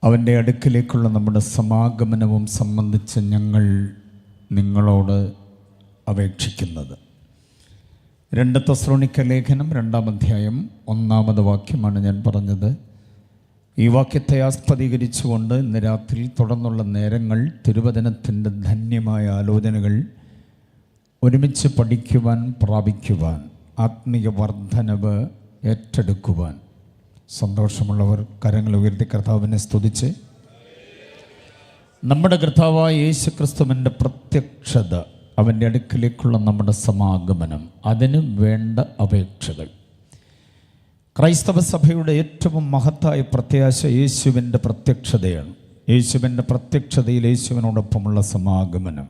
അവൻ്റെ അടുക്കിലേക്കുള്ള നമ്മുടെ സമാഗമനവും സംബന്ധിച്ച് ഞങ്ങൾ നിങ്ങളോട് അപേക്ഷിക്കുന്നത്. 2 തെസ്സലോനിക്ക ലേഖനം 2-ാം അധ്യായം 1-ാമത് വാക്യമാണ് ഞാൻ പറഞ്ഞത്. ഈ വാക്യത്തെ ആസ്പദീകരിച്ചുകൊണ്ട് ഇന്ന് രാത്രി തുടർന്നുള്ള നേരങ്ങൾ തിരുവചനത്തിൻ്റെ ധന്യമായ ആലോചനകൾ ഒരുമിച്ച് പഠിക്കുവാൻ, പ്രാപിക്കുവാൻ, ആത്മീയ വർദ്ധനവ് ഏറ്റെടുക്കുവാൻ സന്തോഷമുള്ളവർ കരങ്ങൾ ഉയർത്തി കർത്താവിനെ സ്തുതിച്ച് നമ്മുടെ കർത്താവായ യേശു ക്രിസ്തുവിൻ്റെ പ്രത്യക്ഷത, അവൻ്റെ അടുക്കിലേക്കുള്ള നമ്മുടെ സമാഗമനം, അതിന് വേണ്ട അപേക്ഷകൾ. ക്രൈസ്തവ സഭയുടെ ഏറ്റവും മഹത്തായ പ്രത്യാശ യേശുവിൻ്റെ പ്രത്യക്ഷതയാണ്. യേശുവിൻ്റെ പ്രത്യക്ഷതയിൽ യേശുവിനോടൊപ്പമുള്ള സമാഗമനം.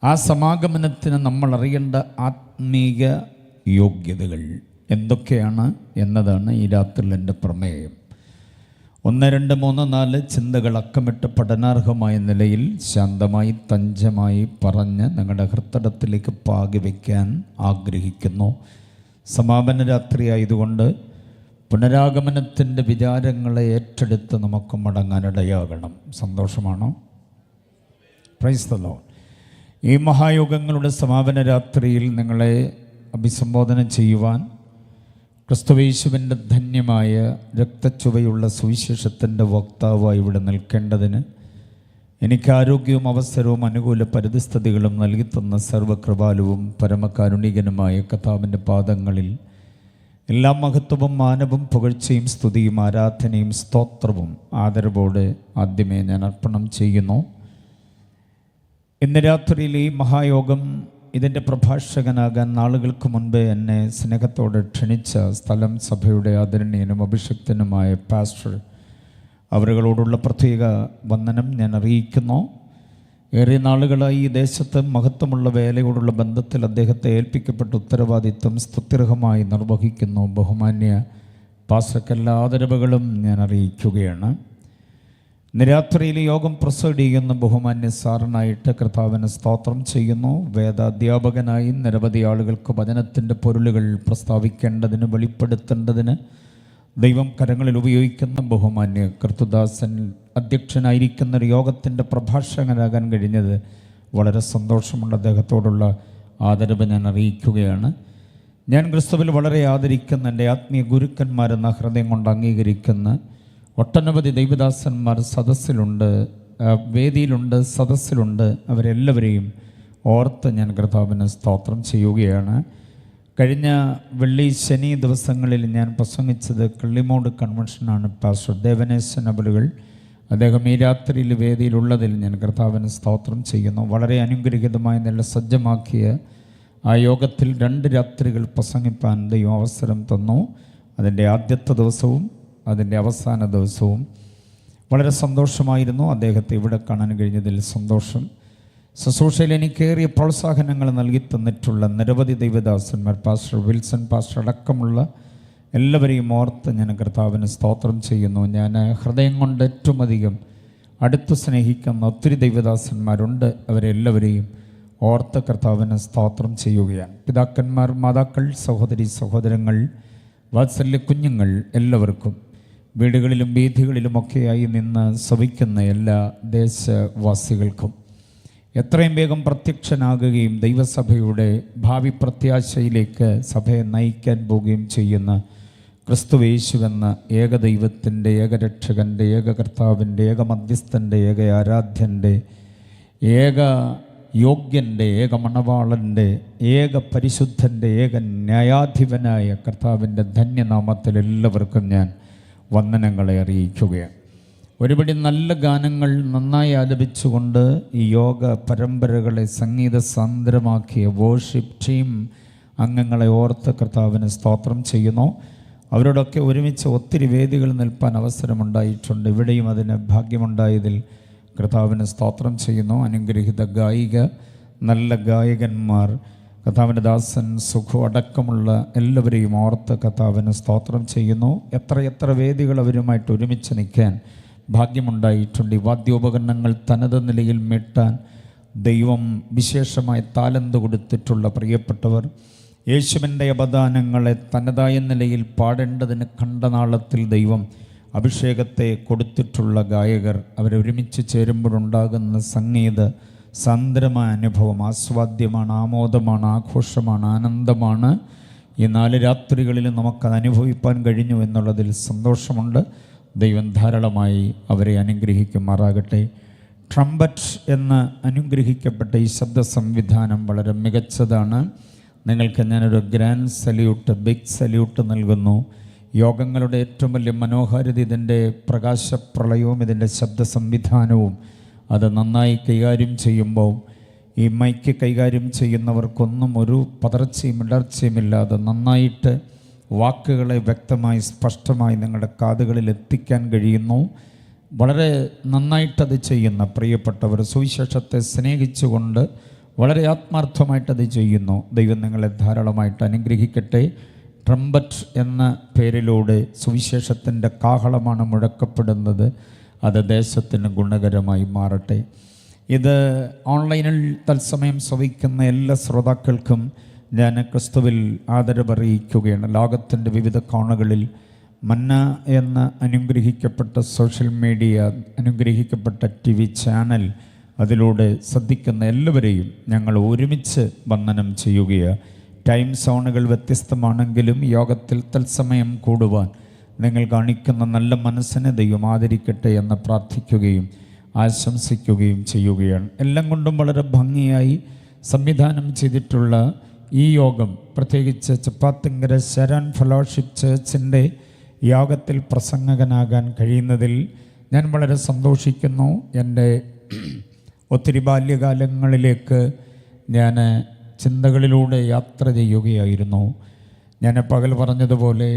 ആ സമാഗമനത്തിന് നമ്മൾ അറിയേണ്ട ആത്മീയ യോഗ്യതകൾ എന്തൊക്കെയാണ് എന്നതാണ് ഈ രാത്രിയിൽ എൻ്റെ പ്രമേയം. 1, 2, 3, 4 ചിന്തകൾ അക്കമിട്ട് പഠനാർഹമായ നിലയിൽ ശാന്തമായി തഞ്ചമായി പറഞ്ഞ് നിങ്ങളുടെ ഹൃദയത്തിലേക്ക് പാകി വയ്ക്കാൻ ആഗ്രഹിക്കുന്നു. സമാപന രാത്രിയായതുകൊണ്ട് പുനരാഗമനത്തിൻ്റെ വിചാരങ്ങളെ ഏറ്റെടുത്ത് നമുക്ക് മടങ്ങാനിടയാകണം. സന്തോഷമാണോ? Praise the Lord. ഈ മഹായോഗങ്ങളുടെ സമാപന രാത്രിയിൽ നിങ്ങളെ അഭിസംബോധന ചെയ്യുവാൻ, ക്രിസ്തുയേശുവിൻ്റെ ധന്യമായ രക്തച്ചുവയുള്ള സുവിശേഷത്തിൻ്റെ വക്താവായി ഇവിടെ നിൽക്കേണ്ടതിന് എനിക്ക് ആരോഗ്യവും അവസരവും അനുകൂല പരിതസ്ഥിതികളും നൽകിത്തന്ന സർവകൃപാലുവും പരമകാരുണികനുമായ കർത്താവിൻ്റെ പാദങ്ങളിൽ എല്ലാ മഹത്വവും മാനവും പുകഴ്ചയും സ്തുതിയും ആരാധനയും സ്തോത്രവും ആദരവോടെ ആദ്യമേ ഞാൻ അർപ്പണം ചെയ്യുന്നു. ഇന്ന് രാത്രിയിൽ ഈ മഹായോഗം ഇതിൻ്റെ പ്രഭാഷകനാകാൻ നാളുകൾക്ക് മുൻപേ എന്നെ സ്നേഹത്തോടെ ക്ഷണിച്ച സ്ഥലം സഭയുടെ ആദരണീയനും അഭിഷിക്തനുമായ പാസ്റ്റർ അവരുകളോടുള്ള പ്രത്യേക വന്ദനം ഞാൻ അറിയിക്കുന്നു. ഏറെ നാളുകളായി ഈ ദേശത്ത് മഹത്വമുള്ള വേലയോടുള്ള ബന്ധത്തിൽ അദ്ദേഹത്തെ ഏൽപ്പിക്കപ്പെട്ട ഉത്തരവാദിത്വം സ്തുത്യർഹമായി നിർവഹിക്കുന്നു. ബഹുമാന്യ പാസ്റ്റർക്ക് എല്ലാ ആദരവുകളും ഞാൻ അറിയിക്കുകയാണ്. ഇന്ന് രാത്രിയിൽ യോഗം പ്രൊസൈഡ് ചെയ്യുന്ന ബഹുമാന്യ സാറിനായിട്ട് കർത്താവിന് സ്തോത്രം ചെയ്യുന്നു. വേദാധ്യാപകനായി നിരവധി ആളുകൾക്ക് വചനത്തിൻ്റെ പൊരുളുകൾ പ്രസ്താവിക്കേണ്ടതിന്, വെളിപ്പെടുത്തേണ്ടതിന് ദൈവം കരങ്ങളിൽ ഉപയോഗിക്കുന്ന ബഹുമാന്യ കർത്തുദാസൻ അധ്യക്ഷനായിരിക്കുന്ന ഒരു യോഗത്തിൻ്റെ പ്രഭാഷകനാകാൻ കഴിഞ്ഞത് വളരെ സന്തോഷമുള്ള അദ്ദേഹത്തോടുള്ള ആദരവ് ഞാൻ അറിയിക്കുകയാണ്. ഞാൻ ക്രിസ്തുവിൽ വളരെ ആദരിക്കുന്ന എൻ്റെ ആത്മീയ ഗുരുക്കന്മാരെന്ന ഹൃദയം കൊണ്ട് അംഗീകരിക്കുന്ന ഒട്ടനവധി ദൈവദാസന്മാർ സദസ്സിലുണ്ട്, വേദിയിലുണ്ട്, സദസ്സിലുണ്ട്. അവരെല്ലാവരെയും ഓർത്ത് ഞാൻ കർത്താവിന് സ്തോത്രം ചെയ്യുകയാണ്. കഴിഞ്ഞ വെള്ളി ശനി ദിവസങ്ങളിൽ ഞാൻ പ്രസംഗിച്ചത് കിള്ളിമോട് കൺവെൻഷനാണ്. പാസ്റ്റർ ദേവനേശൻ അവലുകൾ അദ്ദേഹം ഈ രാത്രിയിൽ വേദിയിലുള്ളതിൽ ഞാൻ കർത്താവിന് സ്തോത്രം ചെയ്യുന്നു. വളരെ അനുഗ്രഹീതമായി നല്ല സജ്ജമാക്കിയ ആ യോഗത്തിൽ 2 രാത്രികൾ പ്രസംഗിപ്പാൻ ദൈവം അവസരം തന്നു. അതിൻ്റെ ആദ്യത്തെ ദിവസവും അതിൻ്റെ അവസാന ദിവസവും വളരെ സന്തോഷമായിരുന്നു. അദ്ദേഹത്തെ ഇവിടെ കാണാൻ കഴിഞ്ഞതിൽ സന്തോഷം. ശുശ്രൂഷയിൽ എനിക്കേറിയ പ്രോത്സാഹനങ്ങൾ നൽകി തന്നിട്ടുള്ള നിരവധി ദൈവദാസന്മാർ, പാസ്റ്റർ വിൽസൺ പാസ്റ്റർ അടക്കമുള്ള എല്ലാവരെയും ഓർത്ത് ഞാൻ കർത്താവിന് സ്തോത്രം ചെയ്യുന്നു. ഞാൻ ഹൃദയം കൊണ്ട് ഏറ്റവും അധികം അടുത്ത് സ്നേഹിക്കുന്ന ഒത്തിരി ദൈവദാസന്മാരുണ്ട്. അവരെല്ലാവരെയും ഓർത്ത് കർത്താവിന് സ്തോത്രം ചെയ്യുകയാണ്. പിതാക്കന്മാർ, മാതാക്കൾ, സഹോദരി സഹോദരങ്ങൾ, വാത്സല്യ കുഞ്ഞുങ്ങൾ എല്ലാവർക്കും, വീടുകളിലും വീഥികളിലുമൊക്കെയായി നിന്ന് ശ്രവിക്കുന്ന എല്ലാ ദേശവാസികൾക്കും എത്രയും വേഗം പ്രത്യക്ഷനാകുകയും ദൈവസഭയുടെ ഭാവി പ്രത്യാശയിലേക്ക് സഭയെ നയിക്കാൻ പോവുകയും ചെയ്യുന്ന ക്രിസ്തുയേശുവെന്ന ഏകദൈവത്തിൻ്റെ, ഏകരക്ഷകൻ്റെ, ഏകകർത്താവിൻ്റെ, ഏകമധ്യസ്ഥൻ്റെ, ഏക ആരാധ്യൻ്റെ, ഏക യോഗ്യൻ്റെ, ഏക മണവാളൻ്റെ, ഏക പരിശുദ്ധൻ്റെ, ഏക ന്യായാധിപനായ കർത്താവിൻ്റെ ധന്യനാമത്തിൽ എല്ലാവർക്കും ഞാൻ വന്ദനങ്ങളെ അറിയിക്കുകയാണ്. ഒരുപടി നല്ല ഗാനങ്ങൾ നന്നായി ആലപിച്ചുകൊണ്ട് ഈ യോഗ പരമ്പരകളെ സംഗീത സാന്ദ്രമാക്കിയ വോർഷിപ്പ് ടീം അംഗങ്ങളെ ഓർത്ത് കർത്താവിന് സ്തോത്രം ചെയ്യുന്നു. അവരോടൊക്കെ ഒരുമിച്ച് ഒത്തിരി വേദികൾ നിൽപ്പാൻ അവസരമുണ്ടായിട്ടുണ്ട്. ഇവിടെയും അതിന് ഭാഗ്യമുണ്ടായതിൽ കർത്താവിന് സ്തോത്രം ചെയ്യുന്നു. അനുഗ്രഹീത ഗായിക, നല്ല ഗായകന്മാർ, കർത്താവിൻ്റെ ദാസൻ സുഖു അടക്കമുള്ള എല്ലാവരെയും ഓർത്ത് കർത്താവിന് സ്തോത്രം ചെയ്യുന്നു. എത്രയെത്ര വേദികൾ അവരുമായിട്ട് ഒരുമിച്ച് നിൽക്കാൻ ഭാഗ്യമുണ്ടായിട്ടുണ്ട്. ഈ വാദ്യോപകരണങ്ങൾ തനത് നിലയിൽ മീട്ടാൻ ദൈവം വിശേഷമായി താലന്ത് കൊടുത്തിട്ടുള്ള പ്രിയപ്പെട്ടവർ, യേശുവിൻ്റെ അപദാനങ്ങളെ തനതായ നിലയിൽ പാടേണ്ടതിന് കണ്ട നാളത്തിൽ ദൈവം അഭിഷേകത്തെ കൊടുത്തിട്ടുള്ള ഗായകർ അവരൊരുമിച്ച് ചേരുമ്പോഴുണ്ടാകുന്ന സംഗീത സാന്ദ്രമായ അനുഭവം ആസ്വാദ്യമാണ്, ആമോദമാണ്, ആഘോഷമാണ്, ആനന്ദമാണ്. ഈ 4 രാത്രികളിൽ നമുക്കത് അനുഭവിപ്പാൻ കഴിഞ്ഞു എന്നുള്ളതിൽ സന്തോഷമുണ്ട്. ദൈവം ധാരാളമായി അവരെ അനുഗ്രഹിക്കുമാറാകട്ടെ. ട്രംപറ്റ് എന്ന അനുഗ്രഹിക്കപ്പെട്ട ഈ ശബ്ദ സംവിധാനം വളരെ മികച്ചതാണ്. നിങ്ങൾക്ക് ഞാനൊരു ഗ്രാൻഡ് സല്യൂട്ട്, ബിഗ് സല്യൂട്ട് നൽകുന്നു. യോഗങ്ങളുടെ ഏറ്റവും വലിയ മനോഹാരിത ഇതിൻ്റെ പ്രകാശപ്രളയവും ഇതിൻ്റെ ശബ്ദ സംവിധാനവും. അത് നന്നായി കൈകാര്യം ചെയ്യുമ്പോൾ ഈ മൈക്ക് കൈകാര്യം ചെയ്യുന്നവർക്കൊന്നും ഒരു പതർച്ചയും ഇടർച്ചയുമില്ലാതെ നന്നായിട്ട് വാക്കുകളെ വ്യക്തമായി സ്പഷ്ടമായി നിങ്ങളുടെ കാതുകളിൽ എത്തിക്കാൻ കഴിയുന്നു. വളരെ നന്നായിട്ടത് ചെയ്യുന്ന പ്രിയപ്പെട്ടവർ സുവിശേഷത്തെ സ്നേഹിച്ചുകൊണ്ട് വളരെ ആത്മാർത്ഥമായിട്ടത് ചെയ്യുന്നു. ദൈവം നിങ്ങളെ ധാരാളമായിട്ട് അനുഗ്രഹിക്കട്ടെ. ട്രംപറ്റ് എന്ന പേരിലൂടെ സുവിശേഷത്തിൻ്റെ കാഹളമാണ് മുഴക്കപ്പെടുന്നത്. അത് ദേശത്തിന് ഗുണകരമായി മാറട്ടെ. ഇത് ഓൺലൈനിൽ തത്സമയം ശ്രവിക്കുന്ന എല്ലാ ശ്രോതാക്കൾക്കും ഞാൻ ക്രിസ്തുവിൽ ആദരവറിയിക്കുകയാണ്. ലോകത്തിൻ്റെ വിവിധ കോണുകളിൽ മന്ന എന്ന അനുഗ്രഹിക്കപ്പെട്ട സോഷ്യൽ മീഡിയ, അനുഗ്രഹിക്കപ്പെട്ട TV ചാനൽ, അതിലൂടെ ശ്രദ്ധിക്കുന്ന എല്ലാവരെയും ഞങ്ങൾ ഒരുമിച്ച് വന്ദനം ചെയ്യുകയാണ്. ടൈം സോണുകൾ വ്യത്യസ്തമാണെങ്കിലും യോഗത്തിൽ തത്സമയം കൂടുവാൻ നിങ്ങൾ കാണിക്കുന്ന നല്ല മനസ്സിനെ ദൈവം ആദരിക്കട്ടെ എന്ന് പ്രാർത്ഥിക്കുകയും ആശംസിക്കുകയും ചെയ്യുകയാണ്. എല്ലാം കൊണ്ടും വളരെ ഭംഗിയായി സംവിധാനം ചെയ്തിട്ടുള്ള ഈ യോഗം, പ്രത്യേകിച്ച് ചപ്പാത്തിങ്കര ശരൺ ഫെലോഷിപ്പ് ചേർച്ചിൻ്റെ യോഗത്തിൽ പ്രസംഗകനാകാൻ കഴിയുന്നതിൽ ഞാൻ വളരെ സന്തോഷിക്കുന്നു. എൻ്റെ ഒത്തിരി ബാല്യകാലങ്ങളിലേക്ക് ഞാൻ ചിന്തകളിലൂടെ യാത്ര ചെയ്യുകയായിരുന്നു. ഞാൻ പകൽ പറഞ്ഞതുപോലെ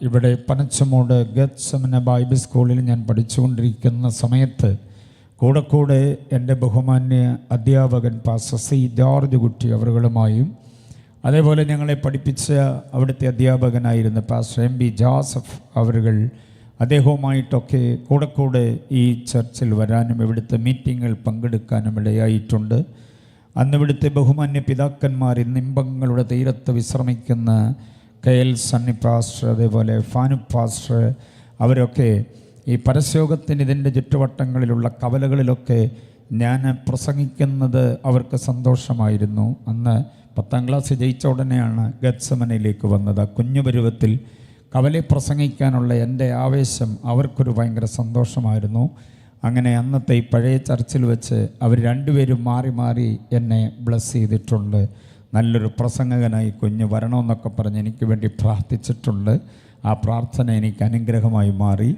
ഇവിടെ പനച്ചമൂട് ഗത്സമന ബൈബിൾ സ്കൂളിൽ ഞാൻ പഠിച്ചുകൊണ്ടിരിക്കുന്ന സമയത്ത് കൂടെ എൻ്റെ ബഹുമാന്യ അധ്യാപകൻ പാസ്റ്റർ സി ജോർജ് കുട്ടി അവരുകളുമായും, അതേപോലെ ഞങ്ങളെ പഠിപ്പിച്ച അവിടുത്തെ അധ്യാപകനായിരുന്ന പാസ്റ്റർ MB ജോസഫ് അവരുകൾ, അദ്ദേഹവുമായിട്ടൊക്കെ കൂടെ ഈ ചർച്ചിൽ വരാനും ഇവിടുത്തെ മീറ്റിങ്ങിൽ പങ്കെടുക്കാനും ഇടയായിട്ടുണ്ട്. അന്ന് ഇവിടുത്തെ ബഹുമാന്യ പിതാക്കന്മാർ, നിമ്പങ്ങളുടെ തീരത്ത് വിശ്രമിക്കുന്ന KL സണ്ണി പാസ്റ്റർ, അതേപോലെ ഫാനു പാസ്റ്റർ, അവരൊക്കെ ഈ പരസ്യോഗത്തിന് ഇതിൻ്റെ ചുറ്റുവട്ടങ്ങളിലുള്ള കവലകളിലൊക്കെ ഞാൻ പ്രസംഗിക്കുന്നത് അവർക്ക് സന്തോഷമായിരുന്നു. അന്ന് 10ാം ക്ലാസ് ജയിച്ച ഉടനെയാണ് ഗത്സമനയിലേക്ക് വന്നത്. ആ കുഞ്ഞു പരുവത്തിൽ കവലെ പ്രസംഗിക്കാനുള്ള എൻ്റെ ആവേശം അവർക്കൊരു ഭയങ്കര സന്തോഷമായിരുന്നു. അങ്ങനെ അന്നത്തെ ഈ പഴയ ചർച്ചിൽ വെച്ച് അവർ രണ്ടുപേരും മാറി മാറി എന്നെ ബ്ലസ് ചെയ്തിട്ടുണ്ട്. നല്ലൊരു പ്രസംഗകനായി കുഞ്ഞ് വരണമെന്നൊക്കെ പറഞ്ഞ് എനിക്ക് വേണ്ടി പ്രാർത്ഥിച്ചിട്ടുണ്ട്. ആ പ്രാർത്ഥന എനിക്ക് അനുഗ്രഹമായി മാറി.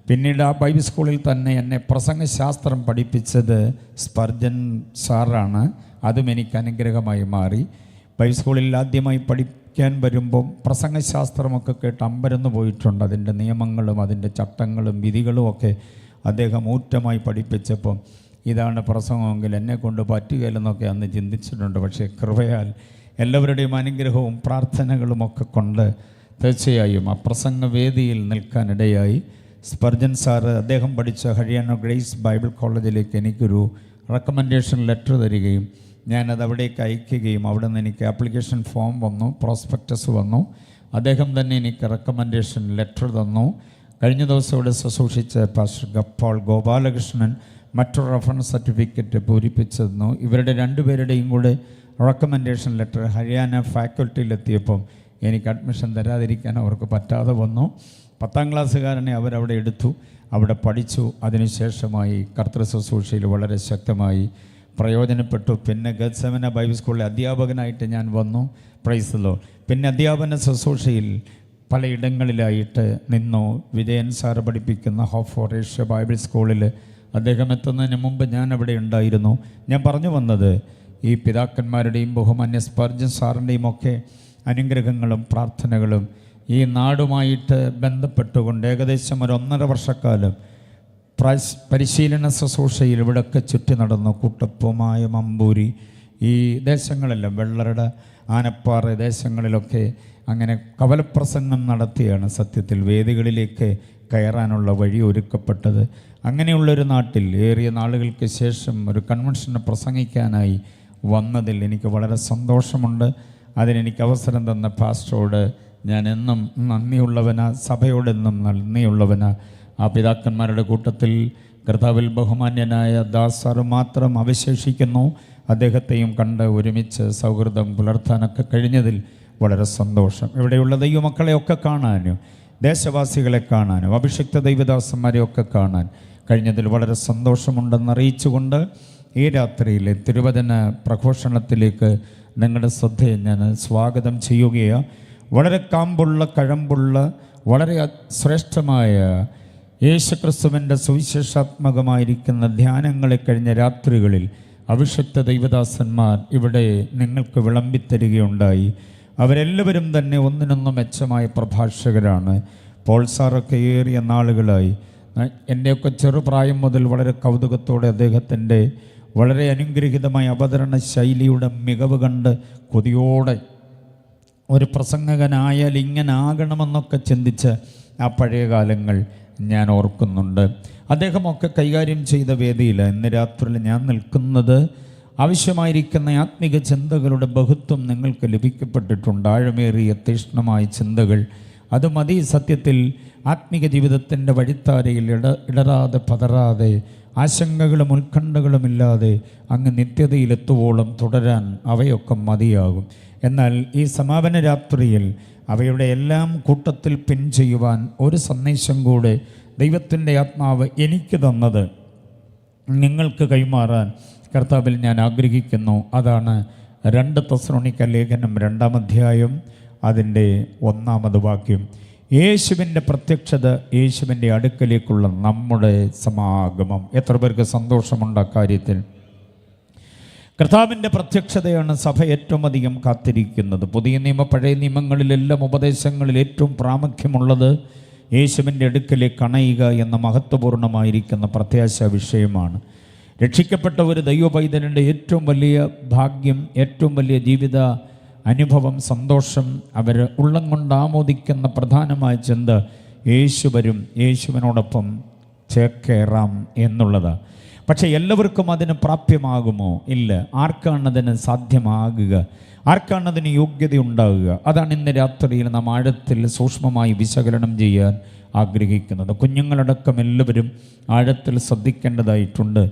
പിന്നീട് ആ ബൈബിൾ സ്കൂളിൽ തന്നെ എന്നെ പ്രസംഗശാസ്ത്രം പഠിപ്പിച്ചത് സ്പർജൻ സാറാണ്. അതും എനിക്ക് അനുഗ്രഹമായി മാറി. ബൈബിൾ സ്കൂളിൽ ആദ്യമായി പഠിക്കാൻ വരുമ്പം പ്രസംഗശാസ്ത്രമൊക്കെ കേട്ട് അമ്പരന്ന് പോയിട്ടുണ്ട്. അതിൻ്റെ നിയമങ്ങളും അതിൻ്റെ ചട്ടങ്ങളും വിധികളും ഒക്കെ അദ്ദേഹം ഊറ്റമായി പഠിപ്പിച്ചപ്പം ഇതാണ് പ്രസംഗമെങ്കിൽ എന്നെ കൊണ്ട് പറ്റുകയില്ലെന്നൊക്കെ അന്ന് ചിന്തിച്ചിട്ടുണ്ട്. പക്ഷേ കൃപയാൽ എല്ലാവരുടെയും അനുഗ്രഹവും പ്രാർത്ഥനകളുമൊക്കെ കൊണ്ട് തീർച്ചയായും ആ പ്രസംഗവേദിയിൽ നിൽക്കാനിടയായി. സ്പർജൻ സാറ് അദ്ദേഹം പഠിച്ച ഹരിയാന ഗ്രേസ് ബൈബിൾ കോളേജിലേക്ക് എനിക്കൊരു റെക്കമെൻഡേഷൻ ലെറ്റർ തരികയും ഞാനത് അവിടേക്ക് അയക്കുകയും അവിടെ നിന്ന് എനിക്ക് ആപ്ലിക്കേഷൻ ഫോം വന്നു, പ്രോസ്പെക്ടസ് വന്നു. അദ്ദേഹം തന്നെ എനിക്ക് റെക്കമെൻഡേഷൻ ലെറ്റർ തന്നു. കഴിഞ്ഞ ദിവസം ഇവിടെ ശുശ്രൂഷിച്ച പാസ്റ്റർ ഗപ്പോൾ ഗോപാലകൃഷ്ണൻ മറ്റൊരു റെഫറൻസ് സർട്ടിഫിക്കറ്റ് പൂരിപ്പിച്ചു തന്നു. ഇവരുടെ രണ്ടുപേരുടെയും കൂടെ റെക്കമെൻഡേഷൻ ലെറ്റർ ഹരിയാന ഫാക്കൽറ്റിയിലെത്തിയപ്പം എനിക്ക് അഡ്മിഷൻ തരാതിരിക്കാൻ അവർക്ക് പറ്റാതെ വന്നു. 10ാം ക്ലാസ്സുകാരനെ അവരവിടെ എടുത്തു, അവിടെ പഠിച്ചു. അതിനുശേഷമായി കർത്തൃ ശുശ്രൂഷയിൽ വളരെ ശക്തമായി പ്രയോജനപ്പെട്ടു. പിന്നെ ഗത്സമന ബൈബിൾ സ്കൂളിലെ അധ്യാപകനായിട്ട് ഞാൻ വന്നു. Price the Lord. പിന്നെ അധ്യാപന ശുശ്രൂഷയിൽ പലയിടങ്ങളിലായിട്ട് നിന്നു. വിജയൻ സാറ് പഠിപ്പിക്കുന്ന ഹോപ്പ് ഫോർ ഏഷ്യ ബൈബിൾ സ്കൂളിൽ അദ്ദേഹം എത്തുന്നതിന് മുമ്പ് ഞാൻ അവിടെ ഉണ്ടായിരുന്നു. ഞാൻ പറഞ്ഞു വന്നത് ഈ പിതാക്കന്മാരുടെയും ബഹുമാന്യ സ്പർജൻ സാറിൻ്റെയും ഒക്കെ അനുഗ്രഹങ്ങളും പ്രാർത്ഥനകളും ഈ നാടുമായിട്ട് ബന്ധപ്പെട്ടുകൊണ്ട് ഏകദേശം ഒരു 1.5 വർഷക്കാലം പരിശീലന ശുശ്രൂഷയിൽ ഇവിടെയൊക്കെ ചുറ്റി നടന്നു. കൂട്ടപ്പുമായ മമ്പൂരി ഈ ദേശങ്ങളെല്ലാം, വെള്ളറട, ആനപ്പാറ ദേശങ്ങളിലൊക്കെ അങ്ങനെ കവലപ്രസംഗം നടത്തിയാണ് സത്യത്തിൽ വേദികളിലേക്ക് കയറാനുള്ള വഴി ഒരുക്കപ്പെട്ടത്. അങ്ങനെയുള്ളൊരു നാട്ടിൽ ഏറിയ നാളുകൾക്ക് ശേഷം ഒരു കൺവെൻഷന് പ്രസംഗിക്കാനായി വന്നതിൽ എനിക്ക് വളരെ സന്തോഷമുണ്ട്. അതിനെനിക്ക് അവസരം തന്ന പാസ്റ്ററോട് ഞാൻ എന്നും നന്ദിയുള്ളവനാ, സഭയോടെന്നും നന്ദിയുള്ളവനാ. ആ പിതാക്കന്മാരുടെ കൂട്ടത്തിൽ കർത്താവിൽ ബഹുമാന്യനായ ദാസാറ് മാത്രം അവശേഷിക്കുന്നു. അദ്ദേഹത്തെയും കണ്ട് ഒരുമിച്ച് സൗഹൃദം പുലർത്താനൊക്കെ കഴിഞ്ഞതിൽ വളരെ സന്തോഷം. ഇവിടെയുള്ള ദൈവമക്കളെയൊക്കെ കാണാനും ദേശവാസികളെ കാണാനും അഭിഷിക്ത ദൈവദാസന്മാരെയൊക്കെ കാണാൻ കഴിഞ്ഞതിൽ വളരെ സന്തോഷമുണ്ടെന്നറിയിച്ചുകൊണ്ട് ഈ രാത്രിയിലെ തിരുവചന പ്രഘോഷണത്തിലേക്ക് നിങ്ങളുടെ ശ്രദ്ധയെ ഞാൻ സ്വാഗതം ചെയ്യുകയാണ്. വളരെ കാമ്പുള്ള, കഴമ്പുള്ള, വളരെ ശ്രേഷ്ഠമായ യേശുക്രിസ്തുവിൻ്റെ സുവിശേഷാത്മകമായിരിക്കുന്ന ധ്യാനങ്ങളെ കഴിഞ്ഞ രാത്രികളിൽ അഭിഷിക്ത ദൈവദാസന്മാർ ഇവിടെ നിങ്ങൾക്ക് വിളമ്പിത്തരികയുണ്ടായി. അവരെല്ലാവരും തന്നെ ഒന്നിനൊന്ന് മെച്ചമായ പ്രഭാഷകരാണ്. പോൾ സാറൊക്കെ ഏറിയ നാളുകളായി എൻ്റെയൊക്കെ ചെറുപ്രായം മുതൽ വളരെ കൗതുകത്തോടെ അദ്ദേഹത്തിൻ്റെ വളരെ അനുഗ്രഹീതമായ അവതരണ ശൈലിയുടെ മികവ് കണ്ട് കൊതിയോടെ ഒരു പ്രസംഗകനായാൽ ഇങ്ങനെ ആകണമെന്നൊക്കെ ചിന്തിച്ച് ആ പഴയ കാലങ്ങൾ ഞാൻ ഓർക്കുന്നുണ്ട്. അദ്ദേഹമൊക്കെ കൈകാര്യം ചെയ്ത വേദിയിൽ ഇന്ന് രാത്രിയിൽ ഞാൻ നിൽക്കുന്നത് ആവശ്യമായിരിക്കുന്ന ആത്മീക ചിന്തകളുടെ ബഹുത്വം നിങ്ങൾക്ക് ലഭിക്കപ്പെട്ടിട്ടുണ്ട്. ആഴമേറിയ തീക്ഷ്ണമായ ചിന്തകൾ അത് മതി സത്യത്തിൽ ആത്മീക ജീവിതത്തിൻ്റെ വഴിത്താരയിൽ ഇടറാതെ പതറാതെ ആശങ്കകളും ഉത്കണ്ഠകളുമില്ലാതെ അങ്ങ് നിത്യതയിലെത്തുവോളം തുടരാൻ അവയൊക്കെ മതിയാകും. എന്നാൽ ഈ സമാപന രാത്രിയിൽ അവയുടെ എല്ലാം കൂട്ടത്തിൽ പിൻ ചെയ്യുവാൻ ഒരു സന്ദേശം കൂടെ ദൈവത്തിൻ്റെ ആത്മാവ് എനിക്ക് തന്നത് നിങ്ങൾക്ക് കൈമാറാൻ കർത്താവിൽ ഞാൻ ആഗ്രഹിക്കുന്നു. അതാണ് 2 തെസ്സലോനിക്ക ലേഖനം 2-ാം അധ്യായം അതിൻ്റെ 1-ാമത് വാക്യം. യേശുവിൻ്റെ പ്രത്യക്ഷത, യേശുവിൻ്റെ അടുക്കലേക്കുള്ള നമ്മുടെ സമാഗമം. എത്ര പേർക്ക് സന്തോഷമുണ്ട് അക്കാര്യത്തിൽ? കർത്താവിൻ്റെ പ്രത്യക്ഷതയാണ് സഭ ഏറ്റവും അധികം കാത്തിരിക്കുന്നത്. പുതിയ നിയമ പഴയ നിയമങ്ങളിലെല്ലാം ഉപദേശങ്ങളിൽ ഏറ്റവും പ്രാമുഖ്യമുള്ളത് യേശുവിൻ്റെ അടുക്കലേക്ക് അണയുക എന്ന മഹത്വപൂർണ്ണമായിരിക്കുന്ന പ്രത്യാശ വിഷയമാണ്. രക്ഷിക്കപ്പെട്ട ഒരു ദൈവപൈതലിൻ്റെ ഏറ്റവും വലിയ ഭാഗ്യം, ഏറ്റവും വലിയ ജീവിത അനുഭവം, സന്തോഷം, അവർ ഉള്ളം കൊണ്ട് ആമോദിക്കുന്ന പ്രധാനമായ ചിന്ത യേശു വരും, യേശുവിനോടൊപ്പം ചേക്കേറാം എന്നുള്ളതാണ്. പക്ഷേ എല്ലാവർക്കും അതിന് പ്രാപ്യമാകുമോ? ഇല്ല. ആർക്കാണതിന് സാധ്യമാകുക? ആർക്കാണതിന് യോഗ്യത ഉണ്ടാകുക? അതാണ് ഇന്ന് രാത്രിയിൽ നാം ആഴത്തിൽ സൂക്ഷ്മമായി വിശകലനം ചെയ്യാൻ ആഗ്രഹിക്കുന്നത്. കുഞ്ഞുങ്ങളടക്കം എല്ലാവരും ആഴത്തിൽ ശ്രദ്ധിക്കേണ്ടതായിട്ടുണ്ട്.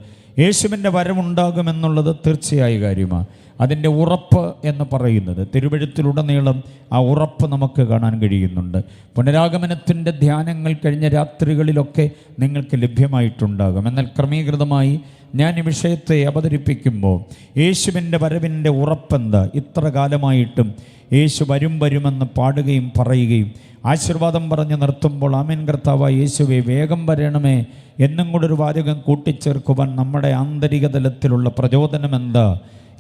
യേശുവിൻ്റെ വരവുണ്ടാകുമെന്നുള്ളത് തീർച്ചയായ കാര്യമാണ്. അതിൻ്റെ ഉറപ്പ് എന്ന് പറയുന്നത് തിരുവെഴുത്തിലുടനീളം ആ ഉറപ്പ് നമുക്ക് കാണാൻ കഴിയുന്നുണ്ട്. പുനരാഗമനത്തിൻ്റെ ധ്യാനങ്ങൾ കഴിഞ്ഞ രാത്രികളിലൊക്കെ നിങ്ങൾക്ക് ലഭ്യമായിട്ടുണ്ടാകും. എന്നാൽ ക്രമീകൃതമായി ഞാൻ ഈ വിഷയത്തെ അവതരിപ്പിക്കുമ്പോൾ യേശുവിൻ്റെ വരവിൻ്റെ ഉറപ്പെന്താ? ഇത്ര കാലമായിട്ടും യേശു വരുമെന്ന് പാടുകയും പറയുകയും ആശീർവാദം പറഞ്ഞ് നിർത്തുമ്പോൾ ആമേൻ കർത്താവായ യേശുവേ വേഗം വരണമേ എന്നും കൂടെ ഒരു വാചകം കൂട്ടിച്ചേർക്കുവാൻ നമ്മുടെ ആന്തരിക തലത്തിലുള്ള പ്രചോദനം എന്താ?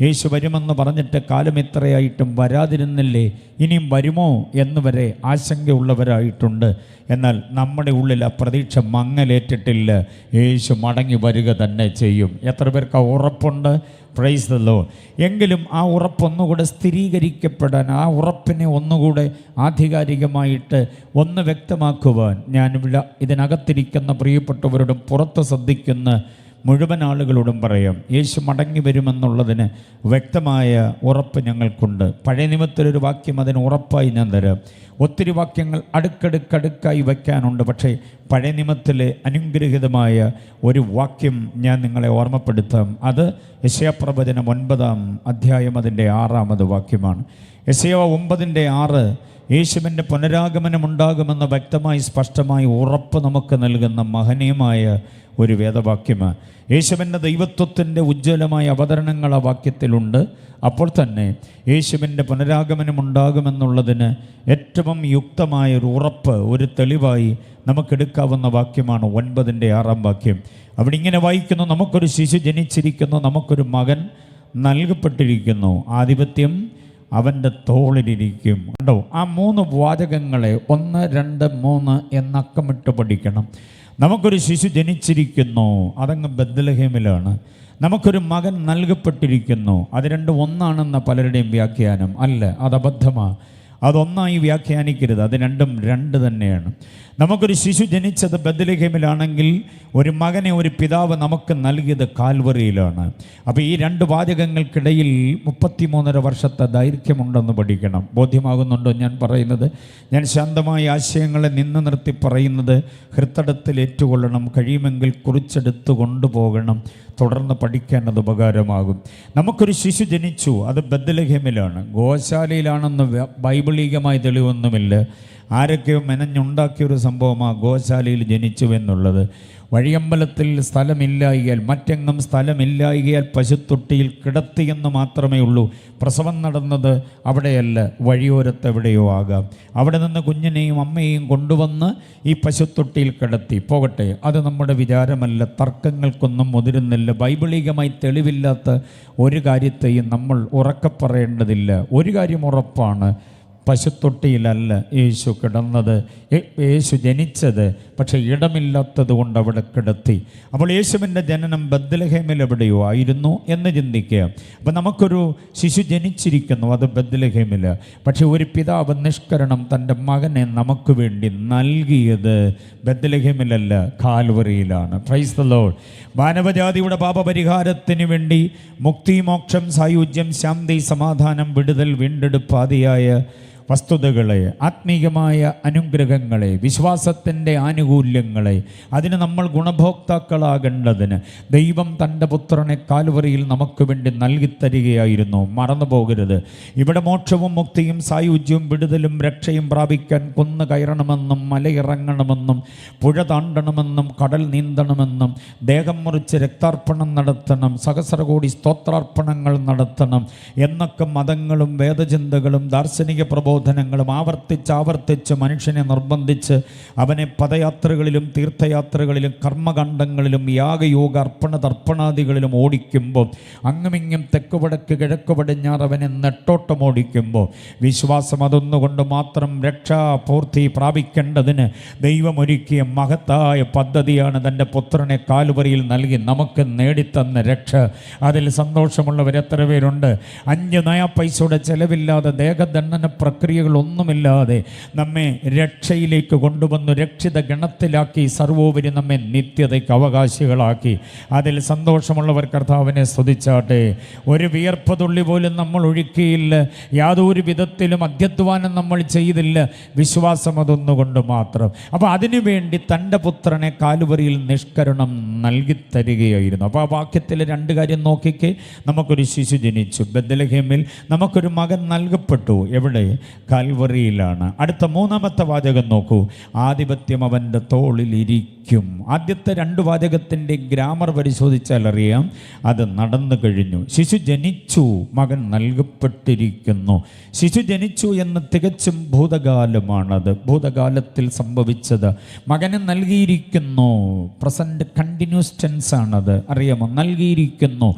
യേശു വരുമെന്ന് പറഞ്ഞിട്ട് കാലം ഇത്രയായിട്ടും വരാതിരുന്നില്ലേ, ഇനിയും വരുമോ എന്ന് വരെ ആശങ്കയുള്ളവരായിട്ടുണ്ട്. എന്നാൽ നമ്മുടെ ഉള്ളിൽ ആ പ്രതീക്ഷ മങ്ങലേറ്റിട്ടില്ല. യേശു മടങ്ങി വരിക തന്നെ ചെയ്യും. എത്ര പേർക്ക് ഉറപ്പുണ്ട്? Price the Lord. എങ്കിലും ആ ഉറപ്പൊന്നുകൂടെ സ്ഥിരീകരിക്കപ്പെടാൻ, ആ ഉറപ്പിനെ ഒന്നുകൂടെ ആധികാരികമായിട്ട് ഒന്ന് വ്യക്തമാക്കുവാൻ ഞാൻ ഇതിനകത്തിരിക്കുന്ന പ്രിയപ്പെട്ടവരോടും പുറത്ത് ശ്രദ്ധിക്കുന്ന മുഴുവൻ ആളുകളോടും പറയാം, യേശു മടങ്ങി വരുമെന്നുള്ളതിന് വ്യക്തമായ ഉറപ്പ് ഞങ്ങൾക്കുണ്ട്. പഴയ നിയമത്തിലൊരു വാക്യം അതിന് ഉറപ്പായി ഞാൻ തരാം. ഒത്തിരി വാക്യങ്ങൾ അടുക്കടുക്കടുക്കായി വയ്ക്കാനുണ്ട്. പക്ഷേ പഴയ നിയമത്തിലെ അനുഗ്രഹീതമായ ഒരു വാക്യം ഞാൻ നിങ്ങളെ ഓർമ്മപ്പെടുത്താം. അത് യെശയ്യാപ്രവചനം 9-ാം അധ്യായം അതിൻ്റെ 6-ാമത് വാക്യമാണ്. യെശയ്യാ 9:6 യേശുവിൻ്റെ പുനരാഗമനം ഉണ്ടാകുമെന്ന വ്യക്തമായി സ്പഷ്ടമായി ഉറപ്പ് നമുക്ക് നൽകുന്ന മഹനീയമായ ഒരു വേദവാക്യമാണ്. യേശുവിൻ്റെ ദൈവത്വത്തിൻ്റെ ഉജ്ജ്വലമായ അവതരണങ്ങൾ ആ വാക്യത്തിലുണ്ട്. അപ്പോൾ തന്നെ യേശുവിൻ്റെ പുനരാഗമനം ഉണ്ടാകുമെന്നുള്ളതിന് ഏറ്റവും യുക്തമായ ഒരു ഉറപ്പ്, ഒരു തെളിവായി നമുക്കെടുക്കാവുന്ന വാക്യമാണ് 9:6 വാക്യം. അവിടെ ഇങ്ങനെ വായിക്കുന്നു: നമുക്കൊരു ശിശു ജനിച്ചിരിക്കുന്നു, നമുക്കൊരു മകൻ നൽകപ്പെട്ടിരിക്കുന്നു, ആധിപത്യം അവൻ്റെ തോളിലിരിക്കും. കണ്ടോ? ആ 3 വാചകങ്ങളെ 1, 2, 3 എന്നക്കമിട്ട് പഠിക്കണം. നമുക്കൊരു ശിശു ജനിച്ചിരിക്കുന്നു, അതങ്ങ് ബത്ലഹേമിലാണ്. നമുക്കൊരു മകൻ നൽകപ്പെട്ടിരിക്കുന്നു, അത് രണ്ടും ഒന്നാണെന്ന പലരുടെയും വ്യാഖ്യാനം. അല്ല, അത് അബദ്ധമാണ്. അതൊന്നായി വ്യാഖ്യാനിക്കരുത്. അത് രണ്ടും രണ്ട് തന്നെയാണ്. നമുക്കൊരു ശിശു ജനിച്ചത് ബത്ലഹേമിലാണെങ്കിൽ ഒരു മകനെ ഒരു പിതാവ് നമുക്ക് നൽകിയത് കാൽവറിയിലാണ്. അപ്പോൾ ഈ രണ്ട് വാചകങ്ങൾക്കിടയിൽ 33.5 വർഷത്തെ ദൈർഘ്യമുണ്ടെന്ന് പഠിക്കണം. ബോധ്യമാകുന്നുണ്ടോ ഞാൻ പറയുന്നത്? ഞാൻ ശാന്തമായ ആശയങ്ങളെ നിന്ന് നിർത്തി പറയുന്നത് ഹൃത്തടത്തിൽ ഏറ്റുകൊള്ളണം, കഴിയുമെങ്കിൽ കുറിച്ചെടുത്ത് കൊണ്ടുപോകണം, തുടർന്ന് പഠിക്കാൻ അത് ഉപകാരമാകും. നമുക്കൊരു ശിശു ജനിച്ചു, അത് ബത്ലഹേമിലാണ്. ഗോശാലയിലാണെന്ന് ബൈബിളീകമായി തെളിവൊന്നുമില്ല. ആരൊക്കെയോ മെനഞ്ഞുണ്ടാക്കിയൊരു സംഭവമാണ് ഗോശാലയിൽ ജനിച്ചു എന്നുള്ളത്. വഴിയമ്പലത്തിൽ സ്ഥലമില്ലായികയാൽ, മറ്റെങ്ങും സ്ഥലമില്ലായികയാൽ പശുത്തൊട്ടിയിൽ കിടത്തിയെന്ന് മാത്രമേ ഉള്ളൂ. പ്രസവം നടന്നത് അവിടെയല്ല, വഴിയോരത്തെവിടെയോ ആകാം. അവിടെ നിന്ന് കുഞ്ഞിനെയും അമ്മയെയും കൊണ്ടുവന്ന് ഈ പശുത്തൊട്ടിയിൽ കിടത്തി. പോകട്ടെ, അത് നമ്മുടെ വിചാരമല്ല, തർക്കങ്ങൾക്കൊന്നും മുതിരുന്നില്ല. ബൈബിളികമായി തെളിവില്ലാത്ത ഒരു കാര്യത്തെയും നമ്മൾ ഉറക്കെ പറയേണ്ടതില്ല. ഒരു കാര്യം ഉറപ്പാണ്, പശുത്തൊട്ടിയിലല്ല യേശു കിടന്നത്, യേശു ജനിച്ചത്. പക്ഷേ ഇടമില്ലാത്തത് കൊണ്ട് അവിടെ കിടത്തി. അപ്പോൾ യേശുവിൻ്റെ ജനനം ബത്ലഹേമിൽ എവിടെയോ ആയിരുന്നു എന്ന് ചിന്തിക്കുക. അപ്പം നമുക്കൊരു ശിശു ജനിച്ചിരിക്കുന്നു, അത് ബത്ലഹേമിൽ. പക്ഷേ ഒരു പിതാവ് നിഷ്കരണം തൻ്റെ മകനെ നമുക്ക് വേണ്ടി നൽകിയത് ബത്ലഹേമിലല്ല, കാൽവറിയിലാണ്. Praise the Lord. മാനവജാതിയുടെ പാപപരിഹാരത്തിന് വേണ്ടി മുക്തി, മോക്ഷം, സായുജ്യം, ശാന്തി, സമാധാനം, വിടുതൽ, വീണ്ടെടുപ്പ് ആദിയായ വസ്തുതകളെ, ആത്മീകമായ അനുഗ്രഹങ്ങളെ, വിശ്വാസത്തിൻ്റെ ആനുകൂല്യങ്ങളെ, അതിന് നമ്മൾ ഗുണഭോക്താക്കളാകേണ്ടതിന് ദൈവം തൻ്റെ പുത്രനെ കാൽവറിയിൽ നമുക്ക് വേണ്ടി നൽകിത്തരികയായിരുന്നു. മറന്നു പോകരുത്. ഇവിടെ മോക്ഷവും മുക്തിയും സായുജ്യവും വിടുതലും രക്ഷയും പ്രാപിക്കാൻ കുന്ന് കയറണമെന്നും മലയിറങ്ങണമെന്നും പുഴ താണ്ടണമെന്നും കടൽ നീന്തണമെന്നും ദേഹം മുറിച്ച് രക്താർപ്പണം നടത്തണം, സഹസ്രകോടി സ്തോത്രാർപ്പണങ്ങൾ നടത്തണം എന്നൊക്കെ മതങ്ങളും വേദചിന്തകളും ദാർശനിക പ്രബോധനങ്ങളും ആവർത്തിച്ച് മനുഷ്യനെ നിർബന്ധിച്ച് അവനെ പദയാത്രകളിലും തീർത്ഥയാത്രകളിലും കർമ്മകാണ്ഡങ്ങളിലും യാഗയോഗ അർപ്പണ തർപ്പണാദികളിലും ഓടിക്കുമ്പോൾ, അങ്ങുമിങ്ങും തെക്ക് വടക്ക് കിഴക്ക് പടിഞ്ഞാറ് അവനെ നെട്ടോട്ടം ഓടിക്കുമ്പോൾ, വിശ്വാസം അതൊന്നുകൊണ്ട് മാത്രം രക്ഷാപൂർത്തി പ്രാപിക്കേണ്ടതിന് ദൈവമൊരുക്കിയ മഹത്തായ പദ്ധതിയാണ് തൻ്റെ പുത്രനെ കാൽവറിയിൽ നൽകി നമുക്ക് നേടിത്തന്ന രക്ഷ. അതിൽ സന്തോഷമുള്ളവർ എത്ര പേരുണ്ട്? 5 നയാ പൈസയുടെ ചെലവില്ലാതെ ദേഹദണ്ഡന പ്രക്രിയകളൊന്നുമില്ലാതെ നമ്മെ രക്ഷയിലേക്ക് കൊണ്ടുവന്നു രക്ഷിത ഗണത്തിലാക്കി, സർവോപരി നമ്മെ നിത്യതയ്ക്ക് അവകാശികളാക്കി. അതിൽ സന്തോഷമുള്ളവർ കർത്താവിനെ സ്തുതിച്ചാട്ടെ. ഒരു വിയർപ്പതുള്ളി പോലും നമ്മൾ ഒഴുക്കിയില്ല, യാതൊരു വിധത്തിലും അധ്യധ്വാനം നമ്മൾ ചെയ്തില്ല, വിശ്വാസം അതൊന്നുകൊണ്ട് മാത്രം. അപ്പോൾ അതിനുവേണ്ടി തൻ്റെ പുത്രനെ കാൽവറിയിൽ നിഷ്കരണം നൽകിത്തരികയായിരുന്നു. അപ്പോൾ ആ വാക്യത്തിൽ 2 കാര്യം നോക്കിക്കേ. നമുക്കൊരു ശിശു ജനിച്ചു ബത്ലഹേമിൽ, നമുക്കൊരു മകൻ നൽകപ്പെട്ടു. എവിടെ? കാൽവറിയിലാണ്. അടുത്ത 3-ാമത്തെ വാചകം നോക്കൂ. ആധിപത്യം അവൻ്റെ തോളിലിരിക്കും. ആദ്യത്തെ 2 വാചകത്തിൻ്റെ ഗ്രാമർ പരിശോധിച്ചാൽ അറിയാം, അത് നടന്നു കഴിഞ്ഞു. ശിശു ജനിച്ചു, മകൻ നൽകപ്പെട്ടിരിക്കുന്നു. ശിശു ജനിച്ചു എന്ന് തികച്ചും ഭൂതകാലമാണത്, ഭൂതകാലത്തിൽ സംഭവിച്ചത്. മകനെ നൽകിയിരിക്കുന്നു, പ്രസൻറ്റ് കണ്ടിന്യൂസ് ടെൻസ് ആണത്, അറിയാമോ? നൽകിയിരിക്കുന്നു.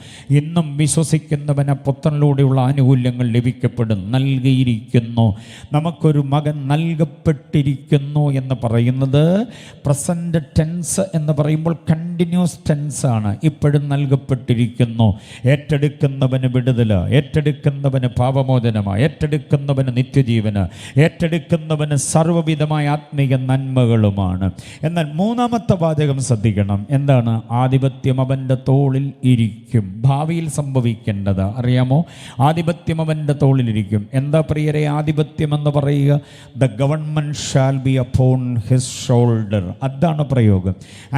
ഇന്നും വിശ്വസിക്കുന്നവന് പുത്രനിലൂടെയുള്ള ആനുകൂല്യങ്ങൾ ലഭിക്കപ്പെടും. നൽകിയിരിക്കുന്നു. നമുക്കൊരു മകൻ നൽകപ്പെട്ടിരിക്കുന്നു എന്ന് പറയുന്നത് പ്രസൻറ്റ് ടെൻസ് എന്ന് പറയുമ്പോൾ കണ്ടിന്യൂസ് ടെൻസ് ആണ്. ഇപ്പോഴും നൽകപ്പെട്ടിരിക്കുന്നു. ഏറ്റെടുക്കുന്നവന് വിടുതല, ഏറ്റെടുക്കുന്നവന് പാപമോചനമാണ്, ഏറ്റെടുക്കുന്നവന് നിത്യജീവന്, ഏറ്റെടുക്കുന്നവന് സർവ്വവിധമായ ആത്മീയ നന്മകളുമാണ്. എന്നാൽ 3-ാമത്തെ വാചകം ശ്രദ്ധിക്കണം. എന്താണ്? ആധിപത്യം അവൻ്റെ തോളിൽ ഇരിക്കും. ഭാവിയിൽ സംഭവിക്കേണ്ടത് അറിയാമോ? ആധിപത്യം അവൻ്റെ തോളിലിരിക്കും. എന്താ പ്രിയരെ ആധിപത്യം എന്ന് പറയുക? The government shall be upon his shoulder. അതാണ് പ്രയോഗം.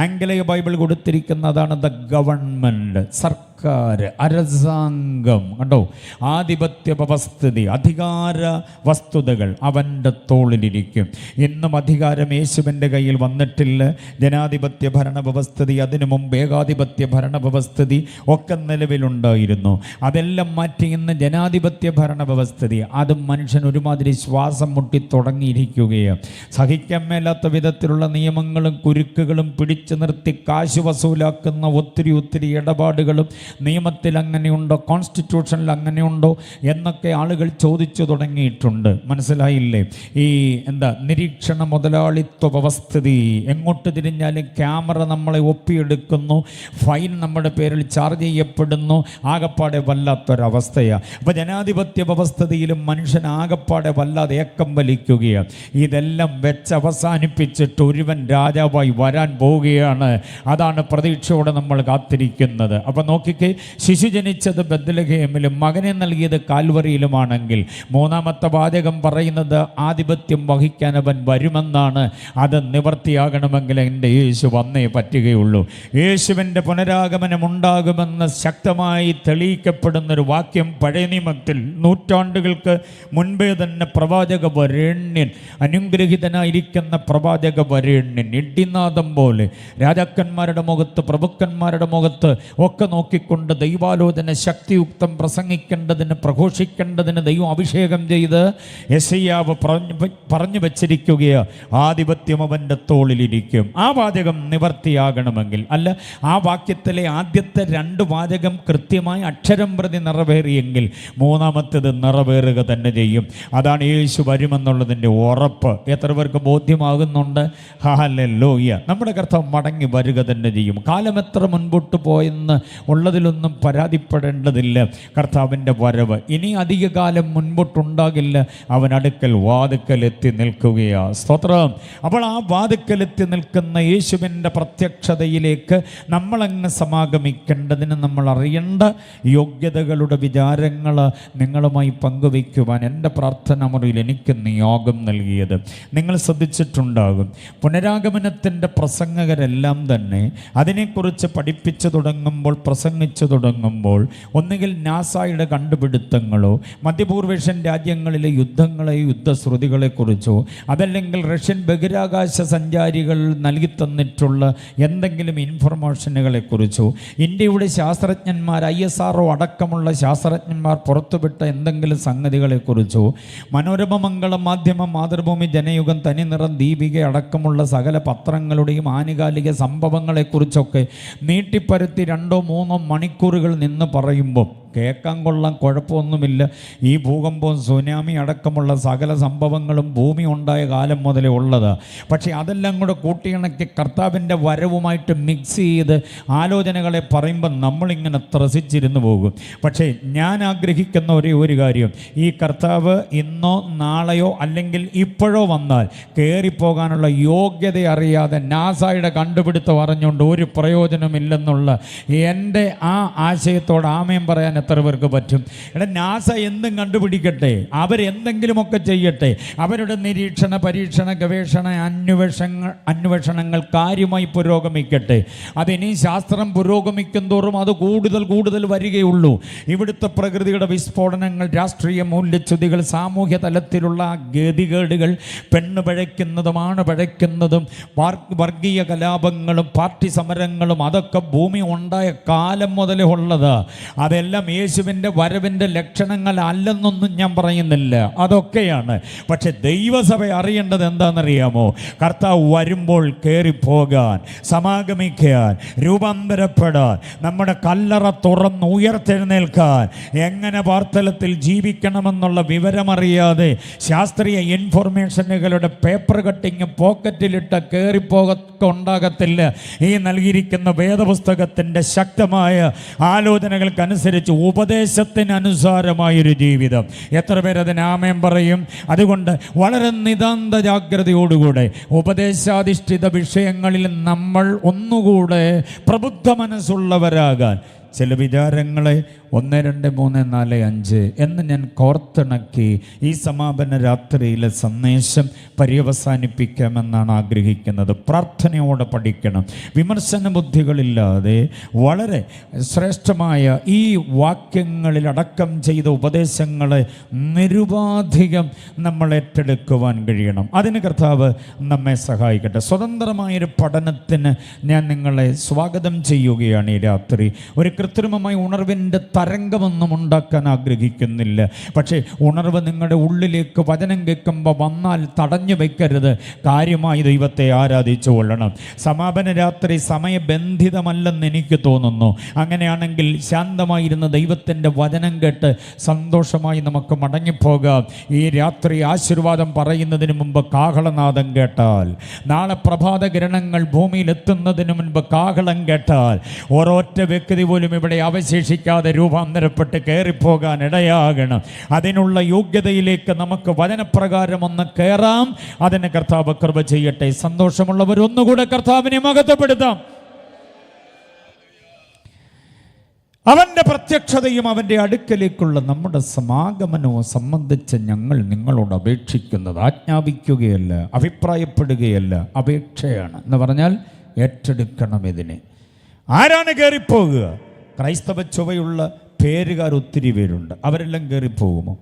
ആംഗലേയ ബൈബിൾ കൊടുത്തിരിക്കുന്നതാണ് ദ ഗവൺമെൻറ്, സർക്കാർ, അരസാംഗം. കണ്ടോ? ആധിപത്യ വ്യവസ്ഥിതി, അധികാര വസ്തുതകൾ അവൻ്റെ തോളിലിരിക്കും. ഇന്നും അധികാരം യേശുവിൻ്റെ കയ്യിൽ വന്നിട്ടില്ല. ജനാധിപത്യ ഭരണ വ്യവസ്ഥിതി, അതിനു മുമ്പ് ഏകാധിപത്യ ഭരണ വ്യവസ്ഥിതി ഒക്കെ നിലവിലുണ്ടായിരുന്നു. അതെല്ലാം മാറ്റി ഇന്ന് ജനാധിപത്യ ഭരണ വ്യവസ്ഥിതി, അതും മനുഷ്യൻ ഒരുമാതിരി ശ്വാസം മുട്ടി തുടങ്ങിയിരിക്കുകയാണ്. സഹിക്കാൻ മേലാത്ത വിധത്തിലുള്ള നിയമങ്ങളും കുരുക്കുകളും പിടിച്ചു നിർത്തി കാശ് വസൂലാക്കുന്ന ഒത്തിരി ഇടപാടുകളും നിയമത്തിൽ അങ്ങനെയുണ്ടോ, കോൺസ്റ്റിറ്റ്യൂഷനിൽ അങ്ങനെയുണ്ടോ എന്നൊക്കെ ആളുകൾ ചോദിച്ചു തുടങ്ങിയിട്ടുണ്ട്. മനസ്സിലായില്ലേ? ഈ നിരീക്ഷണ മുതലാളിത്വ വ്യവസ്ഥിതി. എങ്ങോട്ട് തിരിഞ്ഞാലും ക്യാമറ നമ്മളെ ഒപ്പിയെടുക്കുന്നു, ഫൈൻ നമ്മുടെ പേരിൽ ചാർജ് ചെയ്യപ്പെടുന്നു. ആകപ്പാടെ വല്ലാത്തൊരവസ്ഥയാണ്. അപ്പോൾ ജനാധിപത്യ വ്യവസ്ഥിതിയിലും മനുഷ്യൻ ആകപ്പാടെ വല്ലാതെ ഏക്കം വലിക്കുകയാണ്. ഇതെല്ലാം അവസാനിപ്പിച്ചിട്ട് ഒരുവൻ രാജാവായി വരാൻ പോവുകയാണ്. അതാണ് പ്രതീക്ഷയോടെ നമ്മൾ കാത്തിരിക്കുന്നത്. അപ്പം നോക്കിക്കേ, ശിശു ജനിച്ചത് ബത്ലഹേമിലും മകനെ നൽകിയത് കാൽവറിയിലുമാണെങ്കിൽ മൂന്നാമത്തെ വാചകം പറയുന്നത് ആധിപത്യം വഹിക്കാൻ അവൻ വരുമെന്നാണ്. അത് നിവർത്തിയാകണമെങ്കിൽ എൻ്റെ യേശു വന്നേ പറ്റുകയുള്ളൂ. യേശുവിൻ്റെ പുനരാഗമനം ഉണ്ടാകുമെന്ന് ശക്തമായി തെളിയിക്കപ്പെടുന്നൊരു വാക്യം പഴയ നിയമത്തിൽ നൂറ്റാണ്ടുകൾക്ക് മുൻപേ തന്നെ പ്രവാചക വരേണ്യൻ, അനുഗ്രഹിതനായിരിക്കുന്ന പ്രവാചക വരേണ്യൻ ഇടിനാദം പോലെ രാജാക്കന്മാരുടെ മുഖത്ത്, പ്രഭുക്കന്മാരുടെ മുഖത്ത് ഒക്കെ നോക്കിക്കൊണ്ട് ദൈവാലോചന ശക്തിയുക്തം പ്രസംഗിക്കേണ്ടതിന്, പ്രഘോഷിക്കേണ്ടതിന് ദൈവം അഭിഷേകം ചെയ്ത് യെശയ്യാവ് പറഞ്ഞു വച്ചിരിക്കുകയാണ്. ആധിപത്യം അവൻ്റെ തോളിലിരിക്കും. ആ വാചകം നിവർത്തിയാകണമെങ്കിൽ, അല്ല, ആ വാക്യത്തിലെ ആദ്യത്തെ 2 വാചകം കൃത്യമായി അക്ഷരം പ്രതി നിറവേറിയെങ്കിൽ മൂന്നാമത്തേത് നിറവേറുക തന്നെ ചെയ്യും. അതാണ് യേശു വരുമെന്നുള്ളതിൻ്റെ ഉറപ്പ്. എത്ര പേർക്ക് ബോധ്യമാകുന്നുണ്ട്? ഹല്ലേലൂയ. നമ്മുടെ കർത്താവ് മടങ്ങി വരിക തന്നെ ചെയ്യും. കാലം എത്ര മുൻപോട്ട് പോയെന്ന് ഉള്ളതിലൊന്നും പരാതിപ്പെടേണ്ടതില്ല. കർത്താവിൻ്റെ വരവ് ഇനി അധിക കാലം മുൻപോട്ടുണ്ടാകില്ല. അവൻ അടുക്കൽ വാതുക്കൽ എത്തി നിൽക്കുകയാണ്. സ്തോത്രം. അപ്പോൾ ആ വാതുക്കലെത്തി നിൽക്കുന്ന യേശുവിൻ്റെ പ്രത്യക്ഷതയിലേക്ക് നമ്മളങ്ങ് സമാഗമിക്കേണ്ടതിന് നമ്മൾ അറിയേണ്ട യോഗ്യതകളുടെ വിചാരങ്ങൾ നിങ്ങളുമായി പങ്കുവയ്ക്കുവാൻ എൻ്റെ പ്രാർത്ഥന മുറിയിൽ എനിക്ക് നിയോഗം നൽകിയത് നിങ്ങൾ ശ്രദ്ധിച്ചിട്ടുണ്ടാകും. പുനരാഗമനത്തിൻ്റെ പ്രസംഗകരെല്ലാം തന്നെ അതിനെക്കുറിച്ച് പഠിപ്പിച്ചു തുടങ്ങുമ്പോൾ, പ്രസംഗിച്ചു തുടങ്ങുമ്പോൾ ഒന്നുകിൽ നാസയുടെ കണ്ടുപിടുത്തങ്ങളോ മധ്യപൂർവേഷ്യൻ രാജ്യങ്ങളിലെ യുദ്ധങ്ങളെയോ യുദ്ധശ്രുതികളെക്കുറിച്ചോ അതല്ലെങ്കിൽ റഷ്യൻ ബഹിരാകാശ സഞ്ചാരികൾ നൽകി തന്നിട്ടുള്ള എന്തെങ്കിലും ഇൻഫർമേഷനുകളെക്കുറിച്ചോ ഇന്ത്യയുടെ ശാസ്ത്രജ്ഞന്മാർ, ISRO അടക്കമുള്ള ശാസ്ത്രജ്ഞന്മാർ പുറത്തുവിട്ട എന്തെങ്കിലും സംഗതികളെക്കുറിച്ചോ മനോരമ, മംഗളം, മാധ്യമം, മാതൃഭൂമി, ജനയുഗം, തനിനിറം, ദീപിക അടക്കമുള്ള സകല പത്രങ്ങളുടെയും ആനുകാലിക സംഭവങ്ങളെക്കുറിച്ചൊക്കെ നീട്ടിപ്പരത്തി 2-3 മണിക്കൂറുകൾ നിന്ന് പറയുമ്പോൾ കേൾക്കാൻ കൊള്ളാം, കുഴപ്പമൊന്നുമില്ല. ഈ ഭൂകമ്പവും സുനാമി അടക്കമുള്ള സകല സംഭവങ്ങളും ഭൂമി ഉണ്ടായ കാലം മുതലേ ഉള്ളതാണ്. പക്ഷേ അതെല്ലാം കൂടെ കൂട്ടിയിണക്കി കർത്താവിൻ്റെ വരവുമായിട്ട് മിക്സ് ചെയ്ത് ആലോചനകളെ പറയുമ്പോൾ നമ്മളിങ്ങനെ ത്രസിച്ചിരുന്നു പോകും. പക്ഷേ ഞാൻ ആഗ്രഹിക്കുന്ന ഒരു കാര്യം, ഈ കർത്താവ് ഇന്നോ നാളെയോ അല്ലെങ്കിൽ ഇപ്പോഴോ വന്നാൽ കയറിപ്പോകാനുള്ള യോഗ്യത അറിയാതെ നാസയുടെ കണ്ടുപിടുത്തം അറിഞ്ഞുകൊണ്ട് ഒരു പ്രയോജനമില്ലെന്നുള്ള എൻ്റെ ആ ആശയത്തോട് ആമേൻ പറയാൻ എത്ര പേർക്ക് പറ്റും? നാസ എന്തും കണ്ടുപിടിക്കട്ടെ, അവരെന്തെങ്കിലുമൊക്കെ ചെയ്യട്ടെ, അവരുടെ നിരീക്ഷണ, പരീക്ഷണ, ഗവേഷണ, അന്വേഷണങ്ങൾ കാര്യമായി പുരോഗമിക്കട്ടെ. അതിനി ശാസ്ത്രം പുരോഗമിക്കും തോറും അത് കൂടുതൽ വരികയുള്ളൂ. ഇവിടുത്തെ പ്രകൃതിയുടെ വിസ്ഫോടനങ്ങൾ, രാഷ്ട്രീയ മൂല്യച്യുതികൾ, സാമൂഹ്യ തലത്തിലുള്ള ഗതികേടുകൾ, പെണ്ണ് പഴയ്ക്കുന്നതും ആണ് പഴയ്ക്കുന്നതും, വർഗീയ കലാപങ്ങളും പാർട്ടി സമരങ്ങളും അതൊക്കെ ഭൂമി ഉണ്ടായ കാലം മുതലേ ഉള്ളത്. അതെല്ലാം യേശുവിൻ്റെ വരവിൻ്റെ ലക്ഷണങ്ങൾ അല്ലെന്നൊന്നും ഞാൻ പറയുന്നില്ല, അതൊക്കെയാണ്. പക്ഷെ ദൈവസഭ അറിയേണ്ടത് എന്താണെന്നറിയാമോ? കർത്താവ് വരുമ്പോൾ കയറിപ്പോകാൻ, സമാഗമിക്കാൻ, രൂപാന്തരപ്പെടാൻ, നമ്മുടെ കല്ലറ തുറന്ന് ഉയർത്തെഴുന്നേൽക്കാൻ, എങ്ങനെ വാർത്തലത്തിൽ ജീവിക്കണമെന്നുള്ള വിവരമറിയാതെ ശാസ്ത്രീയ ഇൻഫർമേഷനുകളുടെ പേപ്പർ കട്ടിങ് പോക്കറ്റിലിട്ട കയറിപ്പോകൊക്കെ ഉണ്ടാകത്തില്ല. ഈ നൽകിയിരിക്കുന്ന വേദപുസ്തകത്തിൻ്റെ ശക്തമായ ആലോചനകൾക്കനുസരിച്ച് ഉപദേശത്തിനനുസാരമായൊരു ജീവിതം. എത്ര പേരതിന് ആമേൻ പറയും? അതുകൊണ്ട് വളരെ നിതാന്ത ജാഗ്രതയോടുകൂടെ ഉപദേശാധിഷ്ഠിത വിഷയങ്ങളിൽ നമ്മൾ ഒന്നുകൂടെ പ്രബുദ്ധ മനസ്സുള്ളവരാകാൻ ചില വിചാരങ്ങളെ 1, 2, 3, 4, 5 എന്ന് ഞാൻ കോർത്തിണക്കി ഈ സമാപന രാത്രിയിലെ സന്ദേശം പര്യവസാനിപ്പിക്കാമെന്നാണ് ആഗ്രഹിക്കുന്നത്. പ്രാർത്ഥനയോടെ പഠിക്കണം. വിമർശന ബുദ്ധികളില്ലാതെ വളരെ ശ്രേഷ്ഠമായ ഈ വാക്യങ്ങളിൽ അടക്കം ചെയ്ത ഉപദേശങ്ങളെ നിരുപാധികം നമ്മൾ ഏറ്റെടുക്കുവാൻ കഴിയണം. അതിന് കർത്താവ് നമ്മെ സഹായിക്കട്ടെ. സ്വതന്ത്രമായൊരു പഠനത്തിന് ഞാൻ നിങ്ങളെ സ്വാഗതം ചെയ്യുകയാണ് ഈ രാത്രി. ഒരു കൃത്രിമമായ ഉണർവിൻ്റെ തരംഗമൊന്നും ഉണ്ടാക്കാൻ ആഗ്രഹിക്കുന്നില്ല. പക്ഷേ ഉണർവ് നിങ്ങളുടെ ഉള്ളിലേക്ക് വചനം കേൾക്കുമ്പോൾ വന്നാൽ തടഞ്ഞു വയ്ക്കരുത്. കാര്യമായി ദൈവത്തെ ആരാധിച്ചു കൊള്ളണം. സമാപന രാത്രി സമയബന്ധിതമല്ലെന്ന് എനിക്ക് തോന്നുന്നു. അങ്ങനെയാണെങ്കിൽ ശാന്തമായിരുന്ന ദൈവത്തിൻ്റെ വചനം കേട്ട് സന്തോഷമായി നമുക്ക് മടങ്ങിപ്പോകാം. ഈ രാത്രി ആശീർവാദം പറയുന്നതിന് മുമ്പ് കാഹളനാദം കേട്ടാൽ, നാളെ പ്രഭാത കിരണങ്ങൾ ഭൂമിയിൽ എത്തുന്നതിന് മുൻപ് കാഹളം കേട്ടാൽ, ഓരോറ്റ വ്യക്തി പോലും ഇവിടെ അവശേഷിക്കാതെ രൂപാന്തരപ്പെട്ട് കയറിപ്പോകാൻ ഇടയാകണം. അതിനുള്ള യോഗ്യതയിലേക്ക് നമുക്ക് വചനപ്രകാരം ഒന്ന് കയറാം. അതിന് കർത്താവ് കൃപ ചെയ്യട്ടെ. സന്തോഷമുള്ളവർ ഒന്നുകൂടെ കർത്താവിനെ മഹത്വപ്പെടുത്താം. അവൻ്റെ പ്രത്യക്ഷതയും അവൻ്റെ അടുക്കലേക്കുള്ള നമ്മുടെ സമാഗമനവും സംബന്ധിച്ച് ഞങ്ങൾ നിങ്ങളോട് അപേക്ഷിക്കുന്നത് ആജ്ഞാപിക്കുകയല്ല, അഭിപ്രായപ്പെടുകയല്ല, അപേക്ഷയാണ്. എന്ന് പറഞ്ഞാൽ ഏറ്റെടുക്കണം ഇതിനെ. ആരാണ് കയറിപ്പോകുക? ക്രൈസ്തവ ചുവയുള്ള പേരുകാർ ഒത്തിരി പേരുണ്ട്. അവരെല്ലാം കയറിപ്പോകുമോ?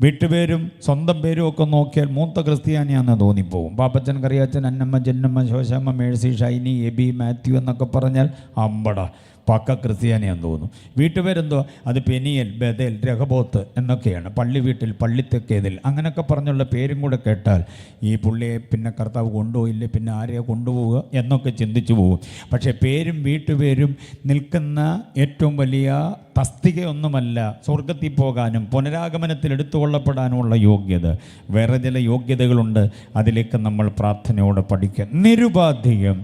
വീട്ടുപേരും സ്വന്തം പേരും ഒക്കെ നോക്കിയാൽ മൂത്ത ക്രിസ്ത്യാനിയാണെന്ന് തോന്നിപ്പോകും. പാപ്പച്ചൻ, കറിയാച്ചൻ, അന്നമ്മ, ജന്നമ്മ, ശോശാമ്മ, മേഴ്സി, ഷൈനി, എബി, മാത്യു എന്നൊക്കെ പറഞ്ഞാൽ അമ്പട പക്ക ക്രിസ്ത്യാനിയാന്ന് തോന്നും. വീട്ടുപേരെന്തോ അത് പെനിയൽ, ബദേൽ, രഹബോത്ത് എന്നൊക്കെയാണ്. പള്ളി വീട്ടിൽ, പള്ളിത്തെക്കേതിൽ, അങ്ങനെയൊക്കെ പറഞ്ഞുള്ള പേരും കൂടെ കേട്ടാൽ ഈ പുള്ളിയെ പിന്നെ കർത്താവ് കൊണ്ടുപോയില്ലേ, പിന്നെ ആരെയാ കൊണ്ടുപോവുക എന്നൊക്കെ ചിന്തിച്ചു പോകും. പക്ഷേ പേരും വീട്ടുപേരും നിൽക്കുന്ന ഏറ്റവും വലിയ തസ്തികയൊന്നുമല്ല സ്വർഗത്തിൽ പോകാനും പുനരാഗമനത്തിൽ എടുത്തുകൊള്ളപ്പെടാനുമുള്ള യോഗ്യത. വേറെ ചില യോഗ്യതകളുണ്ട്. അതിലേക്ക് നമ്മൾ പ്രാർത്ഥനയോടെ പഠിക്കുക. നിരുപാധികം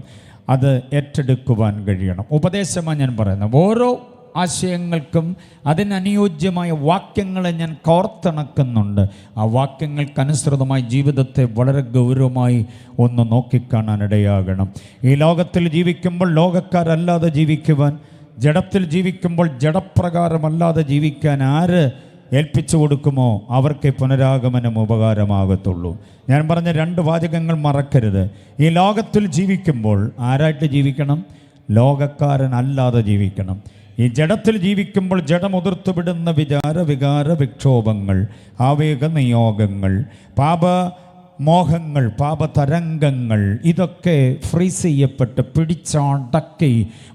അത് ഏറ്റെടുക്കുവാൻ കഴിയണം. ഉപദേശമാണ് ഞാൻ പറയുന്നത്. ഓരോ ആശയങ്ങൾക്കും അതിനനുയോജ്യമായ വാക്യങ്ങളെ ഞാൻ കോർത്തിണക്കുന്നുണ്ട്. ആ വാക്യങ്ങൾക്കനുസൃതമായി ജീവിതത്തെ വളരെ ഗൗരവമായി ഒന്ന് നോക്കിക്കാണാനിടയാകണം. ഈ ലോകത്തിൽ ജീവിക്കുമ്പോൾ ലോകക്കാരല്ലാതെ ജീവിക്കുവാൻ, ജഡത്തിൽ ജീവിക്കുമ്പോൾ ജഡപ്രകാരമല്ലാതെ ജീവിക്കാൻ ആര് ഏൽപ്പിച്ചു കൊടുക്കുമോ അവർക്ക് പുനരാഗമനം ഉപകാരമാകത്തുള്ളൂ. ഞാൻ പറഞ്ഞ 2 വാചകങ്ങൾ മറക്കരുത്. ഈ ലോകത്തിൽ ജീവിക്കുമ്പോൾ ആരായിട്ട് ജീവിക്കണം? ലോകക്കാരനല്ലാതെ ജീവിക്കണം. ഈ ജഡത്തിൽ ജീവിക്കുമ്പോൾ ജഡമുതിർത്തുവിടുന്ന വികാര വിക്ഷോഭങ്ങൾ, ആവേഗ നിയോഗങ്ങൾ, മോഹങ്ങൾ, പാപതരംഗങ്ങൾ, ഇതൊക്കെ ഫ്രീസ് ചെയ്യപ്പെട്ട് പിടിച്ചടക്കി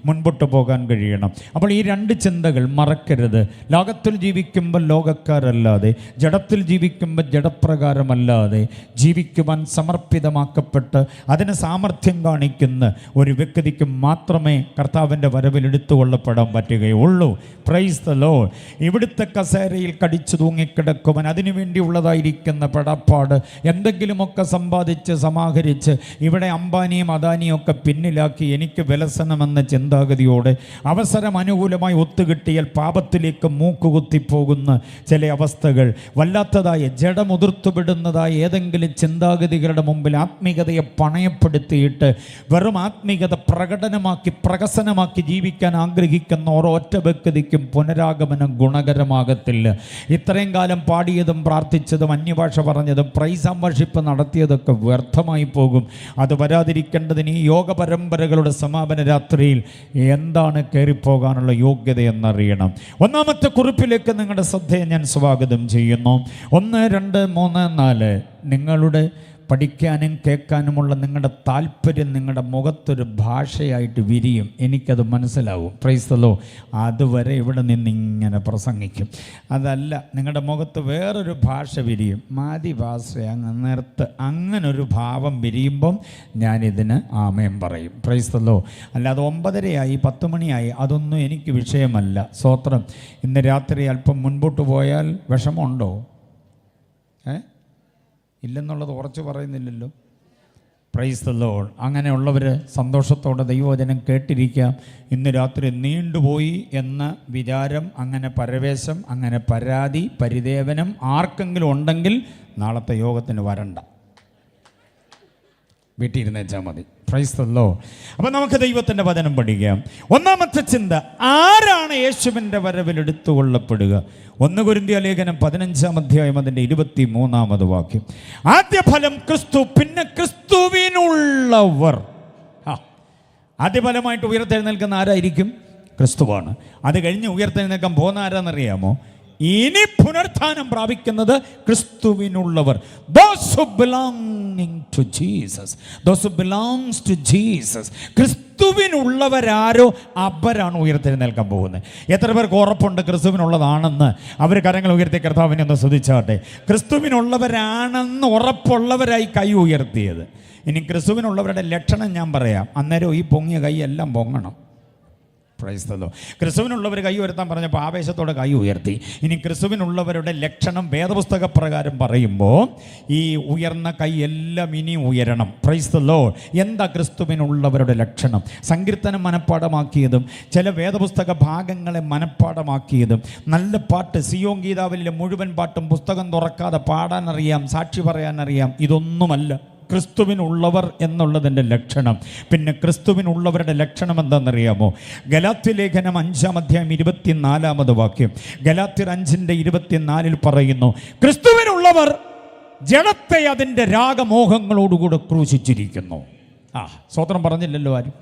മുൻപോട്ട് പോകാൻ കഴിയണം. അപ്പോൾ ഈ 2 ചിന്തകൾ മറക്കരുത്. ലോകത്തിൽ ജീവിക്കുമ്പോൾ ലോകക്കാരല്ലാതെ, ജഡത്തിൽ ജീവിക്കുമ്പോൾ ജഡപ്രകാരമല്ലാതെ ജീവിക്കുവാൻ സമർപ്പിതമാക്കപ്പെട്ട് അതിന് സാമർഥ്യം കാണിക്കുന്ന ഒരു വ്യക്തിക്ക് മാത്രമേ കർത്താവിൻ്റെ വരവിൽ എടുത്തുകൊള്ളപ്പെടാൻ പറ്റുകയുള്ളൂ. Praise the Lord. ഇവിടുത്തെ കസേരയിൽ കടിച്ചു തൂങ്ങിക്കിടക്കുവാൻ അതിനുവേണ്ടിയുള്ളതായിരിക്കുന്ന പെടപ്പാട്, എന്തെങ്കിലും ഒക്കെ സമ്പാദിച്ച് സമാഹരിച്ച് ഇവിടെ അംബാനിയും അദാനിയും ഒക്കെ പിന്നിലാക്കി എനിക്ക് വിലസനമെന്ന ചിന്താഗതിയോടെ അവസരം അനുകൂലമായി ഒത്തുകിട്ടിയാൽ പാപത്തിലേക്ക് മൂക്കുകുത്തിപ്പോകുന്ന ചില അവസ്ഥകൾ, വല്ലാത്തതായ ജഡമുതിർത്തുവിടുന്നതായ ഏതെങ്കിലും ചിന്താഗതികളുടെ മുമ്പിൽ ആത്മീകതയെ പണയപ്പെടുത്തിയിട്ട് വെറും ആത്മീകത പ്രകടനമാക്കി പ്രകസനമാക്കി ജീവിക്കാൻ ആഗ്രഹിക്കുന്ന ഓരോ ഒറ്റ വ്യക്തിക്കും പുനരാഗമനം ഗുണകരമാകത്തില്ല. ഇത്രയും കാലം പാടിയതും പ്രാർത്ഥിച്ചതും അന്യഭാഷ പറഞ്ഞതും പ്രൈസ് ആൻഡ് വർഷിപ്പ് നടത്തിയതൊക്കെ വ്യർത്ഥമായി പോകും. അത് വരാതിരിക്കേണ്ടതിന് ഈ യോഗ പരമ്പരകളുടെ സമാപന രാത്രിയിൽ എന്താണ് കയറിപ്പോകാനുള്ള യോഗ്യത എന്നറിയണം. 1-ാമത്തെ കുറിപ്പിലേക്ക് നിങ്ങളുടെ ശ്രദ്ധയെ ഞാൻ സ്വാഗതം ചെയ്യുന്നു. 1, 2, 3, 4 നിങ്ങളുടെ പഠിക്കാനും കേൾക്കാനുമുള്ള നിങ്ങളുടെ താല്പര്യം നിങ്ങളുടെ മുഖത്തൊരു ഭാഷയായിട്ട് വിരിയും. എനിക്കത് മനസ്സിലാവും. Praise the Lord. അതുവരെ ഇവിടെ നിന്നിങ്ങനെ പ്രസംഗിക്കും. അതല്ല, നിങ്ങളുടെ മുഖത്ത് വേറൊരു ഭാഷ വിരിയും. മാതി ഭാഷ അങ്ങ് നിർത്ത്. അങ്ങനൊരു ഭാവം വിരിയുമ്പം ഞാനിതിന് ആമേൻ പറയും. Praise the Lord. അല്ലാതെ 9:30 10 മണിയായി അതൊന്നും എനിക്ക് വിഷയമല്ല. സ്തോത്രം. ഇന്ന് രാത്രി അല്പം മുൻപോട്ട് പോയാൽ വിഷമമുണ്ടോ? ഇല്ലെന്നുള്ളത് ഉറച്ചു പറയുന്നില്ലല്ലോ. Praise the Lord. അങ്ങനെയുള്ളവർ സന്തോഷത്തോടെ ദൈവവചനം കേട്ടിരിക്കാം. ഇന്ന് രാത്രി നീണ്ടുപോയി എന്ന വിചാരം, അങ്ങനെ പരവേശം, അങ്ങനെ പരാതി, പരിദേവനം ആർക്കെങ്കിലും ഉണ്ടെങ്കിൽ നാളത്തെ യോഗത്തിന് വരണ്ട, വീട്ടിൽ ഇരുന്നേച്ചാൽ മതി. Praise the Lord. അപ്പം നമുക്ക് ദൈവത്തിൻ്റെ വചനം പഠിക്കാം. 1-ാമത്തെ ചിന്ത, ആരാണ് യേശുവിൻ്റെ വരവിൽ എടുത്തുകൊള്ളപ്പെടുക? 1 കൊരിന്ത്യർ ലേഖനം 15-ാം അധ്യായം അതിൻ്റെ 23-ാമത് വാക്യം. ആദ്യ ഫലം ക്രിസ്തു, പിന്നെ ക്രിസ്തുവിനുള്ളവർ. ആദ്യഫലമായിട്ട് ഉയർത്തെഴുന്നേൽക്കുന്ന ആരായിരിക്കും? ക്രിസ്തുവാണ്. അത് കഴിഞ്ഞ് ഉയർത്തെഴുന്നേൽക്കാൻ പോകുന്ന ആരാന്നറിയാമോ? ഇനി പുനരുത്ഥാനം പ്രാപിക്കുന്നത് ക്രിസ്തുവിനുള്ളവർ. Those who belonging to Jesus. Those who belongs to Jesus. ക്രിസ്തു ക്രിസ്തുവിനുള്ളവരാരോ അവരാണ് ഉയർത്തെഴുന്നേൽക്കാൻ പോകുന്നത്. എത്ര പേർക്ക് ഉറപ്പുണ്ട് ക്രിസ്തുവിനുള്ളതാണെന്ന്? അവർ കരങ്ങൾ ഉയർത്തി കർത്താവിനെ ഒന്ന് സ്തുതിച്ചാട്ടെ. ക്രിസ്തുവിനുള്ളവരാണെന്ന് ഉറപ്പുള്ളവരായി കൈ ഉയർത്തിയത്. ഇനി ക്രിസ്തുവിനുള്ളവരുടെ ലക്ഷണം ഞാൻ പറയാം. അന്നേരം ഈ പൊങ്ങിയ കൈ എല്ലാം പൊങ്ങണം. Praise the Lord. ക്രിസ്തുവിനുള്ളവർ കൈ ഉയർത്താൻ പറഞ്ഞപ്പോൾ ആവേശത്തോടെ കൈ ഉയർത്തി. ഇനി ക്രിസ്തുവിനുള്ളവരുടെ ലക്ഷണം വേദപുസ്തക പ്രകാരം പറയുമ്പോൾ ഈ ഉയർന്ന കൈ എല്ലാം ഇനി ഉയരണം. Price the Lord. എന്താ ക്രിസ്തുവിനുള്ളവരുടെ ലക്ഷണം? സങ്കീർത്തനം മനഃപ്പാടമാക്കിയതും ചില വേദപുസ്തക ഭാഗങ്ങളെ മനഃപ്പാടമാക്കിയതും, നല്ല പാട്ട്, സിയോൻ ഗീതാവിലെ മുഴുവൻ പാട്ടും പുസ്തകം തുറക്കാതെ പാടാനറിയാം, സാക്ഷി പറയാനറിയാം, ഇതൊന്നുമല്ല ക്രിസ്തുവിനുള്ളവർ എന്നുള്ളതിൻ്റെ ലക്ഷണം. പിന്നെ ക്രിസ്തുവിനുള്ളവരുടെ ലക്ഷണം എന്താണെന്നറിയാമോ? ഗലാത്യ ലേഖനം 5-ാം അധ്യായം 24-ാമത് വാക്യം, ഗലാത്യർ 5:24 പറയുന്നു, ക്രിസ്തുവിനുള്ളവർ ജഡത്തെ അതിൻ്റെ രാഗമോഹങ്ങളോടുകൂടെ ക്രൂശിച്ചിരിക്കുന്നു. സ്വതന്ത്രം പറഞ്ഞില്ലല്ലോ ആരും.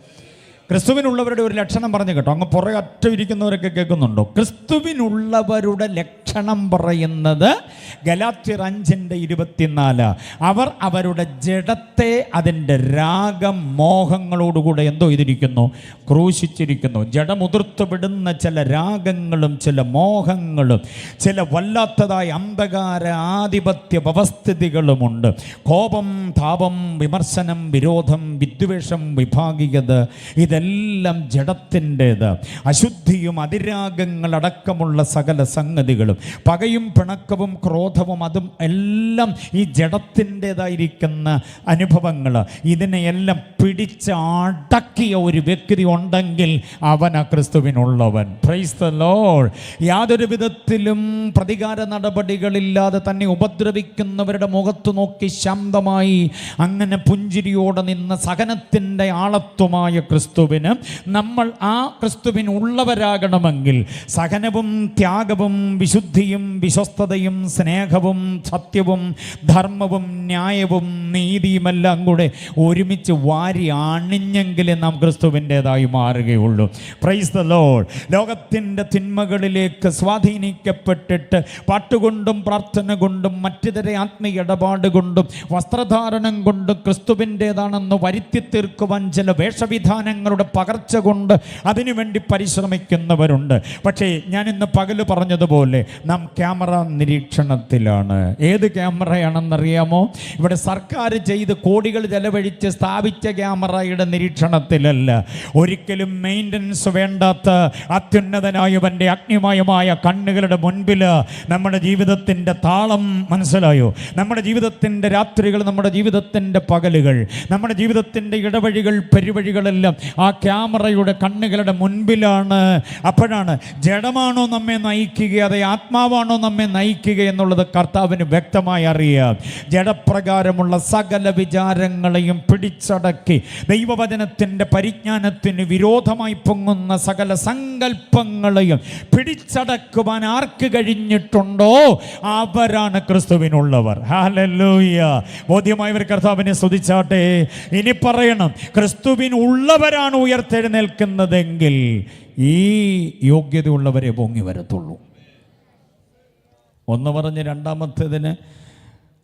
ക്രിസ്തുവിനുള്ളവരുടെ ഒരു ലക്ഷണം പറഞ്ഞു കേട്ടോ. അങ്ങ് പുറകെ അറ്റം ഇരിക്കുന്നവരൊക്കെ കേൾക്കുന്നുണ്ടോ? ക്രിസ്തുവിനുള്ളവരുടെ ലക്ഷണം പറയുന്നത് ഗലാത്യർ 5:24. അവർ അവരുടെ ജഡത്തെ അതിൻ്റെ രാഗം മോഹങ്ങളോടുകൂടെ എന്തോ ചെയ്തിരിക്കുന്നു? ക്രൂശിച്ചിരിക്കുന്നു. ജഡമുതിർത്ത് വിടുന്ന ചില രാഗങ്ങളും ചില മോഹങ്ങളും ചില വല്ലാത്തതായ അന്ധകാര ആധിപത്യ വ്യവസ്ഥിതികളുമുണ്ട്. കോപം, താപം, വിമർശനം, വിരോധം, വിദ്വേഷം, വിഭാഗീയത, ഇതെല്ലാം ജഡത്തിൻ്റേത്. അശുദ്ധിയും അതിരാഗങ്ങളടക്കമുള്ള സകല സംഗതികളും, പകയും പിണക്കവും ക്രോധവും, അതും എല്ലാം ഈ ജഡത്തിൻ്റേതായിരിക്കുന്ന അനുഭവങ്ങൾ. ഇതിനെയെല്ലാം പിടിച്ച് അടക്കിയ ഒരു വ്യക്തി ഉണ്ടെങ്കിൽ അവനാ ക്രിസ്തുവിനുള്ളവൻ. Price the Lord. യാതൊരു വിധത്തിലും പ്രതികാര നടപടികളില്ലാതെ തന്നെ ഉപദ്രവിക്കുന്നവരുടെ മുഖത്ത് നോക്കി ശാന്തമായി അങ്ങനെ പുഞ്ചിരിയോടെ നിന്ന സഹനത്തിൻ്റെ ആളത്വമായ ക്രിസ്തുവിന് നമ്മൾ ആ ക്രിസ്തുവിനുള്ളവരാകണമെങ്കിൽ സഹനവും ത്യാഗവും വിശുദ്ധിയും വിശ്വസ്തതയും സ്നേഹവും സത്യവും ധർമ്മവും ന്യായവും നീതിയുമെല്ലാം കൂടെ ഒരുമിച്ച് വാരി അണിഞ്ഞെങ്കിലേ നാം ക്രിസ്തുവിൻ്റെതായി മാറുകയുള്ളൂ. Praise the Lord. ലോകത്തിൻ്റെ തിന്മകളിലേക്ക് സ്വാധീനിക്കപ്പെട്ടിട്ട് പാട്ടുകൊണ്ടും പ്രാർത്ഥന കൊണ്ടും മറ്റിതര ആത്മീയ ഇടപാട് കൊണ്ടും വസ്ത്രധാരണം കൊണ്ടും ക്രിസ്തുവിൻ്റെതാണെന്ന് വരുത്തി തീർക്കുവാൻ ചില വേഷവിധാനങ്ങളുടെ പകർച്ച കൊണ്ട് അതിനുവേണ്ടി പരിശ്രമിക്കുന്നവരുണ്ട്. പക്ഷേ ഞാൻ ഇന്ന് പകല് പറഞ്ഞതുപോലെ നാം ക്യാമറ നിരീക്ഷണത്തിലാണ്. ഏത് ക്യാമറയാണെന്നറിയാമോ? ഇവിടെ സർക്കാർ ചെയ്ത് കോടികൾ ചെലവഴിച്ച് സ്ഥാപിച്ച ക്യാമറയുടെ നിരീക്ഷണത്തിലല്ല. ഒരിക്കലും മെയിൻ്റനൻസ് വേണ്ടാത്ത അത്യുന്നതനായവൻ്റെ അഗ്നിമയമായ കണ്ണുകളുടെ മുൻപിൽ നമ്മുടെ ജീവിതത്തിൻ്റെ താളം, മനസ്സിലായോ? നമ്മുടെ ജീവിതത്തിൻ്റെ രാത്രികൾ, നമ്മുടെ ജീവിതത്തിൻ്റെ പകലുകൾ, നമ്മുടെ ജീവിതത്തിൻ്റെ ഇടവഴികൾ, പെരുവഴികളെല്ലാം ആ ക്യാമറയുടെ കണ്ണുകളുടെ മുൻപിലാണ്. അപ്പോഴാണ് ജഡമാണോ നമ്മെ നയിക്കുക, അതേ ആത്മാവാണോ നമ്മെ നയിക്കുക എന്നുള്ളത് കർത്താവിന് വ്യക്തമായി അറിയാം. ജഡപ്രകാരമുള്ള സകല വിചാരങ്ങളെയും പിടിച്ചടക്കി ദൈവവചനത്തിൻ്റെ പരിജ്ഞാനത്തിന് വിരോധമായി പൊങ്ങുന്ന സകല സങ്കല്പങ്ങളെയും പിടിച്ചടക്കുവാൻ ആർക്ക് കഴിഞ്ഞിട്ടുണ്ടോ അവരാണ് ക്രിസ്തുവിനുള്ളവർ. ഹല്ലേലൂയ. ബോധ്യമായവർ കർത്താവിനെ സ്തുതിച്ചാട്ടെ. ഇനി പറയണം, ക്രിസ്തുവിനുള്ളവരാണ് ഉയർത്തെഴുന്നേൽക്കുന്നതെങ്കിൽ ഈ യോഗ്യതയുള്ളവരെ പൊങ്ങി വരത്തുള്ളൂ. ഒന്ന് പറഞ്ഞ് രണ്ടാമത്തേതിന്,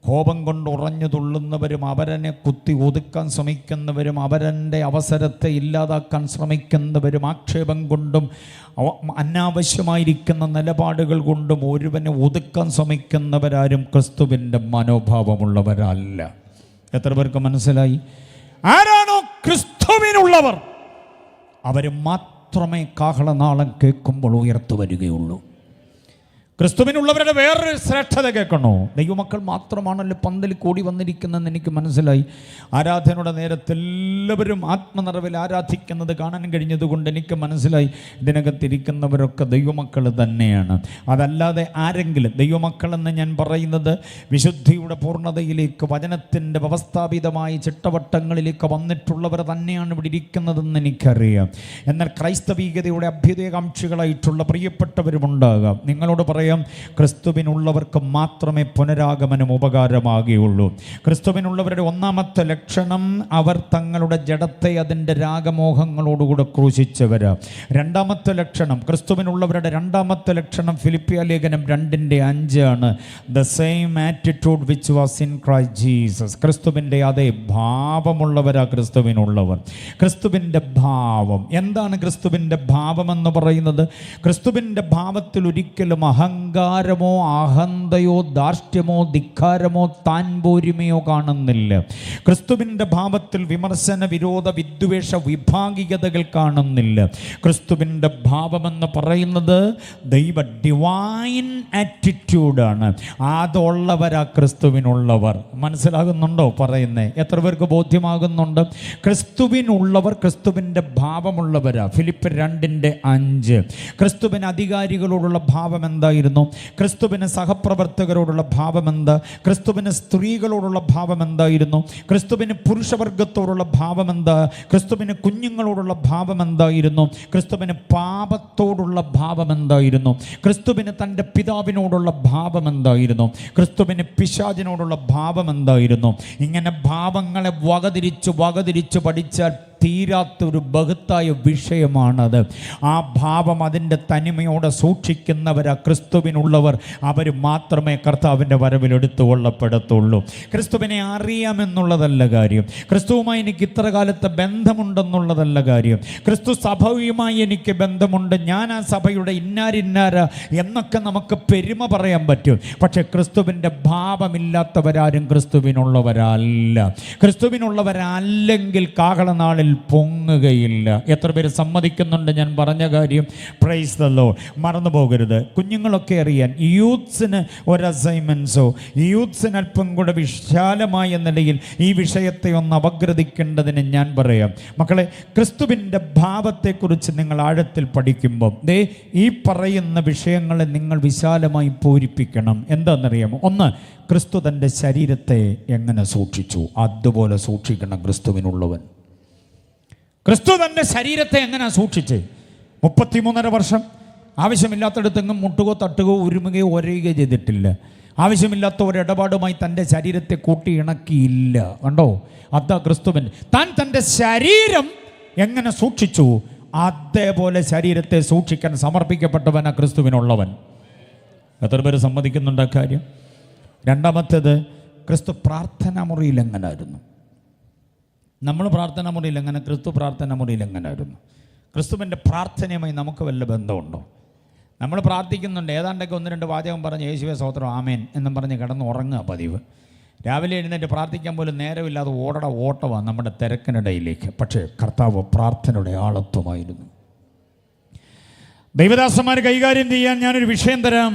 കോപം കൊണ്ട് ഉറഞ്ഞു തുള്ളുന്നവരും അവരനെ കുത്തി ഒതുക്കാൻ ശ്രമിക്കുന്നവരും അവരൻ്റെ അവസരത്തെ ഇല്ലാതാക്കാൻ ശ്രമിക്കുന്നവരും ആക്ഷേപം കൊണ്ടും അനാവശ്യമായിരിക്കുന്ന നിലപാടുകൾ കൊണ്ടും ഒരുവനെ ഒതുക്കാൻ ശ്രമിക്കുന്നവരാരും ക്രിസ്തുവിൻ്റെ മനോഭാവമുള്ളവരല്ല. എത്ര പേർക്ക് മനസ്സിലായി? ആരാണോ ക്രിസ്തുവിനുള്ളവർ അവർ മാത്രമേ കാഹളനാളം കേൾക്കുമ്പോൾ ഉയർത്തു വരികയുള്ളൂ. ക്രിസ്തുവിനുള്ളവരുടെ വേറൊരു ശ്രേഷ്ഠത കേൾക്കണോ? ദൈവമക്കൾ മാത്രമാണല്ലോ പന്തലിൽ കൂടി വന്നിരിക്കുന്നതെന്ന് എനിക്ക് മനസ്സിലായി. ആരാധനയുടെ നേരത്തെ എല്ലാവരും ആത്മനിറവിൽ ആരാധിക്കുന്നത് കാണാൻ കഴിഞ്ഞതുകൊണ്ട് എനിക്ക് മനസ്സിലായി ഇതിനകത്തിരിക്കുന്നവരൊക്കെ ദൈവമക്കൾ തന്നെയാണ്. അതല്ലാതെ ആരെങ്കിലും, ദൈവമക്കളെന്ന് ഞാൻ പറയുന്നത് വിശുദ്ധിയുടെ പൂർണ്ണതയിലേക്ക്, വചനത്തിൻ്റെ വ്യവസ്ഥാപിതമായ ചിട്ടവട്ടങ്ങളിലേക്ക് വന്നിട്ടുള്ളവർ തന്നെയാണ് ഇവിടെ ഇരിക്കുന്നതെന്ന് എനിക്കറിയാം. എന്നാൽ ക്രൈസ്തവീയതയുടെ അഭ്യുദയകാംക്ഷികളായിട്ടുള്ള പ്രിയപ്പെട്ടവരുമുണ്ടാകാം. നിങ്ങളോട് പറയാം, പറയാം, ക്രിസ്തുവിനുള്ളവർക്ക് മാത്രമേ പുനരാഗമനം ഉപകാരമാകുകയുള്ളൂ. ക്രിസ്തുവിനുള്ളവരുടെ ഒന്നാമത്തെ ലക്ഷണം, അവർ തങ്ങളുടെ ജഡത്തെ അതിൻ്റെ രാഗമോഹങ്ങളോടുകൂടെ ക്രൂശിച്ചവരാ. രണ്ടാമത്തെ ലക്ഷണം, ക്രിസ്തുവിനുള്ളവരുടെ രണ്ടാമത്തെ ലക്ഷണം ഫിലിപ്പിയ ലേഖനം 2:5 ആണ്. The same attitude which was in Christ Jesus. ക്രിസ്തുവിൻ്റെ അതേ ഭാവമുള്ളവരാ ക്രിസ്തുവിനുള്ളവർ. ക്രിസ്തുവിൻ്റെ ഭാവം എന്താണ്? ക്രിസ്തുവിൻ്റെ ഭാവമെന്ന് പറയുന്നത്, ക്രിസ്തുവിൻ്റെ ഭാവത്തിൽ ഒരിക്കലും അഹങ്കാരമോ അഹന്തയോ ധാർഷ്ട്യമോ ധിക്കാരമോ താൻപോരിമയോ കാണുന്നില്ല. ക്രിസ്തുവിൻ്റെ ഭാവത്തിൽ വിമർശന വിരോധ വിദ്വേഷ വിഭാഗികതകൾ കാണുന്നില്ല. ക്രിസ്തുവിൻ്റെ ഭാവമെന്ന് പറയുന്നത് ദൈവ ഡിവൈൻ ആറ്റിറ്റ്യൂഡാണ്. അതുള്ളവരാ ക്രിസ്തുവിനുള്ളവർ. മനസ്സിലാകുന്നുണ്ടോ പറയുന്നേ? എത്ര പേർക്ക് ബോധ്യമാകുന്നുണ്ട്? ക്രിസ്തുവിനുള്ളവർ ക്രിസ്തുവിൻ്റെ ഭാവമുള്ളവരാ. ഫിലിപ്പിയർ 2:5. ക്രിസ്തുവിന് അധികാരികളോടുള്ള ഭാവം എന്തായിരുന്നു? ക്രിസ്തുവിന് സഹപ്രവർത്തകരോടുള്ള ഭാവം എന്താ? ക്രിസ്തുവിന് സ്ത്രീകളോടുള്ള ഭാവം എന്തായിരുന്നു? ക്രിസ്തുവിന് പുരുഷവർഗത്തോടുള്ള ഭാവം എന്താ? ക്രിസ്തുവിന് കുഞ്ഞുങ്ങളോടുള്ള ഭാവം എന്തായിരുന്നു? ക്രിസ്തുവിന് പാപത്തോടുള്ള ഭാവം എന്തായിരുന്നു? ക്രിസ്തുവിന് തൻ്റെ പിതാവിനോടുള്ള ഭാവം എന്തായിരുന്നു? ക്രിസ്തുവിന് പിശാചിനോടുള്ള ഭാവം എന്തായിരുന്നു? ഇങ്ങനെ ഭാവങ്ങളെ വകതിരിച്ച് പഠിച്ചാൽ തീരാത്തൊരു ബഹുത്തായ വിഷയമാണത്. ആ ഭാവം അതിൻ്റെ തനിമയോടെ സൂക്ഷിക്കുന്നവരാ ക്രിസ്തുവിനുള്ളവർ. അവർ മാത്രമേ കർത്താവിൻ്റെ വരവിൽ എടുത്തുകൊള്ളപ്പെടത്തുള്ളൂ. ക്രിസ്തുവിനെ അറിയാമെന്നുള്ളതല്ല കാര്യം, ക്രിസ്തുവുമായി എനിക്ക് ഇത്ര കാലത്തെ ബന്ധമുണ്ടെന്നുള്ളതല്ല കാര്യം, ക്രിസ്തു സഭയുമായി എനിക്ക് ബന്ധമുണ്ട്, ഞാൻ ആ സഭയുടെ ഇന്നാരിന്നാര എന്നൊക്കെ നമുക്ക് പെരുമ പറയാൻ പറ്റും. പക്ഷെ ക്രിസ്തുവിൻ്റെ ഭാവമില്ലാത്തവരാരും ക്രിസ്തുവിനുള്ളവരല്ല. ക്രിസ്തുവിനുള്ളവരല്ലെങ്കിൽ കാഹളനാളിൽ പൊങ്ങുകയില്ല. എത്ര പേര് സമ്മതിക്കുന്നുണ്ട് ഞാൻ പറഞ്ഞ കാര്യം? Praise the Lord. മറന്നു പോകരുത്. കുഞ്ഞുങ്ങളൊക്കെ അറിയാൻ, യൂത്ത്സിന് ഒരു അസൈൻമെൻറ്റ്സോ, യൂത്ത്സിന് അല്പം കൂടെ വിശാലമായ നിലയിൽ ഈ വിഷയത്തെ ഒന്ന് അപഗ്രഥിക്കേണ്ടതിന് ഞാൻ പറയാം. മക്കളെ, ക്രിസ്തുവിൻ്റെ ഭാവത്തെക്കുറിച്ച് നിങ്ങൾ ആഴത്തിൽ പഠിക്കുമ്പോൾ ഈ പറയുന്ന വിഷയങ്ങളെ നിങ്ങൾ വിശാലമായി പൂരിപ്പിക്കണം. എന്താണെന്നറിയാമോ? ഒന്ന്, ക്രിസ്തു തൻ്റെ ശരീരത്തെ എങ്ങനെ സൂക്ഷിച്ചു, അതുപോലെ സൂക്ഷിക്കണം ക്രിസ്തുവിനുള്ളവൻ. ക്രിസ്തു തൻ്റെ ശരീരത്തെ എങ്ങനെ സൂക്ഷിച്ച്? 33.5 വർഷം ആവശ്യമില്ലാത്തടത്തെങ്ങും മുട്ടുകയോ തട്ടുകയോ ഉരുമുകയോ ഒരയുകയോ ചെയ്തിട്ടില്ല. ആവശ്യമില്ലാത്ത ഒരിടപാടുമായി തൻ്റെ ശരീരത്തെ കൂട്ടി ഇണക്കിയില്ല. കണ്ടോ? അതാ ക്രിസ്തുവിൻ. താൻ തൻ്റെ ശരീരം എങ്ങനെ സൂക്ഷിച്ചു, അതേപോലെ ശരീരത്തെ സൂക്ഷിക്കാൻ സമർപ്പിക്കപ്പെട്ടവനാ ക്രിസ്തുവിനുള്ളവൻ. എത്ര പേര് സമ്മതിക്കുന്നുണ്ട് കാര്യം? രണ്ടാമത്തേത്, ക്രിസ്തു പ്രാർത്ഥനാ മുറിയിൽ എങ്ങനായിരുന്നു? നമ്മൾ പ്രാർത്ഥനാ മുറിയിൽ എങ്ങനെ, ക്രിസ്തു പ്രാർത്ഥനാ മുറിയിൽ എങ്ങനായിരുന്നു? ക്രിസ്തുവിൻ്റെ പ്രാർത്ഥനയുമായി നമുക്ക് വല്ല ബന്ധമുണ്ടോ? നമ്മൾ പ്രാർത്ഥിക്കുന്നുണ്ട്, ഏതാണ്ടൊക്കെ 1-2 വാചകം പറഞ്ഞ് യേശുവേ സ്തോത്രം ആമേൻ എന്നും പറഞ്ഞ് കിടന്ന് ഉറങ്ങുക പതിവ്. രാവിലെ എഴുന്നേറ്റ് പ്രാർത്ഥിക്കാൻ പോലും നേരമില്ലാതെ ഓട്ടമാണ് നമ്മുടെ തിരക്കിനിടയിലേക്ക്. പക്ഷേ കർത്താവ് പ്രാർത്ഥനയുടെ ആളത്വമായിരുന്നു. ദൈവദാസന്മാർ കൈകാര്യം ചെയ്യാൻ ഞാനൊരു വിഷയം തരാം.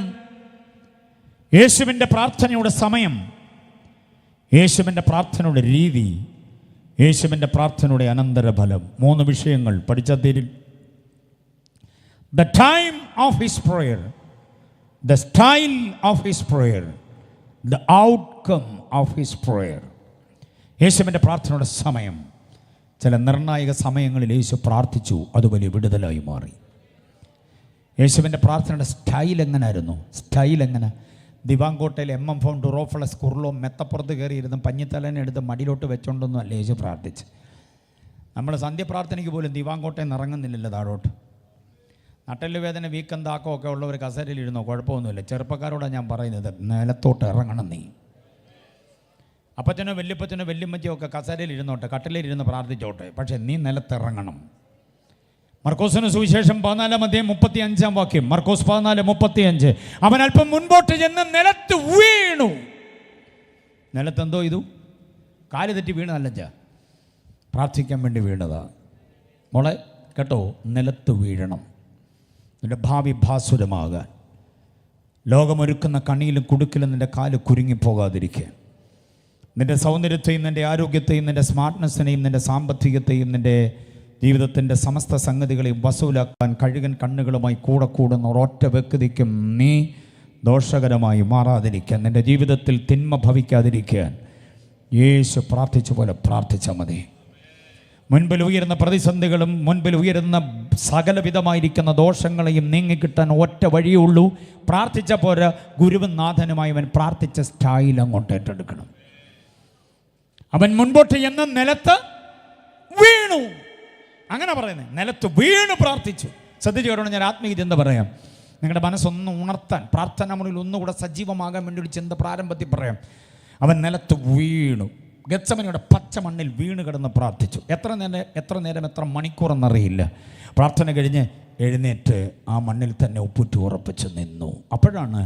യേശുവിൻ്റെ പ്രാർത്ഥനയുടെ സമയം, യേശുവിൻ്റെ പ്രാർത്ഥനയുടെ രീതി, യേശുവിൻ്റെ പ്രാർത്ഥനയുടെ അനന്തരഫലം. 3 വിഷയങ്ങൾ പഠിച്ചാൽ തീരും. The time of his prayer, the style of his prayer, the outcome of his prayer. യേശുവിൻ്റെ പ്രാർത്ഥനയുടെ സമയം. ചില നിർണായക സമയങ്ങളിൽ യേശു പ്രാർത്ഥിച്ചു, അത് വലിയ വിടുതലായി മാറി. യേശുവിൻ്റെ പ്രാർത്ഥനയുടെ സ്റ്റൈൽ എങ്ങനെയായിരുന്നു? സ്റ്റൈൽ എങ്ങനെ? ദിവാങ്കോട്ടയിൽ MM ഫൗണ്ട് റോഫളസ് കുർലോ മെത്തപ്പുറത്ത് കയറിയിരുന്ന് പഞ്ഞിത്തലേനെ എടുത്ത് മടിയിലോട്ട് വെച്ചോണ്ടൊന്നും അല്ല യേശു പ്രാർത്ഥിച്ച്. നമ്മൾ സന്ധ്യപ്രാർത്ഥനയ്ക്ക് പോലും ദിവാങ്കോട്ടയിൽ നിന്ന് ഇറങ്ങുന്നില്ലല്ലോ താഴോട്ട്. നട്ടെല്ല് വേദന, വീക്കം, താക്കം ഒക്കെ ഉള്ളവർ കസേരയിലിരുന്നോ, കുഴപ്പമൊന്നുമില്ല. ചെറുപ്പക്കാരോടാണ് ഞാൻ പറയുന്നത്, നിലത്തോട്ട് ഇറങ്ങണം. നീ അപ്പച്ചനോ വല്യപ്പച്ചനോ വല്യമ്മച്ചോ ഒക്കെ കസേരയിൽ ഇരുന്നോട്ടെ, കട്ടിലിരുന്ന് പ്രാർത്ഥിച്ചോട്ടെ, പക്ഷേ നീ നിലത്തിറങ്ങണം. മർക്കോസിന് സുവിശേഷം 14:35 മർക്കോസ് 14:35. അവൻ അല്പം മുൻപോട്ട് ചെന്ന് നിലത്ത് വീണു. നിലത്തെന്തോ ഇതു? കാല് തെറ്റി വീണതല്ല, പ്രാർത്ഥിക്കാൻ വേണ്ടി വീണതാ. മോളെ കേട്ടോ, നിലത്ത് വീഴണം. നിൻ്റെ ഭാവി ഭാസുരമാകാൻ, ലോകമൊരുക്കുന്ന കണിയിലും കുടുക്കിലും നിൻ്റെ കാല് കുരുങ്ങിപ്പോകാതിരിക്കുക, നിൻ്റെ സൗന്ദര്യത്തെയും നിൻ്റെ ആരോഗ്യത്തെയും നിൻ്റെ സ്മാർട്ട്നെസ്സിനെയും നിൻ്റെ സാമ്പത്തികത്തെയും നിൻ്റെ ജീവിതത്തിൻ്റെ സമസ്ത സംഗതികളെയും വസൂലാക്കാൻ കഴുകൻ കണ്ണുകളുമായി കൂടെ കൂടുന്ന ഒരൊറ്റ വ്യക്തിക്കും നീ ദോഷകരമായി മാറാതിരിക്കാൻ, നിൻ്റെ ജീവിതത്തിൽ തിന്മ ഭവിക്കാതിരിക്കാൻ യേശു പ്രാർത്ഥിച്ച പോലെ പ്രാർത്ഥിച്ചാൽ മതി. മുൻപിൽ ഉയരുന്ന പ്രതിസന്ധികളും മുൻപിൽ ഉയരുന്ന സകലവിധമായിരിക്കുന്ന ദോഷങ്ങളെയും നീങ്ങിക്കിട്ടാൻ ഒറ്റ വഴിയേ ഉള്ളൂ. പ്രാർത്ഥിച്ച പോരാ, ഗുരുവും നാഥനുമായി അവൻ പ്രാർത്ഥിച്ച സ്റ്റൈൽ അങ്ങോട്ട് ഏറ്റെടുക്കണം. അവൻ മുൻപോട്ട് എന്ന നിലത്ത് വീണു, അങ്ങനെ പറയുന്നത്, നിലത്ത് വീണ് പ്രാർത്ഥിച്ചു. ശ്രദ്ധിച്ചു കേട്ടോ, ഞാൻ ആത്മീയ ചിന്ത പറയാം. നിങ്ങളുടെ മനസ്സൊന്ന് ഉണർത്താൻ, പ്രാർത്ഥന മുറിയിൽ ഒന്നുകൂടെ സജീവമാകാൻ വേണ്ടി ഒരു ചിന്ത പ്രാരംഭത്തിൽ പറയാം. അവൻ നിലത്ത് വീണു, ഗത്സമനയുടെ പച്ച മണ്ണിൽ വീണ് കിടന്ന് പ്രാർത്ഥിച്ചു. എത്ര നേരം എത്ര മണിക്കൂറെന്നറിയില്ല. പ്രാർത്ഥന കഴിഞ്ഞ് എഴുന്നേറ്റ് ആ മണ്ണിൽ തന്നെ ഉപ്പുറ്റി ഉറപ്പിച്ച് നിന്നു. അപ്പോഴാണ്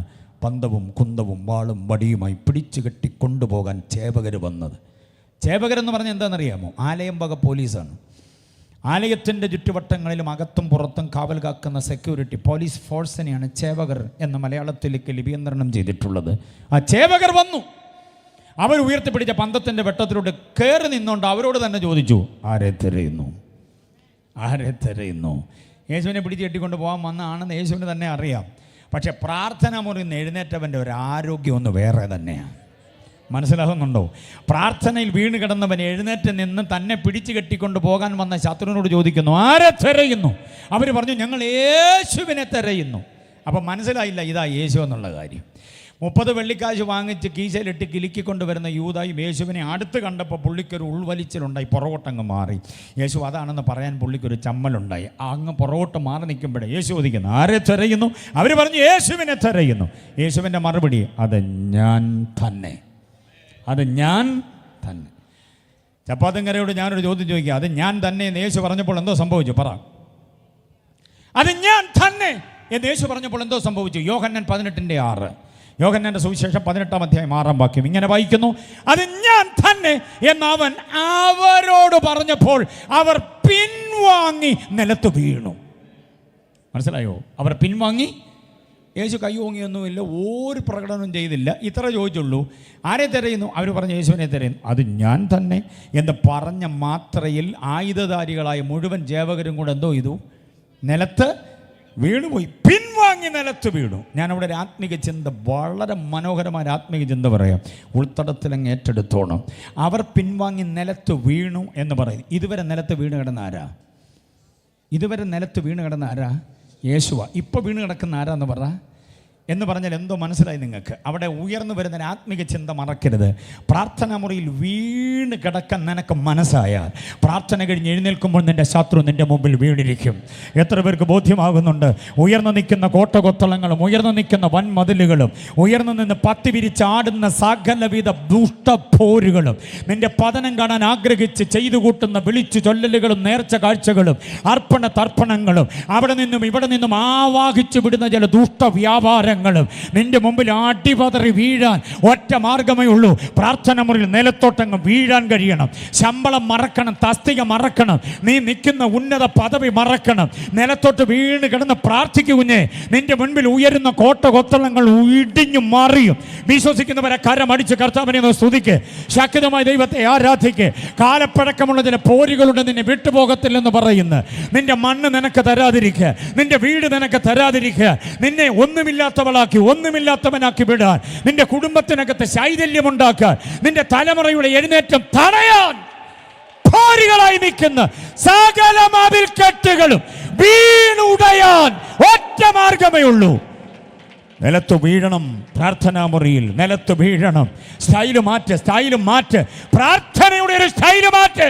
പന്തവും കുന്തവും വാളും വടിയുമായി പിടിച്ചു കെട്ടി കൊണ്ടുപോകാൻ ചേവകർ വന്നത്. ചേവകരെന്ന് പറഞ്ഞാൽ എന്താണെന്നറിയാമോ? ആലയം വക പോലീസാണ്. ആലയത്തിൻ്റെ ചുറ്റുവട്ടങ്ങളിലും അകത്തും പുറത്തും കാവൽ കാക്കുന്ന സെക്യൂരിറ്റി പോലീസ് ഫോഴ്സിനെയാണ് ചേവകർ എന്ന മലയാളത്തിലേക്ക് ലിപിയന്ത്രണം ചെയ്തിട്ടുള്ളത്. ആ ചേവകർ വന്നു. അവർ ഉയർത്തിപ്പിടിച്ച പന്തത്തിൻ്റെ വെട്ടത്തിലൂടെ കയറി നിന്നുകൊണ്ട് അവരോട് തന്നെ ചോദിച്ചു, ആരെ തിരയുന്നു, ആരെ തിരയുന്നു? യേശുവിനെ പിടിച്ച് കെട്ടിക്കൊണ്ട് പോകാൻ വന്നതാണെന്ന് യേശുവിന് തന്നെ അറിയാം. പക്ഷെ പ്രാർത്ഥന മുറിയിൽ നിന്ന് എഴുന്നേറ്റവൻ്റെ ഒരു ആരോഗ്യം ഒന്ന് വേറെ തന്നെയാണ്. മനസ്സിലാകുന്നുണ്ടോ? പ്രാർത്ഥനയിൽ വീണ് കിടന്നവൻ എഴുന്നേറ്റ് നിന്ന് തന്നെ പിടിച്ചു കെട്ടിക്കൊണ്ട് പോകാൻ വന്ന ശത്രുവിനോട് ചോദിക്കുന്നു, ആരെ തിരയുന്നു? അവർ പറഞ്ഞു, ഞങ്ങൾ യേശുവിനെ തിരയുന്നു. അപ്പം മനസ്സിലായില്ല ഇതാ യേശു എന്നുള്ള കാര്യം. 30 വെള്ളിക്കാശ് വാങ്ങിച്ച് കീശയിലിട്ട് കിലുക്കിക്കൊണ്ട് വരുന്ന യൂദായും യേശുവിനെ അടുത്ത് കണ്ടപ്പോൾ പുള്ളിക്കൊരു ഉൾവലിച്ചിലുണ്ടായി, പുറകോട്ടങ്ങ് മാറി. യേശു അതാണെന്ന് പറയാൻ പുള്ളിക്കൊരു ചമ്മലുണ്ടായി. അങ്ങ് പുറകോട്ട് മാറി നിൽക്കുമ്പോഴേ യേശു ചോദിക്കുന്നു, ആരെ തിരയുന്നു? അവർ പറഞ്ഞു, യേശുവിനെ തിരയുന്നു. യേശുവിൻ്റെ മറുപടി, അത് ഞാൻ തന്നെ, അത് ഞാൻ തന്നെ. ചപ്പാത്തിങ്കരയോട് ഞാനൊരു ചോദ്യം ചോദിക്കുക, അത് ഞാൻ തന്നെ എന്ന് യേശു പറഞ്ഞപ്പോൾ എന്തോ സംഭവിച്ചു? പറ. അത് ഞാൻ തന്നെ എന്ന് യേശു പറഞ്ഞപ്പോൾ എന്തോ സംഭവിച്ചു? യോഹന്നാൻ 18:6, യോഹന്നാന്റെ സുവിശേഷം 18-ാം അധ്യായം 6-ാം വാക്യം ഇങ്ങനെ വായിക്കുന്നു, അത് ഞാൻ തന്നെ എന്നവൻ അവരോട് പറഞ്ഞപ്പോൾ അവർ പിൻവാങ്ങി നിലത്ത് വീണു. മനസ്സിലായോ? അവർ പിൻവാങ്ങി. യേശു കൈ ഓങ്ങിയൊന്നുമില്ല, ഒരു പ്രകടനവും ചെയ്തില്ല. ഇത്ര ചോദിച്ചുള്ളൂ, ആരെ തിരയുന്നു? അവർ പറഞ്ഞു, യേശുവിനെ തിരയുന്നു. അത് ഞാൻ തന്നെ എന്ന് പറഞ്ഞ മാത്രയിൽ ആയുധധാരികളായ മുഴുവൻ ജേവകരും കൂടെ എന്തോ ചെയ്തു? നിലത്ത് വീണുപോയി, പിൻവാങ്ങി നിലത്ത് വീണു. ഞാനവിടെ ഒരു ആത്മീക ചിന്ത, വളരെ മനോഹരമായ ആത്മീക ചിന്ത പറയാം, ഉൾത്തടത്തിലങ്ങ് ഏറ്റെടുത്തോണം. അവർ പിൻവാങ്ങി നിലത്ത് വീണു എന്ന് പറയും. ഇതുവരെ നിലത്ത് വീണ് കിടന്ന ആരാ? ഇതുവരെ നിലത്ത് വീണ് കിടന്ന ആരാ? യേശുവ. ഇപ്പോൾ വീണ് കിടക്കുന്ന ആരാന്ന് പറ എന്ന് പറഞ്ഞാൽ എന്തോ മനസ്സിലായി നിങ്ങൾക്ക്? അവിടെ ഉയർന്നു വരുന്ന ആത്മീക ചിന്ത മറക്കരുത്. പ്രാർത്ഥനാ മുറിയിൽ വീണ് കിടക്കാൻ നിനക്ക് മനസ്സായാൽ പ്രാർത്ഥന കഴിഞ്ഞ് എഴുന്നേൽക്കുമ്പോൾ നിൻ്റെ ശത്രു നിൻ്റെ മുമ്പിൽ വീണിരിക്കും. എത്ര പേർക്ക് ബോധ്യമാകുന്നുണ്ട്? ഉയർന്നു നിൽക്കുന്ന കോട്ടകൊത്തളങ്ങളും ഉയർന്നു നിൽക്കുന്ന വൻമതിലുകളും ഉയർന്നു നിന്ന് പത്തി വിരിച്ചാടുന്ന സകലവിധ ദുഷ്ടപ്പോരുകളും നിൻ്റെ പതനം കാണാൻ ആഗ്രഹിച്ച് ചെയ്തു കൂട്ടുന്ന വിളിച്ചു ചൊല്ലലുകളും നേർച്ച കാഴ്ചകളും അർപ്പണ തർപ്പണങ്ങളും അവിടെ നിന്നും ഇവിടെ നിന്നും ആവാഹിച്ചു വിടുന്ന ചില ദുഷ്ടവ്യാപാരങ്ങൾ നിന്റെ മുമ്പിൽ അടിപതറി വീഴാൻ ഒറ്റ മാർഗമേ ഉള്ളൂ. പ്രാർത്ഥന മുറിയിൽ നിലത്തോട്ടങ്ങ് വീഴാൻ കഴിയണം. ശമ്പളം മറക്കണം, തസ്തിക മറക്കണം, നീ നിൽക്കുന്ന ഉന്നത പദവി മറക്കണം. നിലത്തോട്ട് വീണ് കിടന്ന് പ്രാർത്ഥിക്കുഞ്ഞേ, നിന്റെ മുൻപിൽ ഉയരുന്ന കോട്ടകൊത്തളങ്ങൾ ഇടിഞ്ഞു മാറിയും. വിശ്വസിക്കുന്നവരെ കരമടിച്ച് കർത്താവിനെ സ്തുതിക്ക്, ശക്തമായ ദൈവത്തെ ആരാധിക്ക്. കാലപ്പഴക്കമുള്ള ചില പോരുകളുണ്ട് നിന്നെ വിട്ടുപോകത്തില്ലെന്ന് പറയുന്നു. നിന്റെ മണ്ണ് നിനക്ക് തരാതിരിക്കുക, നിന്റെ വീട് നിനക്ക് തരാതിരിക്കുക, നിന്നെ ഒന്നുമില്ലാത്തവനാക്കി വിടാൻ, നിന്റെ കുടുംബത്തിനകത്ത് ശൈഥല്യമുണ്ടാക്കാൻ, നിന്റെ തലമുറയുടെ എഴുന്നേറ്റം തടയാൻ ഭാരികളായി നിൽക്കുന്ന സകല മതിൽക്കെട്ടുകളും വീണുടയാൻ ഒറ്റ മാർഗമേ ഉള്ളൂ. നിലത്ത് വീഴണം. പ്രാർത്ഥനാ മുറിയിൽ നിലത്ത് വീഴണം. സ്റ്റൈല് മാറ്റ്. പ്രാർത്ഥനയുടെ ഒരു സ്റ്റൈല് മാറ്റ്.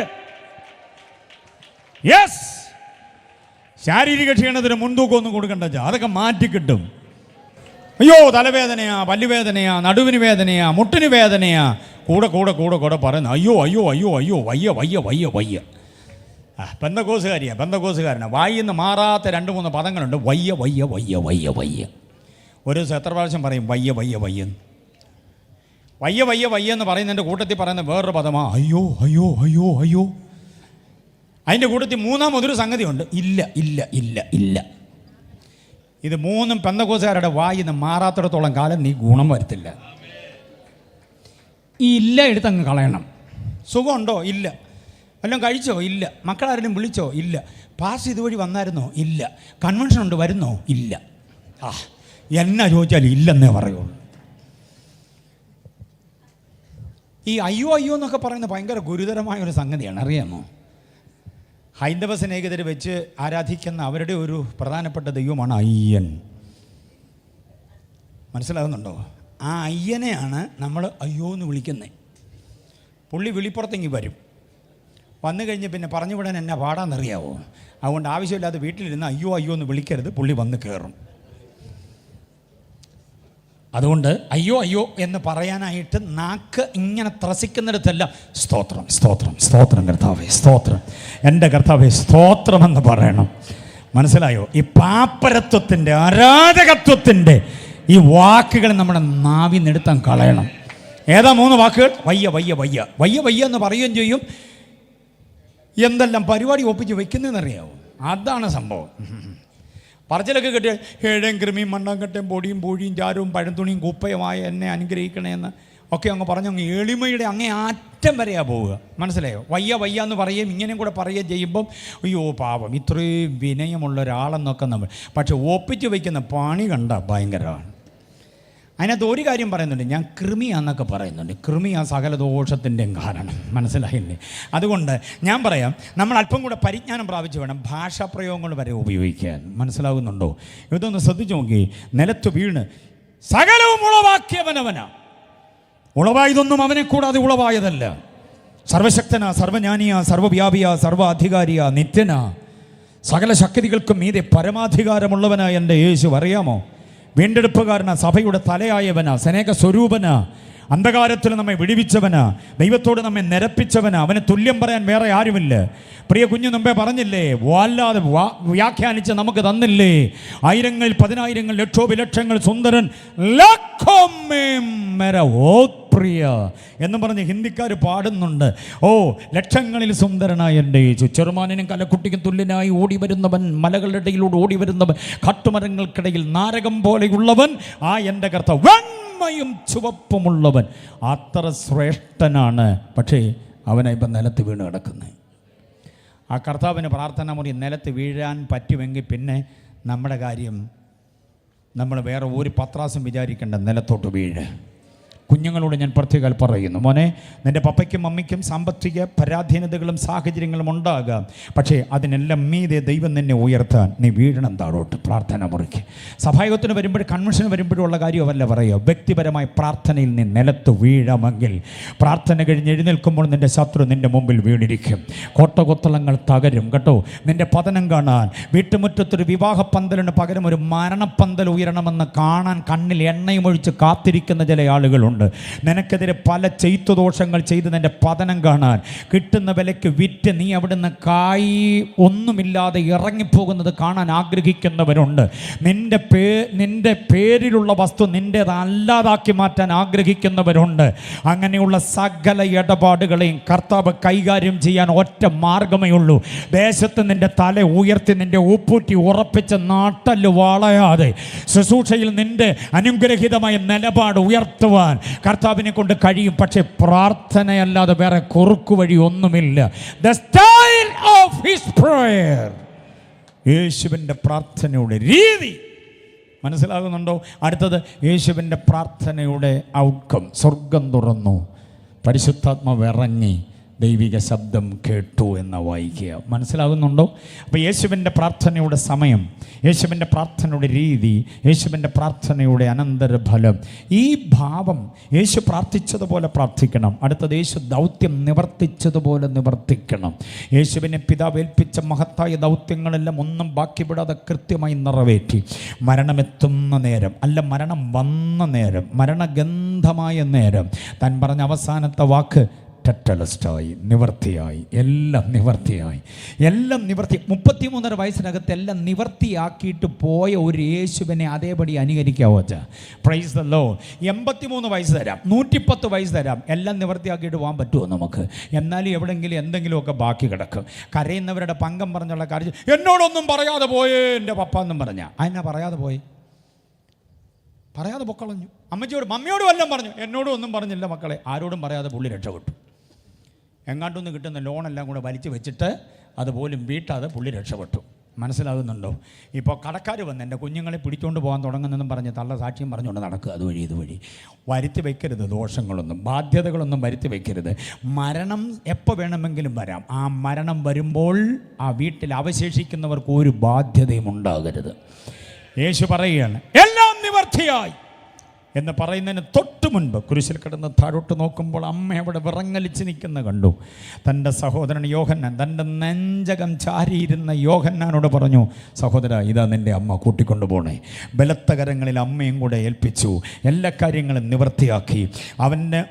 യെസ്, ശാരീരിക ക്ഷീണത്തിന് മുൻതൂക്കം ഒന്നും കൊടുക്കണ്ട, അതൊക്കെ മാറ്റി കിട്ടും. അയ്യോ തലവേദനയാ, പല്ലുവേദനയാ, നടുവിന് വേദനയാ, മുട്ടിന് വേദനയാ, കൂടെ പറയുന്നു അയ്യോ വയ്യ. പെന്തക്കോസുകാരനാ. വായിന്ന് മാറാത്ത 2-3 പദങ്ങളുണ്ട്. വയ്യ. ഒരു ദിവസം എത്ര പ്രാവശ്യം പറയും വയ്യ എന്ന് പറയുന്നതിൻ്റെ കൂട്ടത്തിൽ പറയുന്ന വേറൊരു പദമാ അയ്യോ. അതിൻ്റെ കൂട്ടത്തിൽ 3-ാമതൊരു സംഗതിയുണ്ട്, ഇല്ല. ഇത് 3ഉം പെന്തക്കോസുകാരുടെ വായിന്ന് മാറാത്തിടത്തോളം കാലം നീ ഗുണം വരുത്തില്ല. ഈ ഇല്ല എടുത്തങ്ങ് കളയണം. സുഖമുണ്ടോ? ഇല്ല. വല്ലതും കഴിച്ചോ? ഇല്ല. മക്കളാരെങ്കിലും വിളിച്ചോ? ഇല്ല. പാസ് ഇതുവഴി വന്നായിരുന്നോ? ഇല്ല. കൺവെൻഷൻ ഉണ്ട്, വരുന്നോ? ഇല്ല. എന്നാ ചോദിച്ചാൽ ഇല്ലെന്നേ പറയുള്ളൂ. ഈ അയ്യോ എന്നൊക്കെ പറയുന്നത് ഭയങ്കര ഗുരുതരമായ ഒരു സംഗതിയാണ്, അറിയാമോ? ഹൈന്ദവ സ്നേഹിതർ വെച്ച് ആരാധിക്കുന്ന അവരുടെ ഒരു പ്രധാനപ്പെട്ട ദൈവമാണ് അയ്യൻ. മനസ്സിലാകുന്നുണ്ടോ? ആ അയ്യനെയാണ് നമ്മൾ അയ്യോ എന്ന് വിളിക്കുന്നത്. പുള്ളി വിളിപ്പുറത്തെങ്കിൽ വരും. വന്നു കഴിഞ്ഞ് പിന്നെ പറഞ്ഞു വിടാൻ എന്നാ പാടാന്നറിയാവോ? അതുകൊണ്ട് ആവശ്യമില്ലാതെ വീട്ടിലിരുന്ന് അയ്യോ അയ്യോ എന്ന് വിളിക്കരുത്, പുള്ളി വന്ന് കയറും. അതുകൊണ്ട് അയ്യോ അയ്യോ എന്ന് പറയാനായിട്ട് നാക്ക് ഇങ്ങനെ ത്രസിക്കുന്നിടത്തെല്ലാം സ്തോത്രം സ്തോത്രം സ്തോത്രം കർത്താവേ സ്തോത്രം, എൻ്റെ കർത്താവേ സ്തോത്രമെന്ന് പറയണം. മനസ്സിലായോ? ഈ പാപ്പരത്വത്തിൻ്റെ അരാജകത്വത്തിൻ്റെ ഈ വാക്കുകൾ നമ്മുടെ നാവിന്നെടുത്താൻ കളയണം. ഏതാ 3 വാക്കുകൾ? വയ്യ വയ്യ വയ്യ വയ്യ വയ്യ എന്ന് പറയുകയും ചെയ്യും. എന്തെല്ലാം പരിപാടി ഒപ്പിച്ച് വെക്കുന്നതെന്നറിയാവോ? അതാണ് സംഭവം. പറച്ചിലൊക്കെ കിട്ടിയ ഏഴേം കൃമിയും മണ്ണാങ്കട്ടയും പൊടിയും പൂഴിയും ചാരവും പഴന്തുണിയും കുപ്പയുമായ എന്നെ അനുഗ്രഹിക്കണേന്ന് ഒക്കെ അങ്ങ് പറഞ്ഞ് എളിമയുടെ അങ്ങേ അറ്റം വരെയാണ് പോവുക. മനസ്സിലായോ? വയ്യ വയ്യ എന്ന് പറയുകയും ഇങ്ങനെയും കൂടെ പറയുകയും ചെയ്യുമ്പം അയ്യോ പാവം ഇത്രയും വിനയമുള്ള ഒരാളെന്നൊക്കെ നമ്മൾ, പക്ഷെ ഒപ്പിച്ച് വയ്ക്കുന്ന പണി കണ്ട ഭയങ്കരമാണ്. അതിനകത്ത് ഒരു കാര്യം പറയുന്നുണ്ട്, ഞാൻ കൃമിയാന്നൊക്കെ പറയുന്നുണ്ട്. കൃമിയാ സകല ദോഷത്തിൻ്റെയും കാരണം. മനസ്സിലായില്ലേ? അതുകൊണ്ട് ഞാൻ പറയാം, നമ്മൾ അല്പം കൂടെ പരിജ്ഞാനം പ്രാപിച്ച് വേണം ഭാഷാപ്രയോഗങ്ങൾ വരെ ഉപയോഗിക്കാൻ. മനസ്സിലാകുന്നുണ്ടോ? ഇതൊന്ന് ശ്രദ്ധിച്ചു നോക്കി. നിലത്ത് വീണ് സകലവും ഉളവാക്കിയവനവനാ. ഉളവായതൊന്നും അവനെ കൂടാതെ ഉളവായതല്ല. സർവശക്തനാ, സർവജ്ഞാനിയാ, സർവവ്യാപിയാ, സർവ അധികാരിയാ, നിത്യനാ, സകല ശക്തികൾക്കും മീതെ പരമാധികാരമുള്ളവനാ എൻ്റെ യേശു. അറിയാമോ? വീണ്ടെടുപ്പുകാരനാ, സഭയുടെ തലയായവനാ, സ്നേഹ സ്വരൂപനാ, അന്ധകാരത്തിൽ നമ്മെ വിടുവിച്ചവനാ, ദൈവത്തോട് നമ്മെ നിരപ്പിച്ചവനാ. അവന് തുല്യം പറയാൻ വേറെ ആരുമില്ല. പ്രിയ കുഞ്ഞു മുമ്പേ പറഞ്ഞില്ലേ, വല്ലാതെ വ്യാഖ്യാനിച്ച് നമുക്ക് തന്നില്ലേ? ആയിരങ്ങൾ, പതിനായിരങ്ങൾ, ലക്ഷോപലക്ഷങ്ങൾ സുന്ദരൻ പ്രിയ എന്ന് പറഞ്ഞ് ഹിന്ദിക്കാർ പാടുന്നുണ്ട്. ഓ ലക്ഷങ്ങളിൽ സുന്ദരനായ എൻ്റെ യേശു, ചെറുമാനിനും കലക്കുട്ടിക്കും തുല്യനായി ഓടി വരുന്നവൻ, മലകളുടെ ഇടയിലൂടെ ഓടി വരുന്നവൻ, കാട്ടുമരങ്ങൾക്കിടയിൽ നാരകം പോലെയുള്ളവൻ, ആ എൻ്റെ കർത്താവ് വെണ്മയും ചുവപ്പുമുള്ളവൻ, അത്ര ശ്രേഷ്ഠനാണ്. പക്ഷേ അവനെ ഇപ്പം നിലത്ത് വീണ് കിടക്കുന്നത്. ആ കർത്താവിന് പ്രാർത്ഥന മുറി നിലത്ത് വീഴാൻ പറ്റുമെങ്കിൽ പിന്നെ നമ്മുടെ കാര്യം നമ്മൾ വേറെ ഒരു പത്രാസും വിചാരിക്കേണ്ട, നിലത്തോട്ട് വീഴ്. കുഞ്ഞുങ്ങളോട് ഞാൻ പ്രത്യേകം പറയുന്നു, മോനെ, നിൻ്റെ പപ്പയ്ക്കും മമ്മിക്കും സാമ്പത്തിക പരാധീനതകളും സാഹചര്യങ്ങളും ഉണ്ടാകാം, പക്ഷേ അതിനെല്ലാം മീതെ ദൈവം നിന്നെ ഉയർത്താൻ നീ വീഴണം താഴോട്ട്. പ്രാർത്ഥന മുറിക്ക്. സഭായോഗത്തിന് വരുമ്പോൾ, കൺവെൻഷന് വരുമ്പോഴുള്ള കാര്യമല്ല പറയുക. വ്യക്തിപരമായ പ്രാർത്ഥനയിൽ നീ നിലത്ത് വീഴാമെങ്കിൽ പ്രാർത്ഥന കഴിഞ്ഞ് എഴുന്നേൽക്കുമ്പോൾ നിൻ്റെ ശത്രു നിൻ്റെ മുമ്പിൽ വീണിരിക്കും. കോട്ടകൊത്തളങ്ങൾ തകരും കേട്ടോ. നിൻ്റെ പതനം കാണാൻ വീട്ടുമുറ്റത്തൊരു വിവാഹ പന്തലിന് പകരം ഒരു മരണപ്പന്തൽ ഉയരണമെന്ന് കാണാൻ കണ്ണിൽ എണ്ണയും ഒഴിച്ച് കാത്തിരിക്കുന്ന ചില ആളുകളുണ്ട്. നിനക്കെതിരെ പല ചെയ്ത്തുദോഷങ്ങൾ ചെയ്ത് നിന്റെ പതനം കാണാൻ കിട്ടുന്ന വിലയ്ക്ക് വിറ്റ് നീ അവിടുന്ന് കായ് ഒന്നുമില്ലാതെ ഇറങ്ങിപ്പോകുന്നത് കാണാൻ ആഗ്രഹിക്കുന്നവരുണ്ട്. നിന്റെ പേരിലുള്ള വസ്തു നിൻ്റേതല്ലാതാക്കി മാറ്റാൻ ആഗ്രഹിക്കുന്നവരുണ്ട്. അങ്ങനെയുള്ള സകല ഇടപാടുകളെയും കർത്താവ് കൈകാര്യം ചെയ്യാൻ ഒറ്റ മാർഗമേ ഉള്ളൂ. ദേശത്ത് നിന്റെ തല ഉയർത്തി നിന്റെ ഉപ്പൂറ്റി ഉറപ്പിച്ച് നാട്ടല് വളയാതെ ശുശ്രൂഷയിൽ നിന്റെ അനുഗ്രഹീതമായ നിലപാട് ഉയർത്തുവാൻ കർത്താവിനെ കൊണ്ട് കഴിയും. പക്ഷേ പ്രാർത്ഥനയല്ലാതെ വേറെ കുറുക്കു വഴി ഒന്നുമില്ല. The style of his prayer, യേശുവിൻ്റെ പ്രാർത്ഥനയുടെ രീതി. മനസ്സിലാകുന്നുണ്ടോ? അടുത്തത് യേശുവിൻ്റെ പ്രാർത്ഥനയുടെ ഔട്ട്കം. സ്വർഗം തുറന്നു, പരിശുദ്ധാത്മാവ് ഇറങ്ങി, ദൈവിക ശബ്ദം കേട്ടു എന്ന് വായിക്കുക. മനസ്സിലാകുന്നുണ്ടോ? അപ്പോൾ യേശുവിൻ്റെ പ്രാർത്ഥനയുടെ സമയം, യേശുവിൻ്റെ പ്രാർത്ഥനയുടെ രീതി, യേശുവിൻ്റെ പ്രാർത്ഥനയുടെ അനന്തരഫലം, ഈ ഭാവം യേശു പ്രാർത്ഥിച്ചതുപോലെ പ്രാർത്ഥിക്കണം. അടുത്തത് യേശു ദൗത്യം നിവർത്തിച്ചതുപോലെ നിവർത്തിക്കണം. യേശുവിനെ പിതാവ് ഏൽപ്പിച്ച മഹത്തായ ദൗത്യങ്ങളെല്ലാം ഒന്നും ബാക്കി വിടാതെ കൃത്യമായി നിറവേറ്റി. മരണമെത്തുന്ന നേരം, അല്ല മരണം വന്ന നേരം, മരണഗന്ധമായ നേരം, താൻ പറഞ്ഞ അവസാനത്തെ വാക്ക് ടെറ്റലസ്റ്റായി, നിവർത്തിയായി. എല്ലാം നിവർത്തിയായി, എല്ലാം നിവർത്തി. 33.5 വയസ്സിനകത്ത് എല്ലാം നിവർത്തിയാക്കിയിട്ട് പോയ ഒരു യേശുവിനെ അതേപടി അനുകരിക്കാവോ? Praise the Lord. 83 വയസ്സ് തരാം, 110 വയസ്സ് തരാം, എല്ലാം നിവർത്തിയാക്കിയിട്ട് പോകാൻ പറ്റുമോ നമുക്ക്? എന്നാലും എവിടെയെങ്കിലും എന്തെങ്കിലുമൊക്കെ ബാക്കി കിടക്കും. കരയുന്നവരുടെ പങ്കം പറഞ്ഞുള്ള കാര്യം, എന്നോടൊന്നും പറയാതെ പോയേ എൻ്റെ പപ്പ എന്നും പറഞ്ഞ. അതിനാ പറയാതെ പോയി, പറയാതെ പൊക്കളഞ്ഞു. മമ്മിയോട് വല്ലതും പറഞ്ഞു, എന്നോടും ഒന്നും പറഞ്ഞില്ല മക്കളെ. ആരോടും പറയാതെ പുള്ളി രക്ഷപ്പെട്ടു. എങ്ങാണ്ടൊന്ന് കിട്ടുന്ന ലോണെല്ലാം കൂടെ വലിച്ചു വെച്ചിട്ട് അതുപോലും വീട്ടാതെ പുള്ളി രക്ഷപ്പെട്ടു. മനസ്സിലാകുന്നുണ്ടോ? ഇപ്പോൾ കടക്കാർ വന്ന് എൻ്റെ കുഞ്ഞുങ്ങളെ പിടിച്ചുകൊണ്ട് പോകാൻ തുടങ്ങുന്നെന്നും പറഞ്ഞ് തള്ള സാക്ഷ്യം പറഞ്ഞുകൊണ്ട് നടക്കുക. അതുവഴി ഇതുവഴി വരുത്തി വയ്ക്കരുത്. ദോഷങ്ങളൊന്നും ബാധ്യതകളൊന്നും വരുത്തി വയ്ക്കരുത്. മരണം എപ്പോൾ വേണമെങ്കിലും വരാം. ആ മരണം വരുമ്പോൾ ആ വീട്ടിൽ അവശേഷിക്കുന്നവർക്ക് ഒരു ബാധ്യതയും ഉണ്ടാകരുത്. യേശു പറയുകയാണ് എല്ലാം നിവർത്തിയായി എന്ന് പറയുന്നതിന് തൊട്ട് മുൻപ് കുരിശിൽ കിടന്ന് താഴോട്ട് നോക്കുമ്പോൾ അമ്മ അവിടെ വിറങ്ങലിച്ച് നിൽക്കുന്ന കണ്ടു. തൻ്റെ സഹോദരൻ യോഹന്നാൻ തൻ്റെ നെഞ്ചകം ചാരിയിരുന്ന യോഹന്നാനോട് പറഞ്ഞു, സഹോദര, ഇതാ നിൻ്റെ അമ്മ, കൂട്ടിക്കൊണ്ടു പോണേ. ബലത്ത കരങ്ങളിൽ അമ്മയും കൂടെ ഏൽപ്പിച്ചു. എല്ലാ കാര്യങ്ങളും നിവൃത്തിയാക്കി.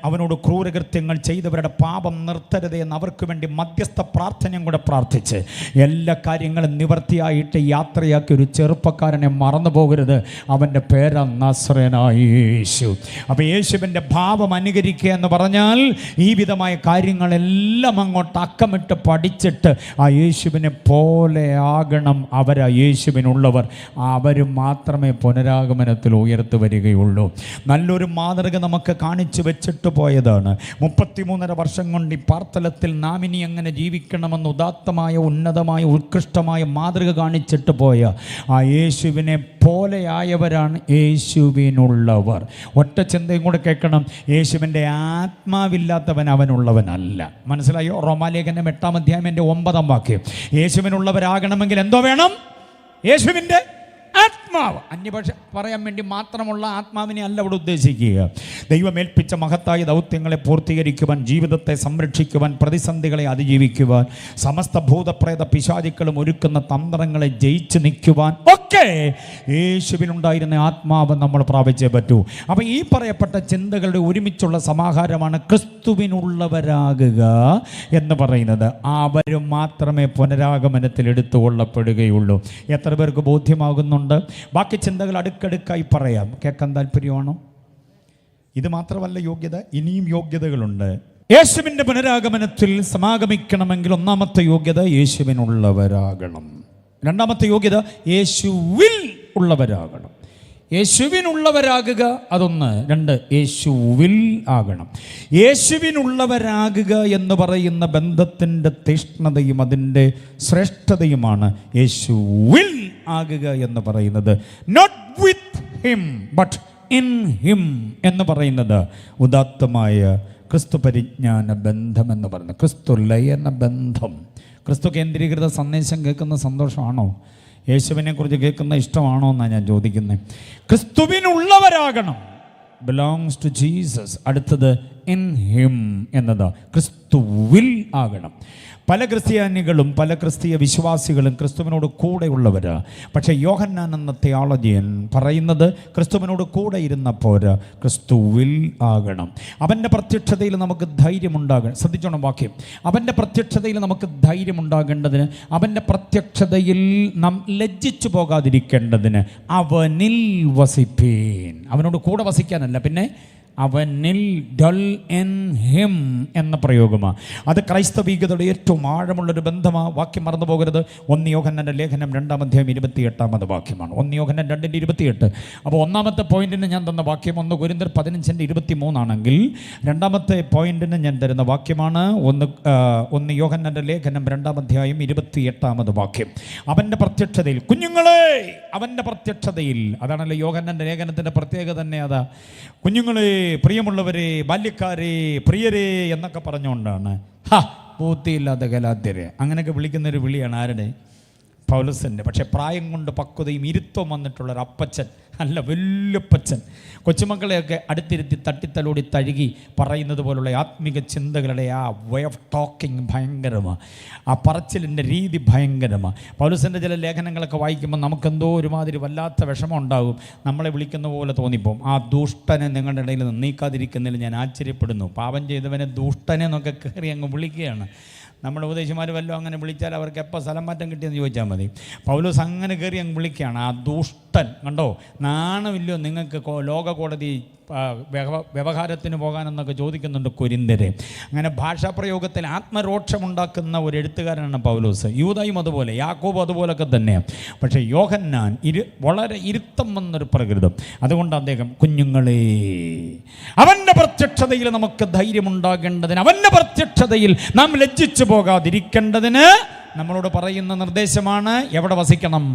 അവനോട് ക്രൂരകൃത്യങ്ങൾ ചെയ്തവരുടെ പാപം നിർത്തരുത് എന്ന് അവർക്ക് വേണ്ടി മധ്യസ്ഥ പ്രാർത്ഥനയും കൂടെ പ്രാർത്ഥിച്ച് എല്ലാ കാര്യങ്ങളും നിവൃത്തിയായിട്ട് യാത്രയാക്കി ഒരു ചെറുപ്പക്കാരനെ മറന്നു പോകരുത്. അവൻ്റെ പേരാ നസറേനായ യേശു. അപ്പോൾ യേശുവിൻ്റെ ഭാവം അനുകരിക്കുക എന്ന് പറഞ്ഞാൽ ഈ വിധമായ കാര്യങ്ങളെല്ലാം അങ്ങോട്ട് അക്കമിട്ട് പഠിച്ചിട്ട് ആ യേശുവിനെ പോലെ ആകണം. അവരാ യേശുവിനുള്ളവർ. അവർ മാത്രമേ പുനരാഗമനത്തിൽ ഉയർത്തു വരികയുള്ളൂ. നല്ലൊരു മാതൃക നമുക്ക് കാണിച്ചു വെച്ചിട്ട് പോയതാണ്. 33.5 വർഷം കൊണ്ട് ഈ പാർത്തലത്തിൽ നാം ഇനി എങ്ങനെ ജീവിക്കണമെന്ന് ഉദാത്തമായ ഉന്നതമായ ഉത്കൃഷ്ടമായ മാതൃക കാണിച്ചിട്ട് പോയ ആ യേശുവിനെ പോലെയായവരാണ് യേശുവിനുള്ളവർ. ഒറ്റ ചിന്തയും കൂടെ കേൾക്കണം. യേശുവിൻ്റെ ആത്മാവില്ലാത്തവൻ അവനുള്ളവനല്ല. മനസ്സിലായോ? റോമാലേഖനം 8-ാം അധ്യായം 9-ാം വാക്യം. യേശുവിനുള്ളവരാകണമെങ്കിൽ എന്തോ വേണം? യേശുവിൻ്റെ ആത്മാവ്. അന്യഭാഷ പറയാൻ വേണ്ടി മാത്രമുള്ള ആത്മാവിനെ അല്ല അവിടെ ഉദ്ദേശിക്കുക. ദൈവമേൽപ്പിച്ച മഹത്തായ ദൗത്യങ്ങളെ പൂർത്തീകരിക്കുവാൻ, ജീവിതത്തെ സംരക്ഷിക്കുവാൻ, പ്രതിസന്ധികളെ അതിജീവിക്കുവാൻ, സമസ്ത ഭൂതപ്രേത പിശാചുക്കളും ഒരുക്കുന്ന തന്ത്രങ്ങളെ ജയിച്ച് നിൽക്കുവാൻ ഒക്കെ യേശുവിനുണ്ടായിരുന്ന ആത്മാവ് നമ്മൾ പ്രാപിച്ചേ പറ്റൂ. അപ്പം ഈ പറയപ്പെട്ട ചിന്തകളുടെ ഒരുമിച്ചുള്ള സമാഹാരമാണ് ക്രിസ്തുവിനുള്ളവരാകുക എന്ന് പറയുന്നത്. അവർ മാത്രമേ പുനരാഗമനത്തിൽ എടുത്തുകൊള്ളപ്പെടുകയുള്ളൂ. എത്ര പേർക്ക് ബോധ്യമാകുന്നു? ബാക്കി ചിന്തകൾ അടുക്കടുക്കായി പറയാം. കേൾക്കാൻ താല്പര്യമാണോ? ഇത് മാത്രമല്ല യോഗ്യത, ഇനിയും യോഗ്യതകളുണ്ട്. യേശുവിൻ്റെ പുനരാഗമനത്തിൽ സമാഗമിക്കണമെങ്കിൽ ഒന്നാമത്തെ യോഗ്യത യേശുവിനുള്ളവരാകണം. രണ്ടാമത്തെ യോഗ്യത യേശുവിൽ ഉള്ളവരാകണം. യേശുവിനുള്ളവരാകുക അതൊന്ന്. രണ്ട്, യേശുവിൽ ആകണം. യേശുവിനുള്ളവരാകുക എന്ന് പറയുന്ന ബന്ധത്തിൻ്റെ തീഷ്ണതയും അതിൻ്റെ ശ്രേഷ്ഠതയുമാണ് യേശുവിൽ ആകുക എന്ന് പറയുന്നത്. Not with him but in him എന്ന് പറയുന്നത് ഉദാത്തമായ ക്രിസ്തു പരിജ്ഞാന ബന്ധം എന്ന് പറയുന്നത്. ക്രിസ്തു ലയന ബന്ധം. ക്രിസ്തു കേന്ദ്രീകൃത സന്ദേശം കേൾക്കുന്ന സന്തോഷമാണോ? യേശുവിനെ കുറിച്ച് കേൾക്കുന്ന ഇഷ്ടമാണോ എന്നാണ് ഞാൻ ചോദിക്കുന്നത്. ക്രിസ്തുവിനുള്ളവരാകണം. Belongs to Jesus. അടുത്തത് ഇൻ ഹിം എന്നതാ. ക്രിസ്തുവിൽ ആകണം. പല ക്രിസ്ത്യാനികളും പല ക്രിസ്തീയ വിശ്വാസികളും ക്രിസ്തുവിനോട് കൂടെയുള്ളവരാ. പക്ഷേ യോഹന്നാൻ എന്ന തിയോളജിയൻ പറയുന്നത് ക്രിസ്തുവിനോട് കൂടെ ഇരുന്നപ്പോൾ ക്രിസ്തുവിൽ ആകണം. അവൻ്റെ പ്രത്യക്ഷതയിൽ നമുക്ക് ധൈര്യമുണ്ടാകണം. ശ്രദ്ധിച്ചോണം വാക്യം. അവൻ്റെ പ്രത്യക്ഷതയിൽ നമുക്ക് ധൈര്യമുണ്ടാകേണ്ടതിന്, അവൻ്റെ പ്രത്യക്ഷതയിൽ നാം ലജ്ജിച്ചു പോകാതിരിക്കേണ്ടതിന് അവനിൽ വസിപ്പീൻ. അവനോട് കൂടെ വസിക്കാനല്ല, പിന്നെ അവനിൽ, ഡൽ ഇൻ ഹിം എന്ന പ്രയോഗമാണ്. അത് ക്രൈസ്തവീകതയുടെ ഏറ്റവും ആഴമുള്ളൊരു ബന്ധമാണ്. വാക്യം മറന്നു പോകരുത്. 1 യോഹന്നാൻ്റെ ലേഖനം 2-ാം അധ്യായം 28-ാമത് വാക്യമാണ്. 1 യോഹന്നാൻ 2:28. അപ്പോൾ ഒന്നാമത്തെ പോയിന്റിന് ഞാൻ തന്ന വാക്യം 1 കൊരിന്ത്യർ 15:23 ആണെങ്കിൽ, രണ്ടാമത്തെ പോയിന്റിന് ഞാൻ തരുന്ന വാക്യമാണ് 1 യോഹന്നാൻ്റെ ലേഖനം 2-ാം അധ്യായം 28-ാമത് വാക്യം. അവൻ്റെ പ്രത്യക്ഷതയിൽ, കുഞ്ഞുങ്ങളെ, അവൻ്റെ പ്രത്യക്ഷതയിൽ. അതാണല്ലോ യോഹന്നാൻ്റെ ലേഖനത്തിൻ്റെ പ്രത്യേകത തന്നെ. അതാ, കുഞ്ഞുങ്ങളെ, പ്രിയമുള്ളവരെ, ബാല്യക്കാരെ, പ്രിയരെ എന്നൊക്കെ പറഞ്ഞുകൊണ്ടാണ്. ബുദ്ധിയില്ലാത്ത ഗലാത്യരെ അങ്ങനെയൊക്കെ വിളിക്കുന്നൊരു വിളിയാണ്. ആരുടെ? പൗലോസിൻ്റെ. പക്ഷേ പ്രായം കൊണ്ട് പക്വതയും ഇരുത്തവും വന്നിട്ടുള്ളൊരു അപ്പച്ചൻ, അല്ല വല്യപ്പച്ചൻ. കൊച്ചുമക്കളെയൊക്കെ അടുത്തിരുത്തി തട്ടിത്തലോടി തഴുകി പറയുന്നത് പോലുള്ള ആത്മീക ചിന്തകളുടെ ആ വേ ഓഫ് ടോക്കിംഗ് ഭയങ്കരമാണ്. ആ പറച്ചിലിൻ്റെ രീതി ഭയങ്കരമാണ്. പൗലോസിൻ്റെ ചില ലേഖനങ്ങളൊക്കെ വായിക്കുമ്പോൾ നമുക്കെന്തോ ഒരുമാതിരി വല്ലാത്ത വിഷമം ഉണ്ടാകും. നമ്മളെ വിളിക്കുന്ന പോലെ തോന്നിപ്പോവും. ആ ദുഷ്ടനെ നിങ്ങളുടെ ഇടയിൽ നീക്കാതിരിക്കുന്നതിൽ ഞാൻ ആശ്ചര്യപ്പെടുന്നു. പാപം ചെയ്തവനെ ദുഷ്ടനെ എന്നൊക്കെ കയറി അങ്ങ് വിളിക്കുകയാണ്. നമ്മുടെ ഉപദേശിമാർ വല്ലതും അങ്ങനെ വിളിച്ചാൽ അവർക്ക് എപ്പോൾ സ്ഥലം മാറ്റം കിട്ടിയെന്ന് ചോദിച്ചാൽ മതി. പൗലോസ് അങ്ങനെ കയറി അങ്ങ് വിളിക്കുകയാണ്. ആ ദുഷ്ടൻ കണ്ടോ, നാണമില്ലയോ നിങ്ങൾക്ക് ലോക കോടതി വ്യവഹാരത്തിന് പോകാനെന്നൊക്കെ ചോദിക്കുന്നുണ്ട് കൊരിന്ത്യരെ. അങ്ങനെ ഭാഷാപ്രയോഗത്തിൽ ആത്മരോക്ഷമുണ്ടാക്കുന്ന ഒരു എഴുത്തുകാരനാണ് പൗലോസ്. യൂദായും അതുപോലെ, യാക്കോബും അതുപോലൊക്കെ തന്നെയാണ്. പക്ഷേ യോഹന്നാൻ വളരെ ഇരുത്തം വന്നൊരു പ്രകൃതം. അതുകൊണ്ട് അദ്ദേഹം, കുഞ്ഞുങ്ങളെ, അവൻ്റെ പ്രത്യക്ഷതയിൽ നമുക്ക് ധൈര്യമുണ്ടാകേണ്ടതിന്, അവൻ്റെ പ്രത്യക്ഷതയിൽ നാം ലജ്ജിച്ചു പോകാതിരിക്കേണ്ടതിന് നമ്മളോട് പറയുന്ന നിർദ്ദേശമാണ് എവിടെ വസിക്കണം?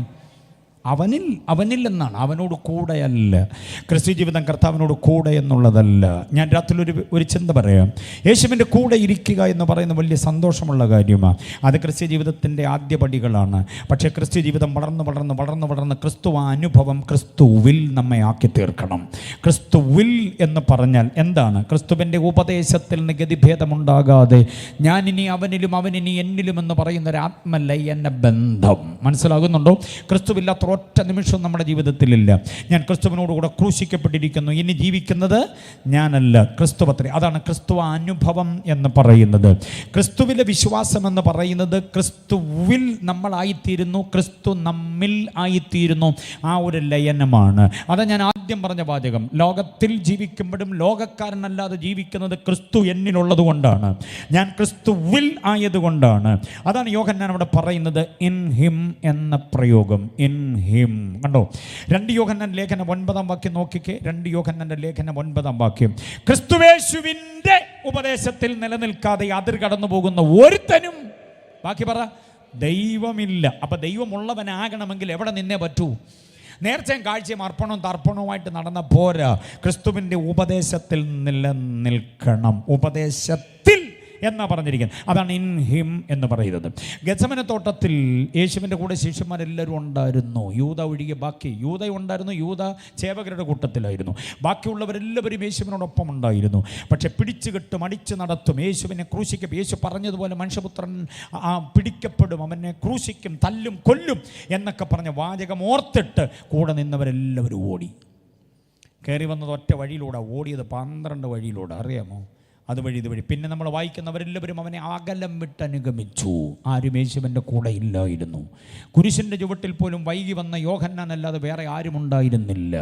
അവനിൽ എന്നാണ്, അവനോട് കൂടെയല്ല. ക്രിസ്തു ജീവിതം കർത്താവിനോട് കൂടെ എന്നുള്ളതല്ല. ഞാൻ രാത്രി ഒരു ചിന്ത പറയാം. യേശുവിൻ്റെ കൂടെ ഇരിക്കുക എന്ന് പറയുന്ന വലിയ സന്തോഷമുള്ള കാര്യമാണ്. അത് ക്രിസ്തു ജീവിതത്തിൻ്റെ ആദ്യ പടികളാണ്. പക്ഷേ ക്രിസ്തു ജീവിതം വളർന്ന് ക്രിസ്തു അനുഭവം ക്രിസ്തുവിൽ നമ്മെ ആക്കി തീർക്കണം. ക്രിസ്തുവിൽ എന്ന് പറഞ്ഞാൽ എന്താണ്? ക്രിസ്തുവിൻ്റെ ഉപദേശത്തിൽ ഗതിഭേദമുണ്ടാകാതെ ഞാനിനി അവനിലും അവനിനി എന്നിലും എന്ന് പറയുന്ന ഒരു ആത്മലയന ബന്ധം. മനസ്സിലാകുന്നുണ്ടോ? ക്രിസ്തുവില്ലാത്ത ഒറ്റ നിമിഷം നമ്മുടെ ജീവിതത്തിലില്ല. ഞാൻ ക്രിസ്തുവിനോടുകൂടെ ക്രൂശിക്കപ്പെട്ടിരിക്കുന്നു, ഇനി ജീവിക്കുന്നത് ഞാനല്ല, ക്രിസ്തുവത്രേ. അതാണ് ക്രിസ്തു അനുഭവം എന്ന് പറയുന്നത്. ക്രിസ്തുവിലെ വിശ്വാസം എന്ന് പറയുന്നത് ക്രിസ്തുവിൽ നമ്മളായിത്തീരുന്നു, ക്രിസ്തു നമ്മിൽ ആയിത്തീരുന്നു. ആ ഒരു ലയനമാണ്. അതാ ഞാൻ ആദ്യം പറഞ്ഞ വാചകം. ലോകത്തിൽ ജീവിക്കുമ്പോഴും ലോകക്കാരനല്ലാതെ ജീവിക്കുന്നത് ക്രിസ്തു എന്നിലുള്ളത് കൊണ്ടാണ്, ഞാൻ ക്രിസ്തുവിൽ ആയതുകൊണ്ടാണ്. അതാണ് യോഹന്നാൻ അവിടെ പറയുന്നത് ഇൻ ഹിം എന്ന പ്രയോഗം. ഇൻ ഹിം കണ്ടോ? 2 യോഹന്നാൻ ലേഖനം 9 വാക്യം നോക്കിക്കേ. 2 യോഹന്നാന്റെ ലേഖനം 9 വാക്യം. ക്രിസ്തുവേശുവിൻ്റെ ഉപദേശത്തിൽ നിലനിൽക്കാതെ അതിർ കടന്നു പോകുന്ന ഒരുത്തനും, ബാക്കി പറ, ദൈവമില്ല. അപ്പൊ ദൈവമുള്ളവനാകണമെങ്കിൽ എവിടെ നിന്നേ പറ്റൂ? നേർച്ചയും കാഴ്ചയും അർപ്പണവും തർപ്പണവുമായിട്ട് നടന്ന പോരാ, ക്രിസ്തുവിൻ്റെ ഉപദേശത്തിൽ നിലനിൽക്കണം. ഉപദേശത്തിൽ എന്നാ പറഞ്ഞിരിക്കുന്നത്. അതാണ് ഇൻ ഹിം എന്ന് പറയുന്നത്. ഗെത്സമനെ തോട്ടത്തിൽ യേശുവിൻ്റെ കൂടെ ശിഷ്യന്മാരെല്ലാവരും ഉണ്ടായിരുന്നു, യൂദ ഒഴികെ. ബാക്കി യൂദ ഉണ്ടായിരുന്നു, യൂദ ചേവകരുടെ കൂട്ടത്തിലായിരുന്നു. ബാക്കിയുള്ളവരെല്ലാവരും യേശുവിനോടൊപ്പം ഉണ്ടായിരുന്നു. പക്ഷെ പിടിച്ചുകെട്ടും അടിച്ചു നടത്തും, യേശുവിനെ ക്രൂശിക്കും. യേശു പറഞ്ഞതുപോലെ മനുഷ്യപുത്രൻ പിടിക്കപ്പെടും, അവനെ ക്രൂശിക്കും, തല്ലും, കൊല്ലും എന്നൊക്കെ പറഞ്ഞ വാചകം ഓർത്തിട്ട് കൂടെ നിന്നവരെല്ലാവരും ഓടി. കയറി വന്നത് ഒറ്റ വഴിയിലൂടെ, ഓടിയത് 12 വഴിയിലൂടെ. അറിയാമോ? അതുവഴി ഇതുവഴി. പിന്നെ നമ്മൾ വായിക്കുന്നവരെല്ലാവരും അവനെ അകലം വിട്ട് അനുഗമിച്ചു. ആരും യേശുവിൻ്റെ കൂടെ ഇല്ലായിരുന്നു. കുരിശിൻ്റെ ചുവട്ടിൽ പോലും വൈകി വന്ന യോഹന്നാൻ അല്ലാതെ വേറെ ആരും ഉണ്ടായിരുന്നില്ല.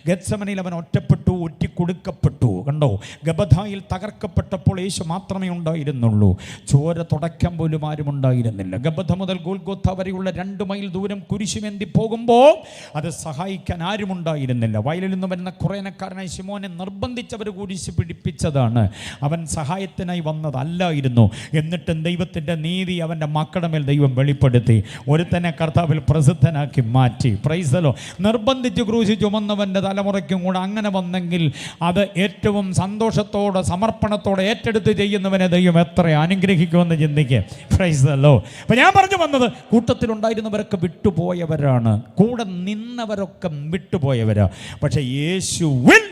ഗെത്സമനയിൽ അവൻ ഒറ്റപ്പെട്ടു, ഒറ്റിക്കൊടുക്കപ്പെട്ടു. കണ്ടോ? ഗബഥായിൽ തകർക്കപ്പെട്ടപ്പോൾ യേശു മാത്രമേ ഉണ്ടായിരുന്നുള്ളൂ. ചോര തുടയ്ക്കാൻ പോലും ആരും ഉണ്ടായിരുന്നില്ല. ഗബഥ മുതൽ ഗോൽഗോഥ വരെയുള്ള 2 മൈൽ ദൂരം കുരിശുമേന്തി പോകുമ്പോൾ അത് സഹായിക്കാൻ ആരും ഉണ്ടായിരുന്നില്ല. വയലിൽ നിന്ന് വരുന്ന കുറേനക്കാരനായ ശിമോനെ നിർബന്ധിച്ചവർ കുരിശ് പിടിപ്പിച്ചതാണ്. അവൻ സഹായത്തിനായി വന്നതല്ലായിരുന്നു. എന്നിട്ടും ദൈവത്തിൻ്റെ നീതി അവൻ്റെ മക്കളുടെ മേൽ ദൈവം വെളിപ്പെടുത്തി. ഒരുത്തനെ കർത്താവിൽ പ്രസിദ്ധനാക്കി മാറ്റി. Price the Lord. നിർബന്ധിച്ച് ക്രൂശി ചുമന്നവൻ്റെ തലമുറയ്ക്കും കൂടെ അങ്ങനെ വന്നെങ്കിൽ അത് ഏറ്റവും സന്തോഷത്തോടെ സമർപ്പണത്തോടെ ഏറ്റെടുത്ത് ചെയ്യുന്നവനെ ദൈവം എത്ര അനുഗ്രഹിക്കുമെന്ന് ചിന്തിക്കുക. Price the Lord. അപ്പം ഞാൻ പറഞ്ഞു വന്നത്, കൂട്ടത്തിലുണ്ടായിരുന്നവരൊക്കെ വിട്ടുപോയവരാണ്, കൂടെ നിന്നവരൊക്കെ വിട്ടുപോയവരാണ്. പക്ഷേ യേശുവിൽ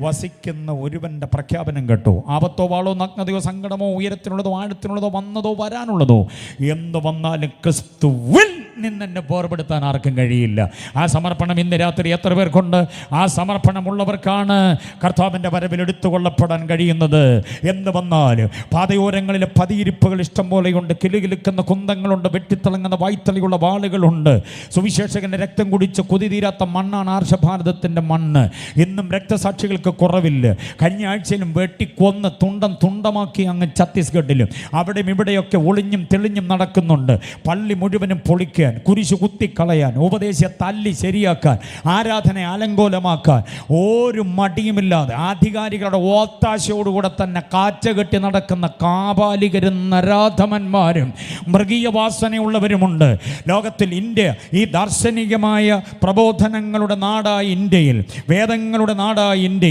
വസിക്കുന്ന ഒരുവൻ്റെ പ്രഖ്യാപനം കേട്ടോ. ആപത്തോ വാളോ നഗ്നതയോ സങ്കടമോ ഉയരത്തിനുള്ളതോ ആഴത്തിനുള്ളതോ വന്നതോ വരാനുള്ളതോ എന്ത് വന്നാലും ക്രിസ്തുവിൽ നിന്നെ വേർപെടുത്താൻ ആർക്കും കഴിയില്ല. ആ സമർപ്പണം ഇന്ന് രാത്രി എത്ര പേർക്കുണ്ട്? ആ സമർപ്പണമുള്ളവർക്കാണ് കർത്താവിൻ്റെ വരവിൽ എടുത്തുകൊള്ളപ്പെടാൻ കഴിയുന്നത്. എന്ത് വന്നാലും പാതയോരങ്ങളിലെ പതിയിരിപ്പുകൾ ഇഷ്ടം പോലെയുണ്ട്, കിലുകിലുക്കുന്ന കുന്തങ്ങളുണ്ട്, വെട്ടിത്തിളങ്ങുന്ന വായ്ത്തളിയുള്ള വാളുകളുണ്ട്. സുവിശേഷകൻ്റെ രക്തം കുടിച്ച് കൊതിതീരാത്ത മണ്ണാണ് ആർഷഭാരതത്തിൻ്റെ മണ്ണ്. ഇന്നും രക്തസാക്ഷികൾക്ക് കുറവില്ല. കഴിഞ്ഞ ആഴ്ചയിലും വെട്ടിക്കൊന്ന് തുണ്ടമാക്കി അങ്ങ് ഛത്തീസ്ഗഡിലും അവിടെയും ഇവിടെയൊക്കെ ഒളിഞ്ഞും തെളിഞ്ഞും നടക്കുന്നുണ്ട്. പള്ളി മുഴുവനും പൊളിക്കാൻ, കുരിശു കുത്തിക്കളയാൻ, ഉപദേശത്തെ തല്ലി ശരിയാക്കാൻ, ആരാധന അലങ്കോലമാക്കാൻ ഒരു മടിയുമില്ലാതെ ആധികാരികളുടെ ഒത്താശയോടുകൂടെ തന്നെ കാച്ചകെട്ടി നടക്കുന്ന കാപാലികരും നരാധമന്മാരും മൃഗീയ വാസനയുള്ളവരുമുണ്ട് ലോകത്തിൽ. ഇന്ത്യ ഈ ദാർശനികമായ പ്രബോധനങ്ങളുടെ നാടായ ഇന്ത്യയിൽ, വേദങ്ങളുടെ നാടായ ഇന്ത്യയിൽ,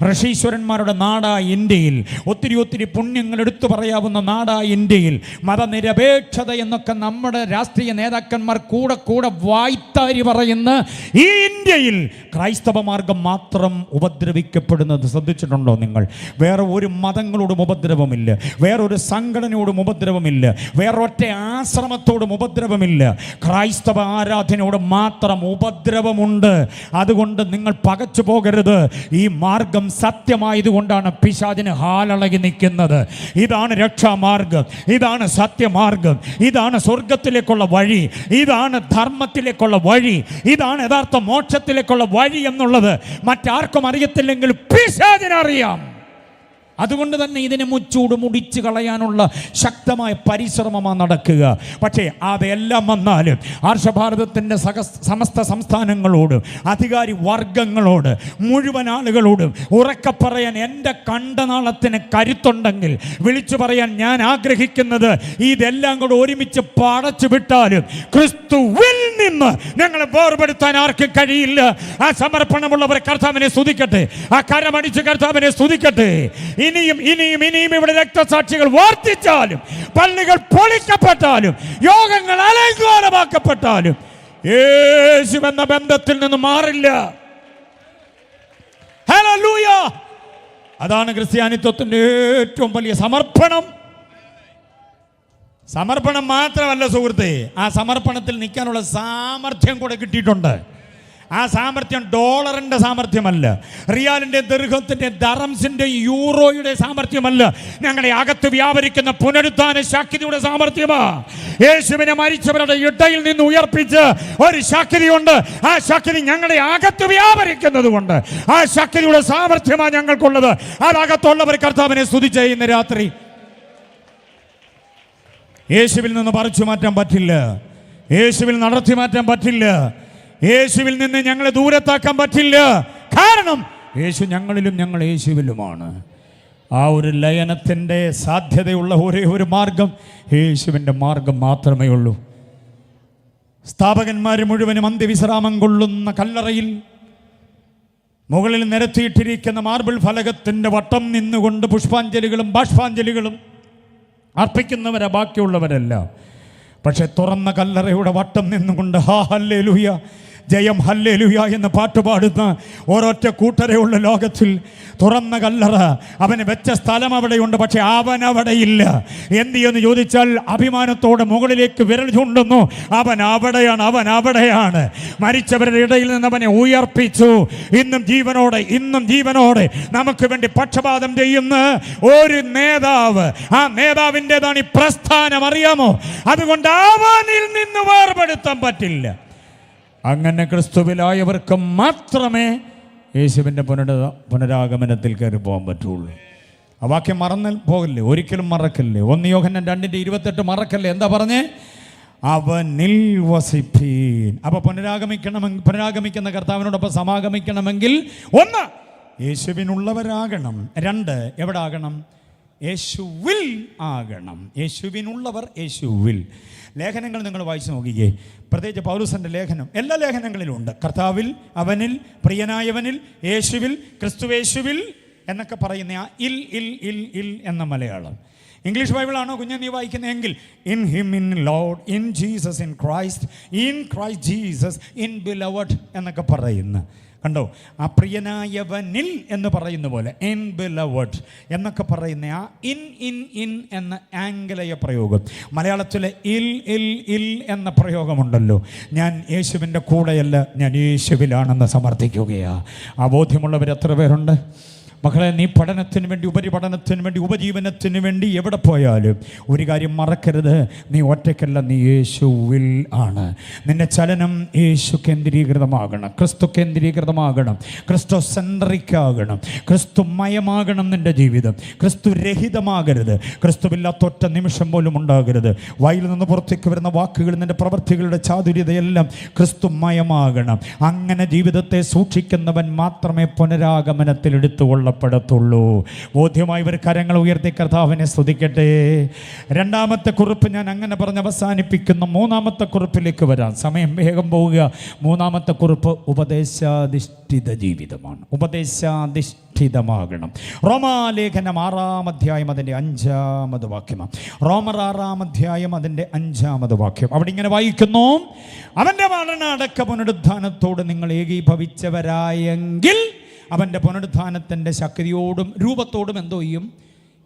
ഋഷീശ്വരന്മാരുടെ നാടായ ഇന്ത്യയിൽ, ഒത്തിരി പുണ്യങ്ങൾ എടുത്തു പറയാവുന്ന നാടായ ഇന്ത്യയിൽ, മതനിരപേക്ഷത എന്നൊക്കെ നമ്മുടെ രാഷ്ട്രീയ നേതാക്കന്മാർ കൂടെ വായ്ത്താരി പറയുന്ന ഈ ഇന്ത്യയിൽ ക്രൈസ്തവ മാർഗം മാത്രം ഉപദ്രവിക്കപ്പെടുന്നത് ശ്രദ്ധിച്ചിട്ടുണ്ടോ നിങ്ങൾ? വേറെ ഒരു മതങ്ങളോടും ഉപദ്രവമില്ല, വേറൊരു സംഘടനയോടും ഉപദ്രവമില്ല, വേറൊറ്റ ആശ്രമത്തോടും ഉപദ്രവമില്ല. ക്രൈസ്തവ ആരാധനയോട് മാത്രം ഉപദ്രവമുണ്ട്. അതുകൊണ്ട് നിങ്ങൾ പകച്ചു പോകരുത്. ഈ മാർഗം സത്യമായതുകൊണ്ടാണ് പിശാചിന് ഹാലളകി നിൽക്കുന്നത്. ഇതാണ് രക്ഷാമാർഗം, ഇതാണ് സത്യമാർഗം, ഇതാണ് സ്വർഗത്തിലേക്കുള്ള വഴി, ഇതാണ് ധർമ്മത്തിലേക്കുള്ള വഴി, ഇതാണ് യഥാർത്ഥ മോക്ഷത്തിലേക്കുള്ള വഴി എന്നുള്ളത് മറ്റാർക്കും അറിയത്തില്ലെങ്കിൽ പിശാചിനറിയാം. അതുകൊണ്ട് തന്നെ ഇതിനെ മുച്ചൂട് മുടിച്ച് കളയാനുള്ള ശക്തമായ പരിശ്രമമാണ് നടക്കുക. പക്ഷേ അതെല്ലാം വന്നാലും ആർഷഭാരതത്തിൻ്റെ സമസ്ത സംസ്ഥാനങ്ങളോടും അധികാരി വർഗങ്ങളോട് മുഴുവൻ ആളുകളോടും ഉറക്കെ പറയാൻ എൻ്റെ കണ്ടനാളത്തിന് കരുത്തുണ്ടെങ്കിൽ വിളിച്ചു പറയാൻ ഞാൻ ആഗ്രഹിക്കുന്നത്, ഇതെല്ലാം കൂടെ ഒരുമിച്ച് പടച്ചു വിട്ടാലും ക്രിസ്തുവിൽ നിന്ന് ഞങ്ങളെ വേർപെടുത്താൻ ആർക്കും കഴിയില്ല. ആ സമർപ്പണമുള്ളവർ കർത്താവിനെ സ്തുതിക്കട്ടെ, ആ കരമടിച്ച് കർത്താവിനെ സ്തുതിക്കട്ടെ. ഇനിയും ഇനിയും ഇനിയും ഇവിടെ രക്തസാക്ഷികൾ വർദ്ധിച്ചാലും, പള്ളികൾ പൊളിക്കപ്പെട്ടാലും, യോഗങ്ങൾ അലങ്കോലമാക്കപ്പെട്ടാലും യേശു എന്ന ബന്ധത്തിൽ നിന്ന് മാറില്ല. ഹല്ലേലൂയ! അതാണ് ക്രിസ്ത്യാനിത്വത്തിന്റെ ഏറ്റവും വലിയ സമർപ്പണം. സമർപ്പണം മാത്രമല്ല സുഹൃത്തേ, ആ സമർപ്പണത്തിൽ നിൽക്കാനുള്ള സാമർഥ്യം കൂടെ കിട്ടിയിട്ടുണ്ട്. ആ സാമർഥ്യം ഡോളറിൻ്റെ സാമർഥ്യമല്ല, റിയാലിൻ്റെ, ദീർഘത്തിൻ്റെ, ദറംസിൻ്റെ, യൂറോയുടെ സാമർഥ്യമല്ല. ഞങ്ങളെ അകത്ത് വ്യാപരിക്കുന്ന പുനരുത്ഥാന ശക്തിയുടെ സാമർഥ്യമാണ്. യേശുവിനെ മരിച്ചവരുടെ ഇടയിൽ നിന്ന് ഉയർപ്പിച്ച് ഒരു ശക്തിയുണ്ട്. ആ ശക്തി ഞങ്ങളുടെ അകത്ത് വ്യാപരിക്കുന്നത് കൊണ്ട് ആ ശക്തിയുടെ സാമർഥ്യമാണ് ഞങ്ങൾക്കുള്ളത്. അതകത്തുള്ളവർ കർത്താവിനെ സ്തുതിച്ച് ഇന്ന് രാത്രി യേശുവിൽ നിന്ന് പറിച്ചു മാറ്റാൻ പറ്റില്ല, യേശുവിൽ നടത്തി മാറ്റാൻ പറ്റില്ല, യേശുവിൽ നിന്ന് ഞങ്ങളെ ദൂരത്താക്കാൻ പറ്റില്ല. കാരണം യേശു ഞങ്ങളിലും ഞങ്ങൾ യേശുവിലുമാണ്. ആ ഒരു ലയനത്തിൻ്റെ സാധ്യതയുള്ള ഒരേ ഒരു മാർഗം യേശുവിൻ്റെ മാർഗം മാത്രമേ ഉള്ളൂ. സ്ഥാപകന്മാർ മുഴുവനും അന്ത്യവിശ്രാമം കൊള്ളുന്ന കല്ലറയിൽ മുകളിൽ നിരത്തിയിട്ടിരിക്കുന്ന മാർബിൾ ഫലകത്തിൻ്റെ വട്ടം നിന്നുകൊണ്ട് പുഷ്പാഞ്ജലികളും ബാഷ്പാഞ്ജലികളും അർപ്പിക്കുന്നവരാ ബാക്കിയുള്ളവരല്ല. പക്ഷെ തുറന്ന കല്ലറയുടെ വട്ടം നിന്നുകൊണ്ട് ഹാ ഹല്ലേലൂയ, ജയം ഹല്ലേലൂയ എന്ന് പാട്ടുപാടുന്ന ഒരൊറ്റ കൂട്ടരേ ഉള്ള ലോകത്തിൽ. തുറന്ന കല്ലറ, അവന് വെച്ച സ്ഥലം അവിടെയുണ്ട്, പക്ഷെ അവൻ അവിടെയില്ല. എന്തിയെന്ന് ചോദിച്ചാൽ അഭിമാനത്തോടെ മുകളിലേക്ക് വിരൽ ചൂണ്ടുന്നു. അവൻ അവിടെയാണ്, അവൻ അവിടെയാണ്. മരിച്ചവരുടെ ഇടയിൽ നിന്ന് അവനെ ഉയർപ്പിച്ചു. ഇന്നും ജീവനോടെ നമുക്ക് വേണ്ടി പക്ഷപാതം ചെയ്യുന്ന ഒരു നേതാവ്, ആ നേതാവിൻ്റെതാണ് ഈ പ്രസ്ഥാനം. അറിയാമോ? അതുകൊണ്ട് അവനിൽ നിന്ന് വേർപെടുത്താൻ പറ്റില്ല. അങ്ങനെ ക്രിസ്തുവിലായവർക്ക് മാത്രമേ യേശുവിൻ്റെ പുനരാഗമനത്തിൽ കയറി പോകാൻ പറ്റുള്ളൂ. ആ വാക്യം മറന്നു പോകല്ലേ, ഒരിക്കലും മറക്കല്ലേ. 1 യോഹന്നാൻ 2:28 മറക്കല്ലേ. എന്താ പറഞ്ഞേ? അവനിൽ വസിപ്പീൻ. അപ്പോൾ പുനരാഗമിക്കുന്ന കർത്താവിനോടൊപ്പം സമാഗമിക്കണമെങ്കിൽ 1 യേശുവിനുള്ളവരാകണം, 2 എവിടെ ആകണം? യേശുവിൽ ആകണം. യേശുവിനുള്ളവർ യേശുവിൽ. ലേഖനങ്ങൾ നിങ്ങൾ വായിച്ചു നോക്കിക്കേ. പ്രത്യേകിച്ച് പൗലോസിൻ്റെ ലേഖനം എല്ലാ ലേഖനങ്ങളിലും ഉണ്ട്. കർത്താവിൽ, അവനിൽ, പ്രിയനായവനിൽ, യേശുവിൽ, ക്രിസ്തുവേശുവിൽ എന്നൊക്കെ പറയുന്ന ആ ഇൽ ഇൽ ഇൽ ഇൽ എന്ന മലയാളം. ഇംഗ്ലീഷ് ബൈബിളാണോ കുഞ്ഞെ നീ വായിക്കുന്നതെങ്കിൽ in him, in Lord, in Jesus, in Christ Jesus, in beloved എന്നൊക്കെ പറയുന്നു. കണ്ടോ? ആ പ്രിയനായവനിൽ എന്ന് പറയുന്ന പോലെ ഇൻ ബിലവഡ് എന്നൊക്കെ പറയുന്ന ആ ഇൻ ഇൻ ഇൻ എന്ന ആംഗലേയ പ്രയോഗം. മലയാളത്തിലെ ഇൽ ഇൽ ഇൽ എന്ന പ്രയോഗമുണ്ടല്ലോ. ഞാൻ യേശുവിൻ്റെ കൂടെയല്ല, ഞാൻ യേശുവിലാണെന്ന് സമർത്ഥിക്കുകയാണ്. ആ ബോധ്യമുള്ളവർ എത്ര പേരുണ്ട്? മക്കളെ, നീ പഠനത്തിന് വേണ്ടി, ഉപരിപഠനത്തിന് വേണ്ടി, ഉപജീവനത്തിന് വേണ്ടി എവിടെ പോയാലും ഒരു കാര്യം മറക്കരുത്, നീ ഒറ്റയ്ക്കല്ല, നീ യേശുവിൽ ആണ്. നിന്റെ ചലനം യേശു കേന്ദ്രീകൃതമാകണം, ക്രിസ്തു കേന്ദ്രീകൃതമാകണം, ക്രിസ്തു സെൻട്രിക്കാകണം, ക്രിസ്തുമയമാകണം നിന്റെ ജീവിതം. ക്രിസ്തു രഹിതമാകരുത്, ക്രിസ്തുവില്ലാത്ത ഒറ്റ നിമിഷം പോലും ഉണ്ടാകരുത്. വായിൽ നിന്ന് പുറത്തേക്ക് വരുന്ന വാക്കുകൾ, നിന്റെ പ്രവൃത്തികളുടെ ചാതുര്യതയെല്ലാം ക്രിസ്തുമയമാകണം. അങ്ങനെ ജീവിതത്തെ സൂക്ഷിക്കുന്നവൻ മാത്രമേ പുനരാഗമനത്തിൽ എടുത്തുകൊള്ളൂ പ്പെടത്തുള്ളൂ. ബോധ്യമായി ഇവർ കരങ്ങൾ ഉയർത്തി കർത്താവിനെ സ്തുതിക്കട്ടെ. 2ാമത്തെ കുറിപ്പ് ഞാൻ അങ്ങനെ പറഞ്ഞ് അവസാനിപ്പിക്കുന്ന 3ാമത്തെ കുറിപ്പിലേക്ക് വരാം. സമയം വേഗം പോവുക. 3ാമത്തെ കുറിപ്പ് ഉപദേശാധിഷ്ഠിത ജീവിതമാണ്. ഉപദേശാധിഷ്ഠിതമാകണം. റോമാലേഖനം 6-ാം അധ്യായം അതിൻ്റെ 5-ാമത് വാക്യമാണ്. റോമർ 6-ാം അധ്യായം അതിൻ്റെ 5-ാമത് വാക്യം. അവിടെ ഇങ്ങനെ വായിക്കുന്നു, അവൻ്റെ മരണ അടക്ക പുനരുത്ഥാനത്തോട് നിങ്ങൾ ഏകീഭവിച്ചവരായെങ്കിൽ അവൻ്റെ പുനരുത്ഥാനത്തിൻ്റെ ശക്തിയോടും രൂപത്തോടും എന്തോ ചെയ്യും?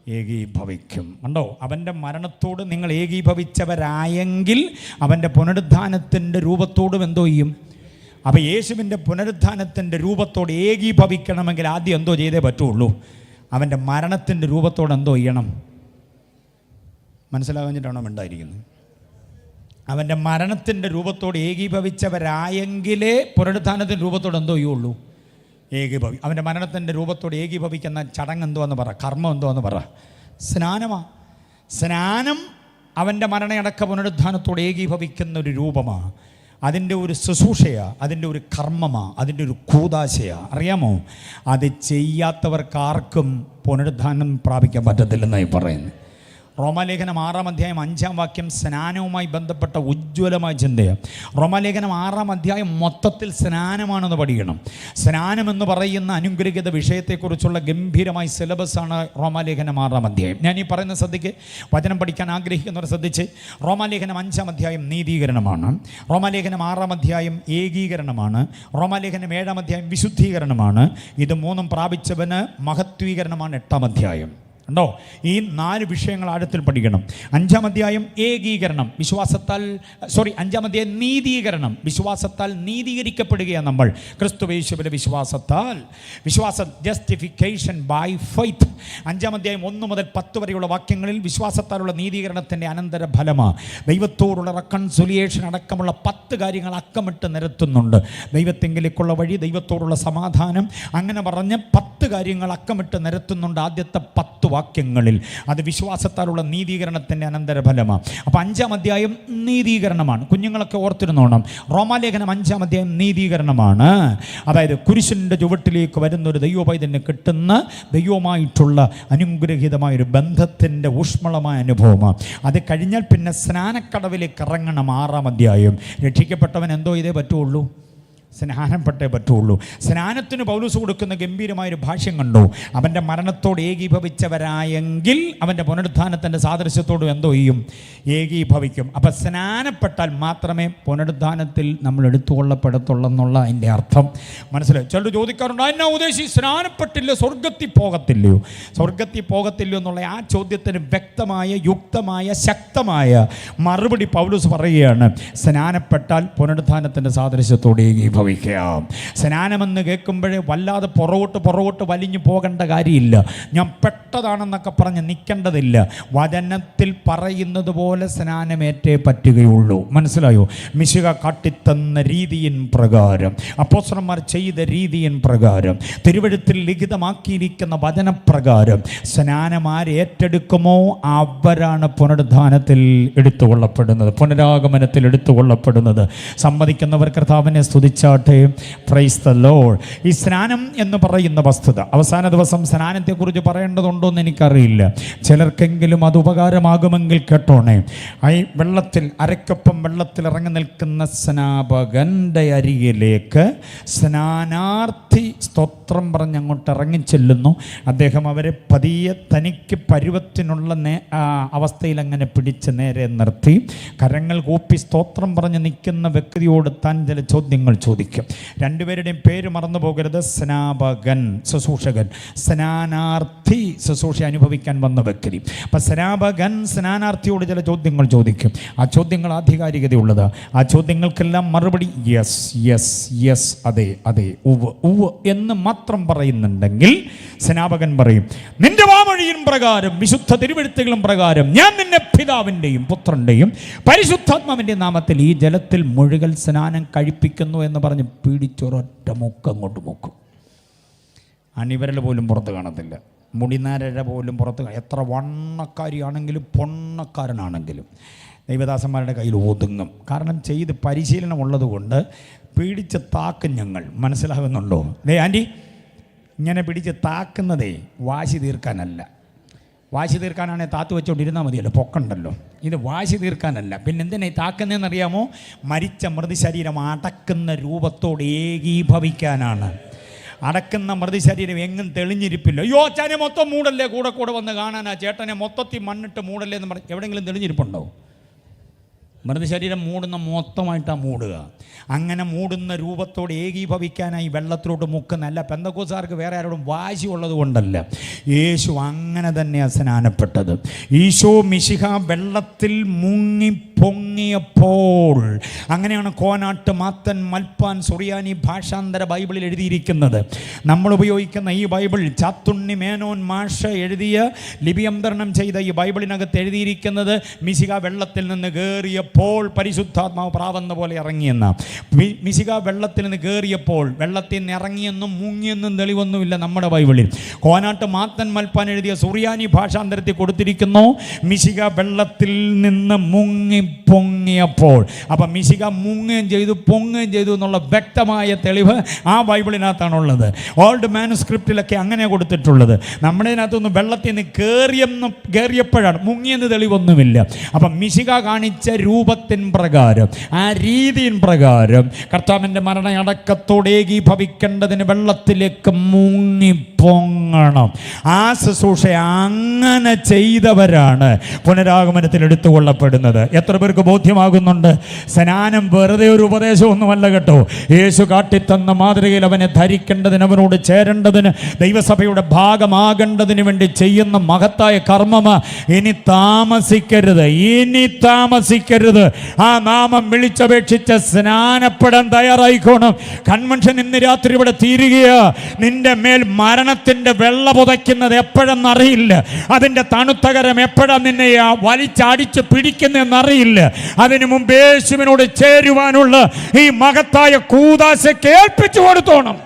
ഏകീഭവിക്കും. കണ്ടോ? അവൻ്റെ മരണത്തോട് നിങ്ങൾ ഏകീഭവിച്ചവരായെങ്കിൽ അവൻ്റെ പുനരുത്ഥാനത്തിൻ്റെ രൂപത്തോടും എന്തോ ചെയ്യും? അപ്പോൾ യേശുവിൻ്റെ പുനരുത്ഥാനത്തിൻ്റെ രൂപത്തോട് ഏകീഭവിക്കണമെങ്കിൽ ആദ്യം എന്തോ ചെയ്തേ പറ്റുള്ളൂ? അവൻ്റെ മരണത്തിൻ്റെ രൂപത്തോട് എന്തോ ചെയ്യണം? മനസ്സിലാകാഞ്ഞിട്ടാണോ ഉണ്ടായിരിക്കുന്നത്? അവൻ്റെ മരണത്തിൻ്റെ രൂപത്തോട് ഏകീഭവിച്ചവരായെങ്കിലേ പുനരുത്ഥാനത്തിൻ്റെ രൂപത്തോട് എന്തോ ചെയ്യുള്ളൂ? അവൻ്റെ മരണത്തിൻ്റെ രൂപത്തോട് ഏകീഭവിക്കുന്ന ചടങ്ങ് എന്തുവെന്ന് പറ, കർമ്മം എന്തുവെന്ന് പറ? സ്നാനമാണ്. സ്നാനം അവൻ്റെ മരണയടക്ക പുനരുദ്ധാനത്തോട് ഏകീഭവിക്കുന്ന ഒരു രൂപമാണ്. അതിൻ്റെ ഒരു ശുശ്രൂഷയാണ്, അതിൻ്റെ ഒരു കർമ്മമാണ്, അതിൻ്റെ ഒരു കൂദാശയാണ്. അറിയാമോ? അത് ചെയ്യാത്തവർക്കാർക്കും പുനരുദ്ധാനം പ്രാപിക്കാൻ പറ്റത്തില്ലെന്നായി പറയുന്നത്. റോമാലേഖനം 6-ാം അധ്യായം 5-ാം വാക്യം സ്നാനവുമായി ബന്ധപ്പെട്ട ഉജ്ജ്വലമായ ചിന്തയാണ്. റോമാലേഖനം 6-ാം അധ്യായം മൊത്തത്തിൽ സ്നാനമാണെന്ന് പഠിക്കണം. സ്നാനമെന്ന് പറയുന്ന അനുഗ്രഹീത വിഷയത്തെക്കുറിച്ചുള്ള ഗംഭീരമായ സിലബസാണ് റോമാലേഖനം 6-ാം അധ്യായം. ഞാൻ ഈ പറയുന്ന ശ്രദ്ധിക്ക്, വചനം പഠിക്കാൻ ആഗ്രഹിക്കുന്നവർ ശ്രദ്ധിച്ച്. റോമാലേഖനം 5-ാം അധ്യായം നീതീകരണമാണ്. റോമാലേഖനം 6-ാം അധ്യായം ഏകീകരണമാണ്. റോമാലേഖനം 7-ാം അധ്യായം വിശുദ്ധീകരണമാണ്. ഇത് മൂന്നും പ്രാപിച്ചവന് മഹത്വീകരണമാണ് 8-ാം അധ്യായം. ഉണ്ടോ? ഈ 4 വിഷയങ്ങൾ ആഴത്തിൽ പഠിക്കണം. 5-ാം അധ്യായം ഏകീകരണം, 5-ാം അധ്യായം നീതീകരണം, വിശ്വാസത്താൽ നീതീകരിക്കപ്പെടുകയാണ് നമ്മൾ ക്രിസ്തുയേശുവിലെ വിശ്വാസത്താൽ. Justification by faith. 5-ാം അധ്യായം 1 മുതൽ 10 വരെയുള്ള വാക്യങ്ങളിൽ വിശ്വാസത്താലുള്ള നീതീകരണത്തിൻ്റെ അനന്തര ഫലമാണ്. ദൈവത്തോടുള്ള റെക്കൺസിലിയേഷൻ അടക്കമുള്ള 10 കാര്യങ്ങൾ അക്കമിട്ട് നിരത്തുന്നുണ്ട്. ദൈവത്തെങ്കിലേക്കുള്ള വഴി, ദൈവത്തോടുള്ള സമാധാനം, അങ്ങനെ പറഞ്ഞ് 10 കാര്യങ്ങൾ അക്കമിട്ട് നിരത്തുന്നുണ്ട് ആദ്യത്തെ 10 വാക്യങ്ങളിൽ. അത് വിശ്വാസത്താലുള്ള നീതീകരണത്തിൻ്റെ അനന്തരഫലമാണ്. അപ്പോൾ 5-ാം അധ്യായം നീതീകരണമാണ്. കുഞ്ഞുങ്ങളൊക്കെ ഓർത്തിരുന്നോണം, റോമാലേഖനം 5-ാം അധ്യായം നീതീകരണമാണ്. അതായത് കുരിശിൻ്റെ ചുവട്ടിലേക്ക് വരുന്ന ഒരു ദൈവപൈതലിന് കിട്ടുന്ന ദൈവവുമായിട്ടുള്ള അനുഗ്രഹീതമായൊരു ബന്ധത്തിൻ്റെ ഊഷ്മളമായ അനുഭവമാണ്. അത് കഴിഞ്ഞാൽ പിന്നെ സ്നാനക്കടവിലേക്ക് ഇറങ്ങണം. 6-ാം അധ്യായം. രക്ഷിക്കപ്പെട്ടവൻ എന്തോ ഇതേ പറ്റുള്ളൂ, സ്നാനപ്പെട്ടേ പറ്റുള്ളൂ. സ്നാനത്തിന് പൗലോസ് കൊടുക്കുന്ന ഗംഭീരമായൊരു ഭാഷ്യം കണ്ടു. അവൻ്റെ മരണത്തോട് ഏകീഭവിച്ചവരായെങ്കിൽ അവൻ്റെ പുനരുദ്ധാനത്തിൻ്റെ സാദൃശ്യത്തോടും എന്തോ ചെയ്യും, ഏകീഭവിക്കും. അപ്പം സ്നാനപ്പെട്ടാൽ മാത്രമേ പുനരുദ്ധാനത്തിൽ നമ്മൾ എടുത്തുകൊള്ളപ്പെടത്തുള്ളെന്നുള്ള അതിൻ്റെ അർത്ഥം മനസ്സിലായി. ചിലർ ചോദിക്കാറുണ്ട്, എന്നാ ഉദ്ദേശിച്ച് സ്നാനപ്പെട്ടില്ല സ്വർഗത്തിൽ പോകത്തില്ലയോ? സ്വർഗത്തിൽ പോകത്തില്ലയോ എന്നുള്ള ആ ചോദ്യത്തിന് വ്യക്തമായ, യുക്തമായ, ശക്തമായ മറുപടി പൗലോസ് പറയുകയാണ്. സ്നാനപ്പെട്ടാൽ പുനരുദ്ധാനത്തിൻ്റെ സാദൃശ്യത്തോട് ഏകീഭവിക്കും. സ്നാനമെന്ന് കേൾക്കുമ്പോഴേ വല്ലാതെ പുറകോട്ട് വലിഞ്ഞു പോകേണ്ട കാര്യമില്ല. ഞാൻ പെട്ടതാണെന്നൊക്കെ പറഞ്ഞ് നിൽക്കേണ്ടതില്ല. വചനത്തിൽ പറയുന്നത് പോലെ സ്നാനമേറ്റേ പറ്റുകയുള്ളൂ. മനസ്സിലായോ? മിശിഹ കാട്ടിത്തന്ന രീതിയിൻ പ്രകാരം, അപ്പോസ്തലന്മാർ ചെയ്ത രീതിയിൻ പ്രകാരം, തിരുവെഴുത്തിൽ ലിഖിതമാക്കിയിരിക്കുന്ന വചനപ്രകാരം സ്നാനം ആര് ഏറ്റെടുക്കുമോ അവരാണ് പുനരുദ്ധാനത്തിൽ എടുത്തുകൊള്ളപ്പെടുന്നത്, പുനരാഗമനത്തിൽ എടുത്തുകൊള്ളപ്പെടുന്നത്. സമ്മതിക്കുന്നവർ കർത്താവിനെ സ്തുതിച്ചാട്ടെ. Praise the Lord. ഈ സ്നാനം എന്ന് പറയുന്ന വസ്തുത, അവസാന ദിവസം സ്നാനത്തെക്കുറിച്ച് പറയേണ്ടതുണ്ടോ എന്ന് എനിക്കറിയില്ല. ചിലർക്കെങ്കിലും അത് ഉപകാരമാകുമെങ്കിൽ കേട്ടോണേ. ഈ വെള്ളത്തിൽ, അരക്കൊപ്പം വെള്ളത്തിൽ ഇറങ്ങി നിൽക്കുന്ന സ്നാപകൻ്റെ അരികിലേക്ക് സ്നാനാർത്ഥി സ്തോത്രം പറഞ്ഞ് അങ്ങോട്ട് ഇറങ്ങിച്ചെല്ലുന്നു. അദ്ദേഹം അവരെ പതിയെ തനിക്ക് പരുവത്തിനുള്ള അവസ്ഥയിൽ അങ്ങനെ പിടിച്ച് നേരെ നിർത്തി കരങ്ങൾ കൂപ്പി സ്തോത്രം പറഞ്ഞ് നിൽക്കുന്ന വ്യക്തിയോട് താൻ ചില ചോദ്യങ്ങൾ ചോദിക്കും. രണ്ടുപേരുടെയും പേര് മറന്നു പോകരുത്. സ്നാപകൻ, ശുശ്രൂഷകൻ, സ്നാനാർത്ഥി, ശുശ്രൂഷ അനുഭവിക്കാൻ വന്ന വ്യക്തി. അപ്പം സ്നാപകൻ സ്നാനാർത്ഥിയോട് ചില ചോദ്യങ്ങൾ ചോദിക്കും. ആ ചോദ്യങ്ങൾ ആധികാരികതയുള്ളത്. ആ ചോദ്യങ്ങൾക്കെല്ലാം മറുപടി യെസ് യെസ് യെസ്, അതെ അതെ, ഉവ് ഉവ് എന്ന് മാത്രം പറയുന്നുണ്ടെങ്കിൽ സ്നാപകൻ പറയും, നിന്റെ വാമൊഴിയും പ്രകാരം, വിശുദ്ധ തിരുവെഴുത്തുകളും പ്രകാരം ഞാൻ നിന്നെ പിതാവിൻ്റെയും പുത്രൻ്റെയും പരിശുദ്ധാത്മാവിൻ്റെ നാമത്തിൽ ഈ ജലത്തിൽ മുഴുകൽ സ്നാനം കഴിപ്പിക്കുന്നു എന്ന് പറഞ്ഞ് പിടിച്ചൊരൊറ്റ മുക്ക് അങ്ങോട്ട് മുക്കും. അണിവരൽ പോലും പുറത്ത് കാണത്തില്ല, മുടിനാരഴ പോലും പുറത്ത്. എത്ര വണ്ണക്കാരിയാണെങ്കിലും പൊണ്ണക്കാരനാണെങ്കിലും ദൈവദാസന്മാരുടെ കയ്യിൽ ഒതുങ്ങും. കാരണം ചെയ്ത് പരിശീലനം ഉള്ളതുകൊണ്ട് പിടിച്ച് താക്കും ഞങ്ങൾ. മനസ്സിലാകുന്നുണ്ടോ? ആൻറ്റി, ഇങ്ങനെ പിടിച്ച് താക്കുന്നതേ വാശി തീർക്കാനല്ല. വാശി തീർക്കാനാണെങ്കിൽ താത്ത് വെച്ചോണ്ടിരുന്നാൽ മതിയല്ലോ, പൊക്കണ്ടല്ലോ. ഇത് വാശി തീർക്കാനല്ല. പിന്നെ എന്തിനാ താക്കുന്നതെന്നറിയാമോ? മരിച്ച മൃതശരീരം അടക്കുന്ന രൂപത്തോട് ഏകീഭവിക്കാനാണ്. അടക്കുന്ന മൃതശരീരം എങ്ങും തെളിഞ്ഞിരിപ്പില്ല. അയ്യോ അച്ഛനെ മൊത്തം മൂടല്ലേ, കൂടെ വന്ന് കാണാനാ ചേട്ടനെ മൊത്തത്തിൽ മണ്ണിട്ട് മൂടല്ലേ എന്ന് പറഞ്ഞ് എവിടെയെങ്കിലും തെളിഞ്ഞിരിപ്പുണ്ടോ? മൃതശരീരം മൂടുന്ന മൊത്തമായിട്ടാണ് മൂടുക. അങ്ങനെ മൂടുന്ന രൂപത്തോട് ഏകീഭവിക്കാനായി വെള്ളത്തിലോട്ട് മുക്കുന്നല്ല. പെന്തക്കോസ്തുകാർക്ക് വേറെ ആരോടും വാശി ഉള്ളത് കൊണ്ടല്ല. യേശു അങ്ങനെ തന്നെയാണ് സ്നാനപ്പെട്ടത്. ഈശോ മിശിഹ വെള്ളത്തിൽ മുങ്ങി പൊങ്ങിയപ്പോൾ, അങ്ങനെയാണ് കോനാട്ട്, മാത്തൻ, മൽപ്പാൻ, സുറിയാനി ഭാഷാന്തര ബൈബിളിൽ എഴുതിയിരിക്കുന്നത്. നമ്മൾ ഉപയോഗിക്കുന്ന ഈ ബൈബിൾ, ചാത്തുണ്ണി മേനോൻ മാഷ എഴുതിയ, ലിപിയന്തരണം ചെയ്ത ഈ ബൈബിളിനകത്ത് എഴുതിയിരിക്കുന്നത് മിശിഹ വെള്ളത്തിൽ നിന്ന് കയറിയപ്പോൾ പരിശുദ്ധാത്മാവ് പ്രാവെന്ന പോലെ ഇറങ്ങിയെന്ന. മിശിക വെള്ളത്തിൽ നിന്ന് കയറിയപ്പോൾ വെള്ളത്തിൽ നിന്ന് ഇറങ്ങിയെന്നും മുങ്ങിയെന്നും തെളിവൊന്നുമില്ല നമ്മുടെ ബൈബിളിൽ. കോനാട്ട് മാത്തൻ മൽപ്പാൻ എഴുതിയ സുറിയാനി ഭാഷാന്തരത്തിൽ കൊടുത്തിരിക്കുന്നു, മിശിക വെള്ളത്തിൽ നിന്ന് മുങ്ങി പൊങ്ങിയപ്പോൾ. അപ്പം മിശിക മുങ്ങുകയും ചെയ്തു പൊങ്ങുകയും ചെയ്തു എന്നുള്ള വ്യക്തമായ തെളിവ് ആ ബൈബിളിനകത്താണുള്ളത്. ഓൾഡ് മാനുസ്ക്രിപ്റ്റിലൊക്കെ അങ്ങനെ കൊടുത്തിട്ടുള്ളത്. നമ്മുടെ ഇതിനകത്തൊന്നും വെള്ളത്തിൽ നിന്ന് കയറിയപ്പോഴാണ്, മുങ്ങിയെന്ന് തെളിവൊന്നുമില്ല. അപ്പം മിശിക കാണിച്ച രൂപത്തിൻ പ്രകാരം, ആ രീതിയിൻ പ്രകാരം കർത്താവിൻ്റെ മരണയടക്കത്തോടെ ഏകീഭവിക്കേണ്ടതിന് വെള്ളത്തിലേക്ക് മുങ്ങി പൊങ്ങണം. ആ ശുശ്രൂഷ അങ്ങനെ ചെയ്തവരാണ് പുനരാഗമനത്തിൽ എടുത്തുകൊള്ളപ്പെടുന്നത്. എത്ര പേർക്ക് ബോധ്യമാകുന്നുണ്ട്? സ്നാനം വെറുതെ ഒരു ഉപദേശമൊന്നുമല്ല കേട്ടോ. യേശു കാട്ടിത്തന്ന മാതൃകയിൽ അവനെ ധരിക്കേണ്ടതിന്, അവനോട് ചേരേണ്ടതിന്, ദൈവസഭയുടെ ഭാഗമാകേണ്ടതിന് വേണ്ടി ചെയ്യുന്ന മഹത്തായ കർമ്മമാ. ഇനി താമസിക്കരുത്, ഇനി താമസിക്കരുത്. ആ നാമം വിളിച്ചപേക്ഷിച്ച് സ്നാനപ്പെടാൻ തയ്യാറായിക്കോണം. കൺവെൻഷൻ ഇന്ന് രാത്രി ഇവിടെ തീരുകയാ. നിന്റെ മേൽ മരണത്തിൻ്റെ വെള്ള പുതയ്ക്കുന്നത് എപ്പോഴെന്നറിയില്ല. അതിൻ്റെ തണുത്തകരം എപ്പോഴാണ് നിന്നെ വലിച്ചടിച്ച് പിടിക്കുന്നതെന്നറിയില്ല. അതിനു മുമ്പ് യേശുവിനോട് ചേരുവാനുള്ള ഈ മഹത്തായ കൂദാശ കേൾപ്പിച്ചു കൊടുത്തോണം.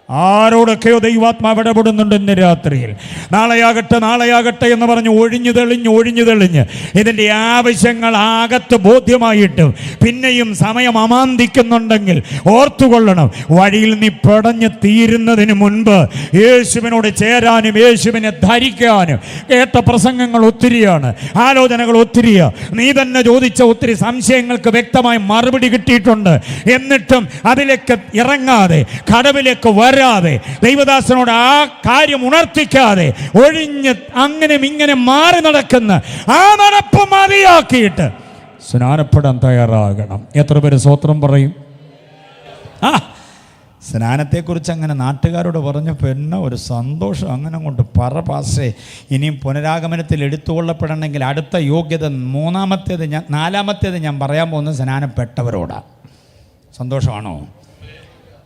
ആരോടൊക്കെയോ ദൈവാത്മാവ് ഇടപെടുന്നുണ്ട് ഇന്ന് രാത്രിയിൽ. നാളെയാകട്ടെ എന്ന് പറഞ്ഞ് ഒഴിഞ്ഞു തെളിഞ്ഞ് ഇതിൻ്റെ ആവശ്യങ്ങൾ അകത്ത് ബോധ്യമായിട്ടും പിന്നെയും സമയം അമാന്തിക്കുന്നുണ്ടെങ്കിൽ ഓർത്തുകൊള്ളണം, വഴിയിൽ നീ പെടഞ്ഞ് തീരുന്നതിന് മുൻപ് യേശുവിനോട് ചേരാനും യേശുവിനെ ധരിക്കാനും. കേട്ട പ്രസംഗങ്ങൾ ഒത്തിരിയാണ്, ആലോചനകൾ ഒത്തിരിയാണ്. നീ തന്നെ ചോദിച്ച ഒത്തിരി സംശയങ്ങൾക്ക് വ്യക്തമായ മറുപടി കിട്ടിയിട്ടുണ്ട്. എന്നിട്ടും അതിലേക്ക് ഇറങ്ങാതെ, കടവിലേക്ക് വരാതെ, ദൈവദാസനോട് ആ കാര്യം ഉണർത്തിക്കാതെ ഒഴിഞ്ഞ് അങ്ങനെ ഇങ്ങനെ മാറി നടക്കുന്ന ആ നടപ്പ് മതിയാക്കിയിട്ട് സ്നാനപ്പെടാൻ തയ്യാറാകണം. എത്ര പേര് സ്തോത്രം പറയും? സ്നാനത്തെക്കുറിച്ച് അങ്ങനെ നാട്ടുകാരോട് പറഞ്ഞപ്പോൾ എന്നെ ഒരു സന്തോഷം. അങ്ങനെ കൊണ്ട് പാസേ. ഇനിയും പുനരാഗമനത്തിൽ എടുത്തുകൊള്ളപ്പെടണമെങ്കിൽ അടുത്ത യോഗ്യത നാലാമത്തേത് ഞാൻ പറയാൻ പോകുന്നത് സ്നാനപ്പെട്ടവരോടാണ്. സന്തോഷമാണോ?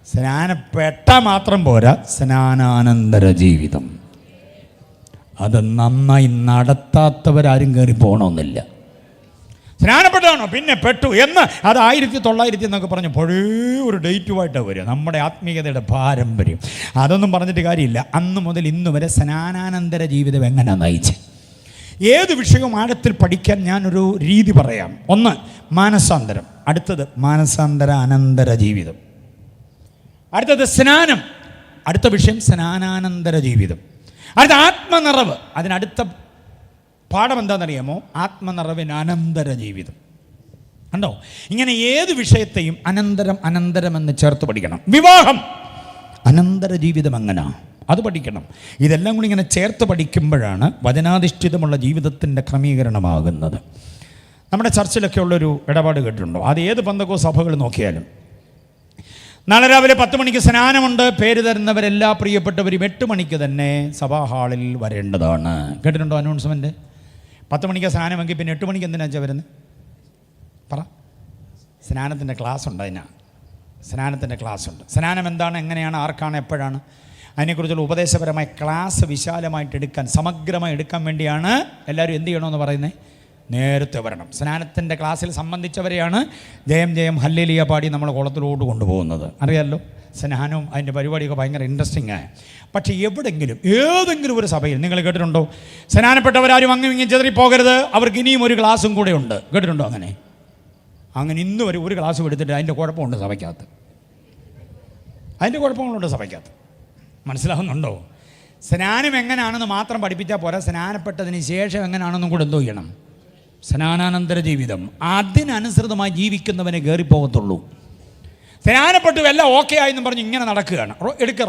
സ്നാനപ്പെട്ട മാത്രം പോരാ, സ്നാനാനന്തര ജീവിതം അത് നന്നായി നടത്താത്തവരാരും കയറി പോകണമെന്നില്ല. സ്നാനപ്പെട്ടാണോ പിന്നെ പെട്ടു എന്ന് അത് 1900 എന്നൊക്കെ പറഞ്ഞ് പഴയ ഒരു ഡേറ്റുമായിട്ടാണ് വരിക. നമ്മുടെ ആത്മീയതയുടെ പാരമ്പര്യം അതൊന്നും പറഞ്ഞിട്ട് കാര്യമില്ല. അന്ന് മുതൽ ഇന്ന് വരെ സ്നാനാനന്തര ജീവിതം എങ്ങനെ നയിച്ച്, ഏത് വിഷയവും ആഴത്തിൽ പഠിക്കാൻ ഞാനൊരു രീതി പറയാം. ഒന്ന് മാനസാന്തരം, അടുത്തത് മാനസാന്തര അനന്തര ജീവിതം, അടുത്തത് സ്നാനം, അടുത്ത വിഷയം സ്നാനാനന്തര ജീവിതം, അടുത്ത ആത്മനിറവ്. അതിനടുത്ത പാഠം എന്താണെന്നറിയാമോ? ആത്മനിറവിന് അനന്തര ജീവിതം. കണ്ടോ? ഇങ്ങനെ ഏത് വിഷയത്തെയും അനന്തരം എന്ന് ചേർത്ത് പഠിക്കണം. വിവാഹം അനന്തര ജീവിതം എങ്ങനെ, അത് പഠിക്കണം. ഇതെല്ലാം കൂടി ഇങ്ങനെ ചേർത്ത് പഠിക്കുമ്പോഴാണ് വചനാധിഷ്ഠിതമുള്ള ജീവിതത്തിൻ്റെ ക്രമീകരണമാകുന്നത്. നമ്മുടെ ചർച്ചിലൊക്കെ ഉള്ളൊരു ഇടപാട് കേട്ടിട്ടുണ്ടോ? അത് ഏത് പന്തക്കോ സഭകൾ നോക്കിയാലും നാളെ രാവിലെ 10 മണിക്ക് സ്നാനമുണ്ട്. പേര് തരുന്നവരെല്ലാ പ്രിയപ്പെട്ടവരും 8 മണിക്ക് തന്നെ സഭാ ഹാളിൽ വരേണ്ടതാണ്. കേട്ടിട്ടുണ്ടോ അനൗൺസ്മെൻറ്റ്? 10 മണിക്ക് സ്നാനമെങ്കിൽ പിന്നെ 8 മണിക്ക് എന്തിനാ വരുന്നത്? പറ. സ്നാനത്തിൻ്റെ ക്ലാസ് ഉണ്ട്. സ്നാനത്തിൻ്റെ ക്ലാസ് ഉണ്ട്. സ്നാനം എന്താണ്, എങ്ങനെയാണ്, ആർക്കാണ്, എപ്പോഴാണ്, അതിനെക്കുറിച്ചുള്ള ഉപദേശപരമായ ക്ലാസ് വിശാലമായിട്ട് എടുക്കാൻ, സമഗ്രമായി എടുക്കാൻ വേണ്ടിയാണ് എല്ലാവരും എന്ത് ചെയ്യണമെന്ന് പറയുന്നത്? നേരത്തെ വരണം. സ്നാനത്തിൻ്റെ ക്ലാസ്സിൽ സംബന്ധിച്ചവരെയാണ് ജയം ജയം ഹല്ലേലൂയ പാടി നമ്മൾ കുളത്തിലോട്ട് കൊണ്ടുപോകുന്നത്. അറിയാമല്ലോ, സ്നാനവും അതിൻ്റെ പരിപാടിയൊക്കെ ഭയങ്കര ഇൻട്രസ്റ്റിംഗ് ആയ. പക്ഷേ എവിടെങ്കിലും ഏതെങ്കിലും ഒരു സഭയിൽ നിങ്ങൾ കേട്ടിട്ടുണ്ടോ സ്നാനപ്പെട്ടവരാരും അങ്ങും ഇങ്ങനെ ചെതറിപ്പോകരുത്, അവർക്ക് ഇനിയും ഒരു ക്ലാസ്സും കൂടെ ഉണ്ട്? കേട്ടിട്ടുണ്ടോ? അങ്ങനെ ഇന്ന് വരെ ഒരു ക്ലാസ്സും എടുത്തിട്ട് അതിൻ്റെ കുഴപ്പമുണ്ട് സഭയ്ക്കകത്ത്. അതിൻ്റെ കുഴപ്പങ്ങളുണ്ട് സഭയ്ക്കകത്ത്. മനസ്സിലാവുന്നുണ്ടോ? സ്നാനം എങ്ങനെയാണെന്ന് മാത്രം പഠിപ്പിച്ചാൽ പോരാ, സ്നാനപ്പെട്ടതിന് ശേഷം എങ്ങനെയാണെന്നും കൂടെ എന്തോ ചെയ്യണം? സ്നാനാനന്തര ജീവിതം. അതിനനുസൃതമായി ജീവിക്കുന്നവനെ കയറിപ്പോകത്തുള്ളൂ. സ്നാനപ്പെട്ടു എല്ലാം ഓക്കെ ആയെന്നും പറഞ്ഞ് ഇങ്ങനെ നടക്കുകയാണ്.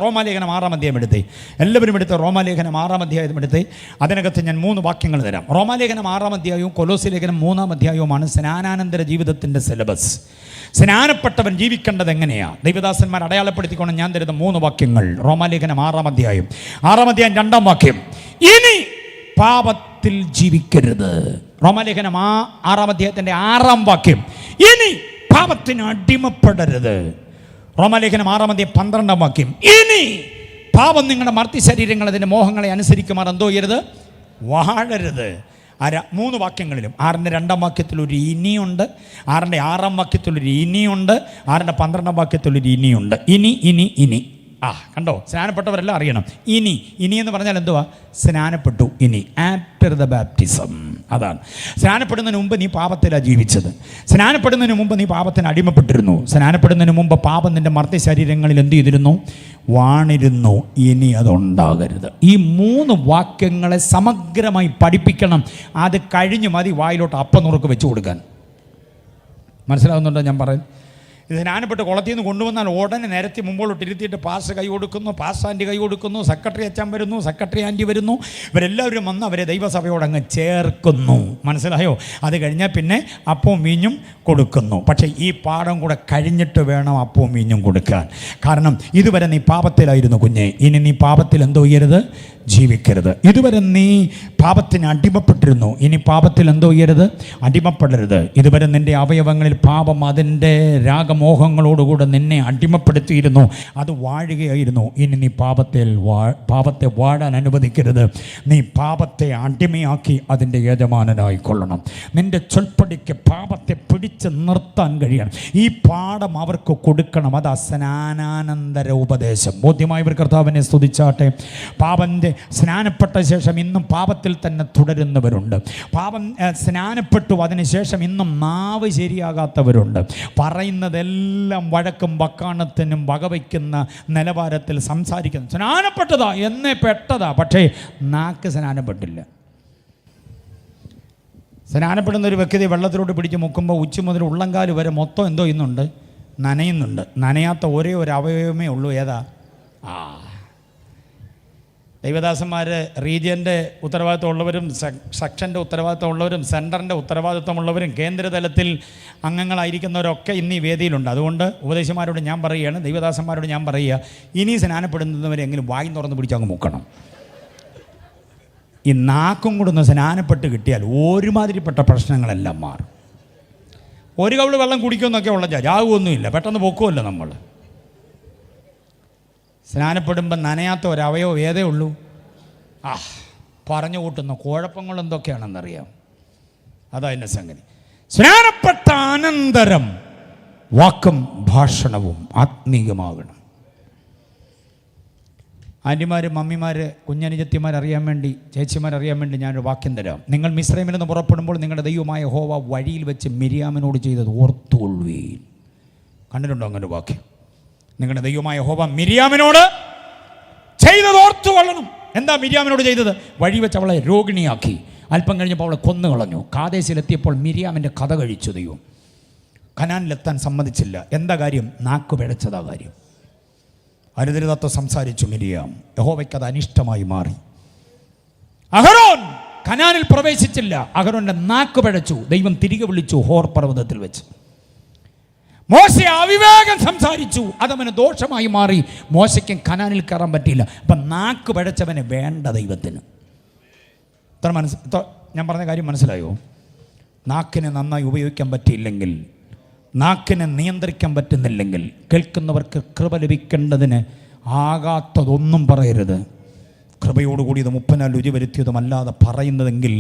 റോമാലേഖനം 6-ാം അധ്യായം എടുത്തേ, എല്ലാവരും എടുത്ത് റോമാലേഖനം 6-ാം അധ്യായം എടുത്തേ. അതിനകത്ത് ഞാൻ 3 വാക്യങ്ങൾ തരാം. റോമാലേഖനം 6-ാം അധ്യായവും കൊലോസ്യ ലേഖനം 3-ാം അധ്യായവുമാണ് സ്നാനാനന്തര ജീവിതത്തിൻ്റെ സിലബസ്. സ്നാനപ്പെട്ടവൻ ജീവിക്കേണ്ടത് എങ്ങനെയാണ് ദൈവദാസന്മാർ അടയാളപ്പെടുത്തിക്കൊണ്ട് ഞാൻ തരുന്ന 3 വാക്യങ്ങൾ. റോമാലേഖനം 6-ാം അധ്യായം 2-ാം വാക്യം, ഇനി പാപത്തിൽ ജീവിക്കരുത്. റോമാലേഖനം 6-ാം അധ്യായത്തിൻ്റെ 6-ാം വാക്യം, ഇനി പാപത്തിന് അടിമപ്പെടരുത്. റോമാലേഖനം 6-ാം അധ്യായം 12-ാം വാക്യം, ഇനി പാപം നിങ്ങളുടെ മർത്തി ശരീരങ്ങൾ അതിൻ്റെ മോഹങ്ങളെ അനുസരിക്കുമാർ എന്തോ ചെയ്യരുത്? വാഴരുത്. മൂന്ന് വാക്യങ്ങളിലും 6ന്റെ 2-ാം വാക്യത്തിലൊരു ഇനിയുണ്ട്, 6ന്റെ 6-ാം വാക്യത്തിലൊരു ഇനിയുണ്ട്, 6ന്റെ 12-ാം വാക്യത്തിലൊരു ഇനിയുണ്ട്. ഇനി കണ്ടോ? സ്നാനപ്പെട്ടവരെല്ലാം അറിയണം. ഇനി എന്ന് പറഞ്ഞാൽ എന്തുവാ? സ്നാനപ്പെട്ടു. ഇനി ആഫ്റ്റർ ദ ബാപ്റ്റിസം. അതാണ്. സ്നാനപ്പെടുന്നതിന് മുമ്പ് നീ പാപത്തിലാണ് ജീവിച്ചത്. സ്നാനപ്പെടുന്നതിന് മുമ്പ് നീ പാപത്തിന് അടിമപ്പെട്ടിരുന്നു. സ്നാനപ്പെടുന്നതിന് മുമ്പ് പാപം നിന്റെ മർത്തി ശരീരങ്ങളിൽ എന്ത് ചെയ്തിരുന്നു? വാണിരുന്നു. ഇനി അതുണ്ടാകരുത്. ഈ 3 വാക്യങ്ങളെ സമഗ്രമായി പഠിപ്പിക്കണം. അത് കഴിഞ്ഞ് മതി വായിലോട്ട് അപ്പം നുറുക്ക് വെച്ച് കൊടുക്കാൻ. മനസ്സിലാവുന്നുണ്ടോ ഞാൻ പറയുന്നത്? ഇത് സ്നാനപ്പെട്ട് കുളത്തിൽ നിന്ന് കൊണ്ടുവന്നാൽ ഉടനെ നിരത്തി മുമ്പോട്ട് ഇരുത്തിയിട്ട് പാസ് കൈ കൊടുക്കുന്നു, പാസ് ആൻറ്റി കൈ കൊടുക്കുന്നു, സെക്രട്ടറി അച്ഛൻ വരുന്നു, സെക്രട്ടറി ആൻറ്റി വരുന്നു. ഇവരെല്ലാവരും വന്ന് അവരെ ദൈവസഭയോടങ്ങ് ചേർക്കുന്നു. മനസ്സിലായോ? അത് കഴിഞ്ഞാൽ പിന്നെ അപ്പവും വീഞ്ഞും കൊടുക്കുന്നു. പക്ഷേ ഈ പാഠം കൂടെ കഴിഞ്ഞിട്ട് വേണം അപ്പവും വീഞ്ഞും കൊടുക്കാൻ. കാരണം ഇതുവരെ നീ പാപത്തിലായിരുന്നു കുഞ്ഞെ. ഇനി നീ പാപത്തിൽ എന്തോ ചെയ്യരുത്? ജീവിക്കരുത്. ഇതുവരെ നീ പാപത്തിന് അടിമപ്പെട്ടിരുന്നു. ഇനി പാപത്തിൽ എന്തോ ചെയ്യരുത്? അടിമപ്പെടരുത്. ഇതുവരെ നിൻ്റെ അവയവങ്ങളിൽ പാപം അതിൻ്റെ രാഗമോഹങ്ങളോടുകൂടെ നിന്നെ അടിമപ്പെടുത്തിയിരുന്നു. അത് വാഴുകയായിരുന്നു. ഇനി നീ പാപത്തെ വാഴാൻ അനുവദിക്കരുത്. നീ പാപത്തെ അടിമയാക്കി അതിൻ്റെ യജമാനനായിക്കൊള്ളണം. നിൻ്റെ ചൊൽപ്പടിക്ക് പാപത്തെ പിടിച്ച് നിർത്താൻ കഴിയണം. ഈ പാഠം അവർക്ക് കൊടുക്കണം. അതാ സ്നാനാനന്തര ഉപദേശം. ബോധ്യമായവർ കർത്താവിനെ സ്തുതിച്ചാട്ടെ. പാപൻ്റെ സ്നാനപ്പെട്ട ശേഷം ഇന്നും പാപത്തിൽ തന്നെ തുടരുന്നവരുണ്ട്. പാപം സ്നാനപ്പെട്ടു അതിനുശേഷം ഇന്നും നാവ് ശരിയാകാത്തവരുണ്ട്. പറയുന്നതെല്ലാം വഴക്കും വക്കാണത്തിനും വകവയ്ക്കുന്ന നിലവാരത്തിൽ സംസാരിക്കുന്നു. സ്നാനപ്പെട്ടതാ എന്നേ പെട്ടതാ, പക്ഷേ നാക്ക് സ്നാനപ്പെട്ടില്ല. സ്നാനപ്പെടുന്ന ഒരു വ്യക്തി വെള്ളത്തിലോട്ട് പിടിച്ച് മുക്കുമ്പോൾ ഉച്ച മുതൽ ഉള്ളംകാല് വരെ മൊത്തം എന്തോ ചെയ്യുന്നുണ്ട്? നനയുന്നുണ്ട്. നനയാത്ത ഒരേ ഒരു അവയവമേ ഉള്ളൂ. ഏതാ? ദൈവദാസന്മാർ റീജിയൻ്റെ ഉത്തരവാദിത്തമുള്ളവരും സെക്ഷൻ്റെ ഉത്തരവാദിത്തമുള്ളവരും സെൻറ്ററിൻ്റെ ഉത്തരവാദിത്തമുള്ളവരും കേന്ദ്രതലത്തിൽ അംഗങ്ങളായിരിക്കുന്നവരൊക്കെ ഇന്ന് ഈ വേദിയിലുണ്ട്. അതുകൊണ്ട് ഉപദേശന്മാരോട് ഞാൻ പറയുകയാണ്, ദൈവദാസന്മാരോട് ഞാൻ പറയുക, ഇനി സ്നാനപ്പെടുന്നവരെങ്കിലും വായി തുറന്ന് പിടിച്ച് അങ്ങ് മുക്കണം. ഈ നാക്കും കൂടെ ഒന്ന് സ്നാനപ്പെട്ട് കിട്ടിയാൽ ഒരുമാതിരിപ്പെട്ട പ്രശ്നങ്ങളെല്ലാം മാറും. ഒരു കവിള് വെള്ളം കുടിക്കുമെന്നൊക്കെ ഉള്ള ജാവുമൊന്നുമില്ല, പെട്ടെന്ന് പൊക്കുമല്ലോ നമ്മൾ. സ്നാനപ്പെടുമ്പോൾ നനയാത്ത ഒരവയവം ഏതേ ഉള്ളൂ? പറഞ്ഞു കൂട്ടുന്ന കുഴപ്പങ്ങൾ എന്തൊക്കെയാണെന്നറിയാം. അതാ എൻ്റെ സംഗതി. സ്നാനപ്പെട്ട അനന്തരം വാക്കും ഭാഷണവും ആത്മീയമാകണം. ആൻറ്റിമാർ, മമ്മിമാർ, കുഞ്ഞനുജത്തിമാരറിയാൻ വേണ്ടി, ചേച്ചിമാരറിയാൻ വേണ്ടി ഞാനൊരു വാക്യം തരാം. നിങ്ങൾ മിസ്രൈമിൽ നിന്ന് പുറപ്പെടുമ്പോൾ നിങ്ങളുടെ ദൈവമായ യഹോവ വഴിയിൽ വെച്ച് മിര്യാമിനോട് ചെയ്തത് ഓർത്തുകൊള്ളുവീൻ. കണ്ടിട്ടുണ്ടോ അങ്ങനെ വാക്യം? നിങ്ങളുടെ ദൈവമായ യഹോവ മിര്യാമിനോട് ചെയ്തത് ഓർത്തുകൊള്ളണം. എന്താ മിര്യാമിനോട് ചെയ്തത്? വഴി വെച്ച് അവളെ രോഗിണിയാക്കി. അല്പം കഴിഞ്ഞപ്പോൾ അവളെ കൊന്നുകളഞ്ഞു. കാദേശിലെത്തിയപ്പോൾ മിര്യാമിൻ്റെ കഥ കഴിച്ചു ദൈവം. കനാനിലെത്താൻ സമ്മതിച്ചില്ല. എന്താ കാര്യം? നാക്ക് പിഴച്ചതാ കാര്യം. അരുതരുതത്വം സംസാരിച്ചു മിര്യാം. യഹോവയ്ക്ക് അത് അനിഷ്ടമായി മാറി. അഹരോൻ കനാനിൽ പ്രവേശിച്ചില്ല. അഹരോന്റെ നാക്ക് പിഴച്ചു. ദൈവം തിരികെ വിളിച്ചു ഹോർ പർവ്വതത്തിൽ വെച്ച്. മോശ അവിവേകം സംസാരിച്ചു. അതവന് ദോഷമായി മാറി. മോശയ്ക്കും കനാനിൽ കയറാൻ പറ്റിയില്ല. അപ്പം നാക്ക് പിഴച്ചവനെ വേണ്ട ദൈവത്തിന്. ഞാൻ പറഞ്ഞ കാര്യം മനസ്സിലായോ? നാക്കിനെ നന്നായി ഉപയോഗിക്കാൻ പറ്റിയില്ലെങ്കിൽ, നാക്കിനെ നിയന്ത്രിക്കാൻ പറ്റുന്നില്ലെങ്കിൽ, കേൾക്കുന്നവർക്ക് കൃപ ലഭിക്കേണ്ടതിന് ആകാത്തതൊന്നും പറയരുത്. കൃപയോടുകൂടി ഇത് മുപ്പനാൽ രുചി വരുത്തിയതുമല്ലാതെ പറയുന്നതെങ്കിൽ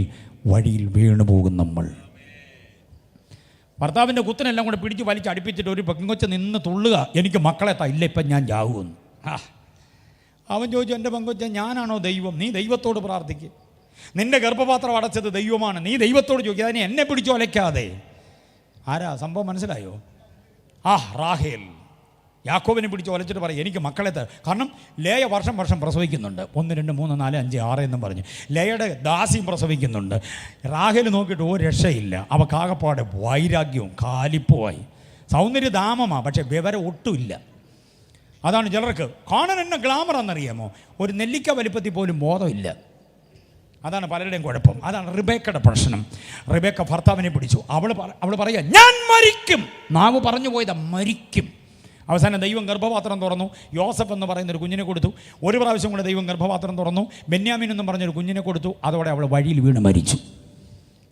വഴിയിൽ വീണുപോകും നമ്മൾ. ഭർത്താവിൻ്റെ കുത്തനെല്ലാം കൂടെ പിടിച്ച് വലിച്ച് അടുപ്പിച്ചിട്ട് ഒരു പെങ്കൊച്ച് നിന്ന് തുള്ളുക, എനിക്ക് മക്കളെ ഇല്ല ഇപ്പം ഞാൻ ചാവുമെന്ന്. അവൻ ചോദിച്ചു, എൻ്റെ പെങ്കൊച്ച ഞാനാണോ ദൈവം? നീ ദൈവത്തോട് പ്രാർത്ഥിക്കുക. നിൻ്റെ ഗർഭപാത്രം അടച്ചത് ദൈവമാണ്. നീ ദൈവത്തോട് ചോദിക്കുക, അതിനെ എന്നെ പിടിച്ചു ഒലയ്ക്കാതെ. ആരാ സംഭവം മനസ്സിലായോ? റാഹേൽ യാക്കോബിനെ പിടിച്ച് ഒലച്ചിട്ട് പറയും എനിക്ക് മക്കളെ കാരണം ലേയ വർഷം പ്രസവിക്കുന്നുണ്ട്. 1, 2, 3, 4, 5, 6 എന്നും പറഞ്ഞ് ലേയുടെ ദാസിയും പ്രസവിക്കുന്നുണ്ട്. റാഹേൽ നോക്കിയിട്ട് ഒരു രക്ഷയില്ല. അവക്കാകപ്പാടെ വൈരാഗ്യവും കാലിപ്പുമായി. സൗന്ദര്യധാമമാണ്, പക്ഷേ വിവരം ഒട്ടുമില്ല. അതാണ് ചിലർക്ക് കാണാൻ എന്നെ ഗ്ലാമറാണെന്നറിയാമോ? ഒരു നെല്ലിക്ക വലിപ്പത്തിൽ പോലും ബോധമില്ല. അതാണ് പലരുടെയും കുഴപ്പം. അതാണ് റിബേക്കയുടെ പ്രശ്നം. റിബേക്ക ഭർത്താവിനെ പിടിച്ചു. അവൾ പറയുക ഞാൻ മരിക്കും. നാവ് പറഞ്ഞു പോയതാ മരിക്കും. അവസാനം ദൈവം ഗർഭപാത്രം തുറന്നു. യോസഫ് എന്ന് പറയുന്നൊരു കുഞ്ഞിനെ കൊടുത്തു. ഒരു പ്രാവശ്യം കൂടെ ദൈവം ഗർഭപാത്രം തുറന്നു. ബെന്യാമീൻ എന്നും പറഞ്ഞൊരു കുഞ്ഞിനെ കൊടുത്തു. അതോടെ അവൾ വഴിയിൽ വീണ് മരിച്ചു.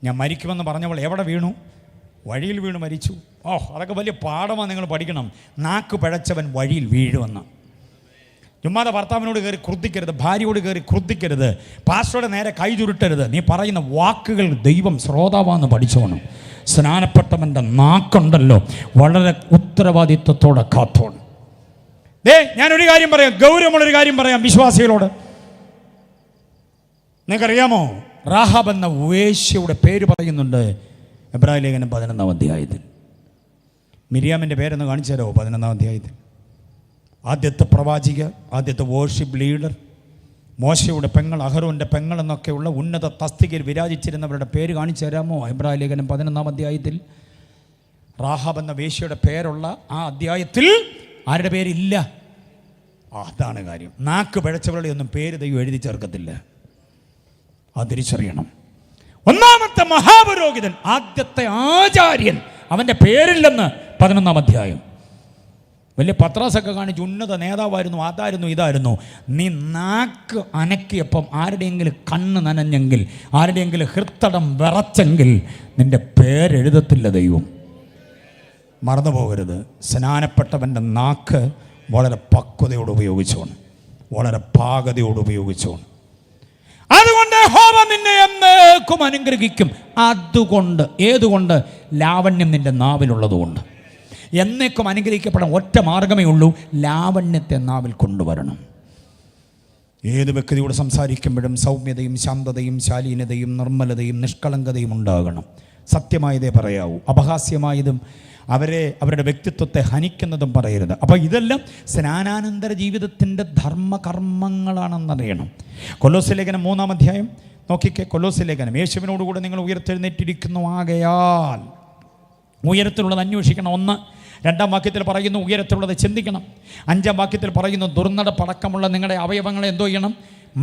ഞാൻ മരിക്കുമെന്ന് പറഞ്ഞവൾ എവിടെ വീണു? വഴിയിൽ വീണ് മരിച്ചു. അതൊക്കെ വലിയ പാഠമാണ്. നിങ്ങൾ പഠിക്കണം. നാക്ക് പിഴച്ചവൻ വഴിയിൽ വീഴുമെന്ന്. ചുമ്മാതെ ഭർത്താവിനോട് കയറി ക്രുദ്ധിക്കരുത്, ഭാര്യയോട് കയറി ക്രുദ്ധിക്കരുത്, പാസ്റ്ററുടെ നേരെ കൈ ചുരുട്ടരുത്. നീ പറയുന്ന വാക്കുകൾ ദൈവം ശ്രോതാവാന്ന് പഠിച്ചോണം. സ്നാനപ്പെട്ടവൻ്റെ നാക്കുണ്ടല്ലോ വളരെ ഉത്തരവാദിത്വത്തോടെ കാത്തോണം. ഞാനൊരു കാര്യം പറയാം, ഗൗരവമുള്ളൊരു കാര്യം പറയാം വിശ്വാസികളോട്. നിങ്ങൾക്കറിയാമോ, റാഹാബ് എന്ന വേശ്യയുടെ പേര് പറയുന്നുണ്ട് എബ്രായ ലേഖനം 11-ാം അധ്യായത്തിൽ. മിരിയാമിൻ്റെ പേരെന്ന് കാണിച്ചു തരാമോ? 11-ാം അധ്യായത്തിൽ ആദ്യത്തെ പ്രവാചിക, ആദ്യത്തെ വേർഷിപ്പ് ലീഡർ, മോശയുടെ പെങ്ങൾ, അഹരോൻ്റെ പെങ്ങൾ എന്നൊക്കെയുള്ള ഉന്നത തസ്തികയിൽ വിരാജിച്ചിരുന്നവരുടെ പേര് കാണിച്ചു തരാമോ? എബ്രായ ലേഖനം 11-ാം അധ്യായത്തിൽ റാഹാബ് എന്ന വേശ്യയുടെ പേരുള്ള ആ അധ്യായത്തിൽ ആരുടെ പേരില്ല? അതാണ് കാര്യം. നാക്ക് പിഴച്ചവരുടെ ഒന്നും പേര് ദൈവം എഴുതി ചേർക്കത്തില്ല. അത് തിരിച്ചറിയണം. ഒന്നാമത്തെ മഹാപുരോഹിതൻ, ആദ്യത്തെ ആചാര്യൻ, അവൻ്റെ പേരില്ലെന്ന് 11-ാം അധ്യായം. വലിയ പത്രാസൊക്കെ കാണിച്ച് ഉന്നത നേതാവായിരുന്നു, അതായിരുന്നു, ഇതായിരുന്നു. നീ നാക്ക് അനക്കിയപ്പം ആരുടെയെങ്കിലും കണ്ണ് നനഞ്ഞെങ്കിൽ, ആരുടെയെങ്കിലും ഹൃത്തടം വിറച്ചെങ്കിൽ നിൻ്റെ പേരെഴുതത്തില്ല ദൈവം. മറന്നു പോകരുത്. സ്നാനപ്പെട്ടവൻ്റെ നാക്ക് വളരെ പക്വതയോട് ഉപയോഗിച്ചോണം, വളരെ പാകതയോട് ഉപയോഗിച്ചോണം. അതുകൊണ്ട് യഹോവ നിന്നെ എന്നേക്കും അനുഗ്രഹിക്കും. അതുകൊണ്ട്, ഏതുകൊണ്ട്? ലാവണ്യം നിൻ്റെ നാവിലുള്ളതുകൊണ്ട്. എന്നേക്കും അനുഗ്രഹിക്കപ്പെടാൻ ഒറ്റ മാർഗമേ ഉള്ളൂ, ലാവണ്യത്തെ നാവിൽ കൊണ്ടുവരണം. ഏത് വ്യക്തിയോട് സംസാരിക്കുമ്പോഴും സൗമ്യതയും ശാന്തതയും ശാലീനതയും നിർമ്മലതയും നിഷ്കളങ്കതയും ഉണ്ടാകണം. സത്യമായതേ പറയാവൂ, അപഹാസ്യമായതും അവരുടെ വ്യക്തിത്വത്തെ ഹനിക്കുന്നതും പറയരുത്. അപ്പോൾ ഇതെല്ലാം സ്നാനാനന്തര ജീവിതത്തിൻ്റെ ധർമ്മകർമ്മങ്ങളാണെന്നറിയണം. കൊലോസ്യ ലേഖനം 3-ാം അധ്യായം നോക്കിക്കേ. കൊലോസ്യ ലേഖനം, യേശുവിനോടുകൂടെ നിങ്ങൾ ഉയർത്തെഴുന്നേറ്റിരിക്കുന്നു ആകയാൽ ഉയരത്തിലുള്ളത് അന്വേഷിക്കണം. 1. 2-ാം വാക്യത്തിൽ പറയുന്നു ഉയരത്തിലുള്ളത് ചിന്തിക്കണം. 5-ാം വാക്യത്തിൽ പറയുന്നു ദുർനടപ്പടക്കമുള്ള നിങ്ങളുടെ അവയവങ്ങളെ എന്തോ ചെയ്യണം?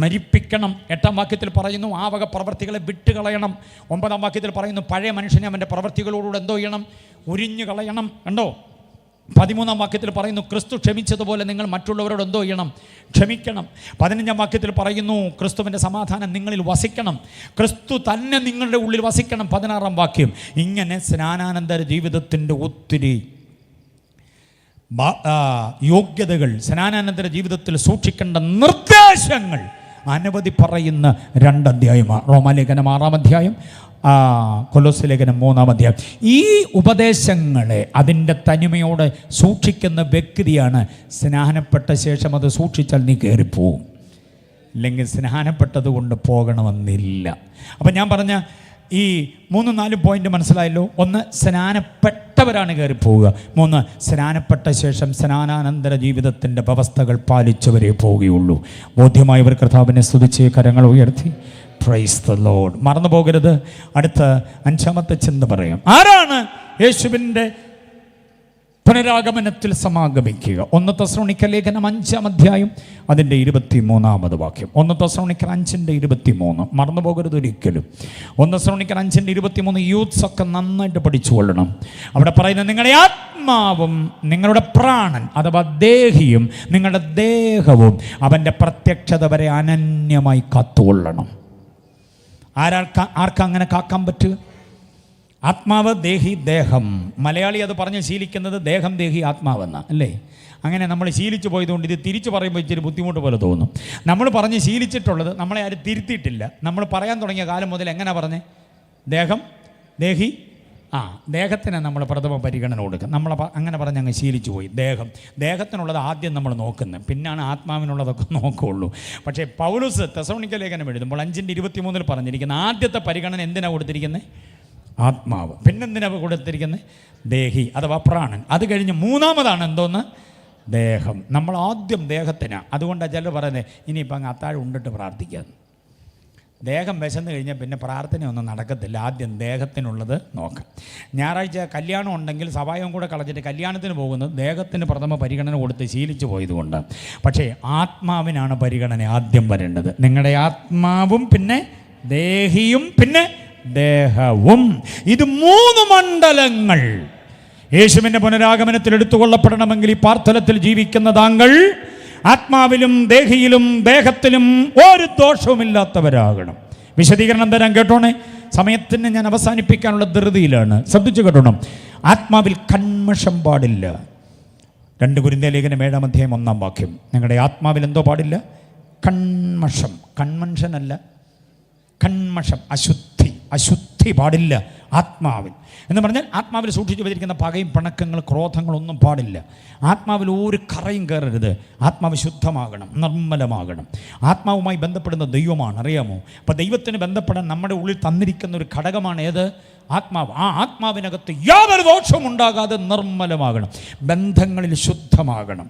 മരിപ്പിക്കണം. 8-ാം വാക്യത്തിൽ പറയുന്നു ആ വക പ്രവർത്തികളെ വിട്ടുകളയണം. 9-ാം വാക്യത്തിൽ പറയുന്നു പഴയ മനുഷ്യനെ അവൻ്റെ പ്രവർത്തികളോടുകൂടെ എന്തോ ചെയ്യണം? ഉരിഞ്ഞു കളയണം. കണ്ടോ? 13-ാം വാക്യത്തിൽ പറയുന്നു ക്രിസ്തു ക്ഷമിച്ചതുപോലെ നിങ്ങൾ മറ്റുള്ളവരോട് എന്തോ ചെയ്യണം? ക്ഷമിക്കണം. 15-ാം വാക്യത്തിൽ പറയുന്നു ക്രിസ്തുവിൻ്റെ സമാധാനം നിങ്ങളിൽ വസിക്കണം, ക്രിസ്തു തന്നെ നിങ്ങളുടെ ഉള്ളിൽ വസിക്കണം. 16-ാം വാക്യം. ഇങ്ങനെ സ്നാനാനന്തര ജീവിതത്തിൻ്റെ ഒത്തിരി യോഗ്യതകൾ, സ്നാനാനന്തര ജീവിതത്തിൽ സൂക്ഷിക്കേണ്ട നിർദ്ദേശങ്ങൾ അനവധി പറയുന്ന 2 അധ്യായമാണ്. റോമാലേഖനം 6-ാം അധ്യായം, കൊലോസ്യ ലേഖനം 3-ാം അധ്യായം. ഈ ഉപദേശങ്ങളെ അതിൻ്റെ തനിമയോടെ സൂക്ഷിക്കുന്ന വ്യക്തിയാണ് സ്നാനപ്പെട്ട ശേഷം അത് സൂക്ഷിച്ചാൽ നീ കയറിപ്പോവും. ഇല്ലെങ്കിൽ സ്നാനപ്പെട്ടത് കൊണ്ട് പോകണമെന്നില്ല. അപ്പം ഞാൻ പറഞ്ഞ ഈ 3-4 പോയിന്റ് മനസ്സിലായല്ലോ. 1, സ്നാനപ്പെട്ടവരാണ് കയറിപ്പോവുക. 3, സ്നാനപ്പെട്ട ശേഷം സ്നാനാനന്തര ജീവിതത്തിൻ്റെ വ്യവസ്ഥകൾ പാലിച്ചവരെ പോവുകയുള്ളൂ. ബോധ്യമായവർ കർത്താവിനെ സ്തുതിച്ച് കരങ്ങൾ ഉയർത്തി പ്രൈസ് ദ ലോർഡ്. മറന്നു പോകരുത്. അടുത്ത 5-ാമത്തെ ചിന്ത പറയാം. ആരാണ് യേശുവിൻ്റെ പുനരാഗമനത്തിൽ സമാഗമിക്കുക? 1 തെസ്സലോനിക്ക ലേഖനം 5-ാം അധ്യായം അതിൻ്റെ 23-ാമത് വാക്യം. 1 തെസ്സലോനിക്കർ 5:23. മറന്നു പോകരുത് ഒരിക്കലും. 1 തെസ്സലോനിക്കർ 5:23 യൂത്ത്സ് ഒക്കെ നന്നായിട്ട് പഠിച്ചു കൊള്ളണം. അവിടെ പറയുന്നത് നിങ്ങളുടെ ആത്മാവും നിങ്ങളുടെ പ്രാണൻ അഥവാ ദേഹിയും നിങ്ങളുടെ ദേഹവും അവൻ്റെ പ്രത്യക്ഷത വരെ അനന്യമായി കാത്തുകൊള്ളണം. ആർക്കങ്ങനെ കാക്കാൻ പറ്റുക? ആത്മാവ്, ദേഹി, ദേഹം. മലയാളി അത് പറഞ്ഞ് ശീലിക്കുന്നത് ദേഹം, ദേഹി, ആത്മാവെന്ന അല്ലേ? അങ്ങനെ നമ്മൾ ശീലിച്ചു പോയതുകൊണ്ട് ഇത് തിരിച്ചു പറയുമ്പോൾ ഇച്ചിരി ബുദ്ധിമുട്ട് പോലെ തോന്നും. നമ്മൾ പറഞ്ഞ് ശീലിച്ചിട്ടുള്ളത് നമ്മളെ ആരും തിരുത്തിയിട്ടില്ല. നമ്മൾ പറയാൻ തുടങ്ങിയ കാലം മുതൽ എങ്ങനെ പറഞ്ഞേ? ദേഹം, ദേഹി, ദേഹത്തിന് നമ്മൾ പ്രഥമ പരിഗണന കൊടുക്കുക. നമ്മൾ അങ്ങനെ പറഞ്ഞ് അങ്ങ് ശീലിച്ചു പോയി. ദേഹത്തിനുള്ളത് ആദ്യം നമ്മൾ നോക്കുന്നത്, പിന്നാണ് ആത്മാവിനുള്ളതൊക്കെ നോക്കുകയുള്ളൂ. പക്ഷേ പൗലോസ് തെസ്സലോനിക്ക ലേഖനം എഴുതുമ്പോൾ 5:23 പറഞ്ഞിരിക്കുന്ന ആദ്യത്തെ പരിഗണന എന്തിനാണ് കൊടുത്തിരിക്കുന്നത്? ആത്മാവ്. പിന്നെന്തിനാണ് കൊടുത്തിരിക്കുന്നത്? ദേഹി അഥവാ പ്രാണൻ. അത് കഴിഞ്ഞ് 3-ാമതാണ് എന്തോന്ന്? ദേഹം. നമ്മൾ ആദ്യം ദേഹത്തിനാണ്. അതുകൊണ്ടാണ് ചിലർ പറയുന്നത് ഇനിയിപ്പോൾ അങ്ങ് അത്താഴം ഉണ്ടിട്ട് പ്രാർത്ഥിക്കുക. ദേഹം വിശന്ന് കഴിഞ്ഞാൽ പിന്നെ പ്രാർത്ഥനയൊന്നും നടക്കത്തില്ല. ആദ്യം ദേഹത്തിനുള്ളത് നോക്കാം. ഞായറാഴ്ച കല്യാണം ഉണ്ടെങ്കിൽ സഭായം കൂടെ കളഞ്ഞിട്ട് കല്യാണത്തിന് പോകുന്നത് ദേഹത്തിന് പ്രഥമ പരിഗണന കൊടുത്ത് ശീലിച്ചു പോയതുകൊണ്ട്. പക്ഷേ ആത്മാവിനാണ് പരിഗണന ആദ്യം വരേണ്ടത്. നിങ്ങളുടെ ആത്മാവും പിന്നെ ദേഹിയും പിന്നെ ദേഹവും. ഇത് 3 മണ്ഡലങ്ങൾ യേശുവിൻ്റെ പുനരാഗമനത്തിൽ എടുത്തുകൊള്ളപ്പെടണമെങ്കിൽ ഈ പാർത്ഥലത്തിൽ ജീവിക്കുന്ന താങ്കൾ ആത്മാവിലും ദേഹിയിലും ദേഹത്തിലും ഒരു ദോഷവുമില്ലാത്തവരാകണം. വിശദീകരണം തരാൻ കേട്ടോണേ. സമയത്തിന് ഞാൻ അവസാനിപ്പിക്കാനുള്ള ധൃതിയിലാണ്. ശ്രദ്ധിച്ചു കേട്ടോണം. ആത്മാവിൽ കന്മഷം പാടില്ല. 2 കൊരിന്ത്യർ ലേഖനം 7-ാം അധ്യായം 1-ാം വാക്യം. നിങ്ങളുടെ ആത്മാവിൽ എന്തോ പാടില്ല? കൺമഷം. കൺമൻഷനല്ല, കൺമഷം, അശുദ്ധി പാടില്ല ആത്മാവിൽ. എന്ന് പറഞ്ഞാൽ ആത്മാവിൽ സൂക്ഷിച്ചു വെച്ചിരിക്കുന്ന പകയും പിണക്കങ്ങൾ, ക്രോധങ്ങളൊന്നും പാടില്ല. ആത്മാവിൽ ഒരു കറയും കയറരുത്. ആത്മാവ് ശുദ്ധമാകണം, നിർമ്മലമാകണം. ആത്മാവുമായി ബന്ധപ്പെടുന്ന ദൈവമാണ്, അറിയാമോ? അപ്പോൾ ദൈവത്തിന് ബന്ധപ്പെടാൻ നമ്മുടെ ഉള്ളിൽ തന്നിരിക്കുന്ന ഒരു ഘടകമാണ് ഏത്? ആത്മാവ്. ആ ആത്മാവിനകത്ത് യാതൊരു ദോഷവും ഉണ്ടാകാതെ നിർമ്മലമാകണം, ബന്ധങ്ങളിൽ ശുദ്ധമാകണം.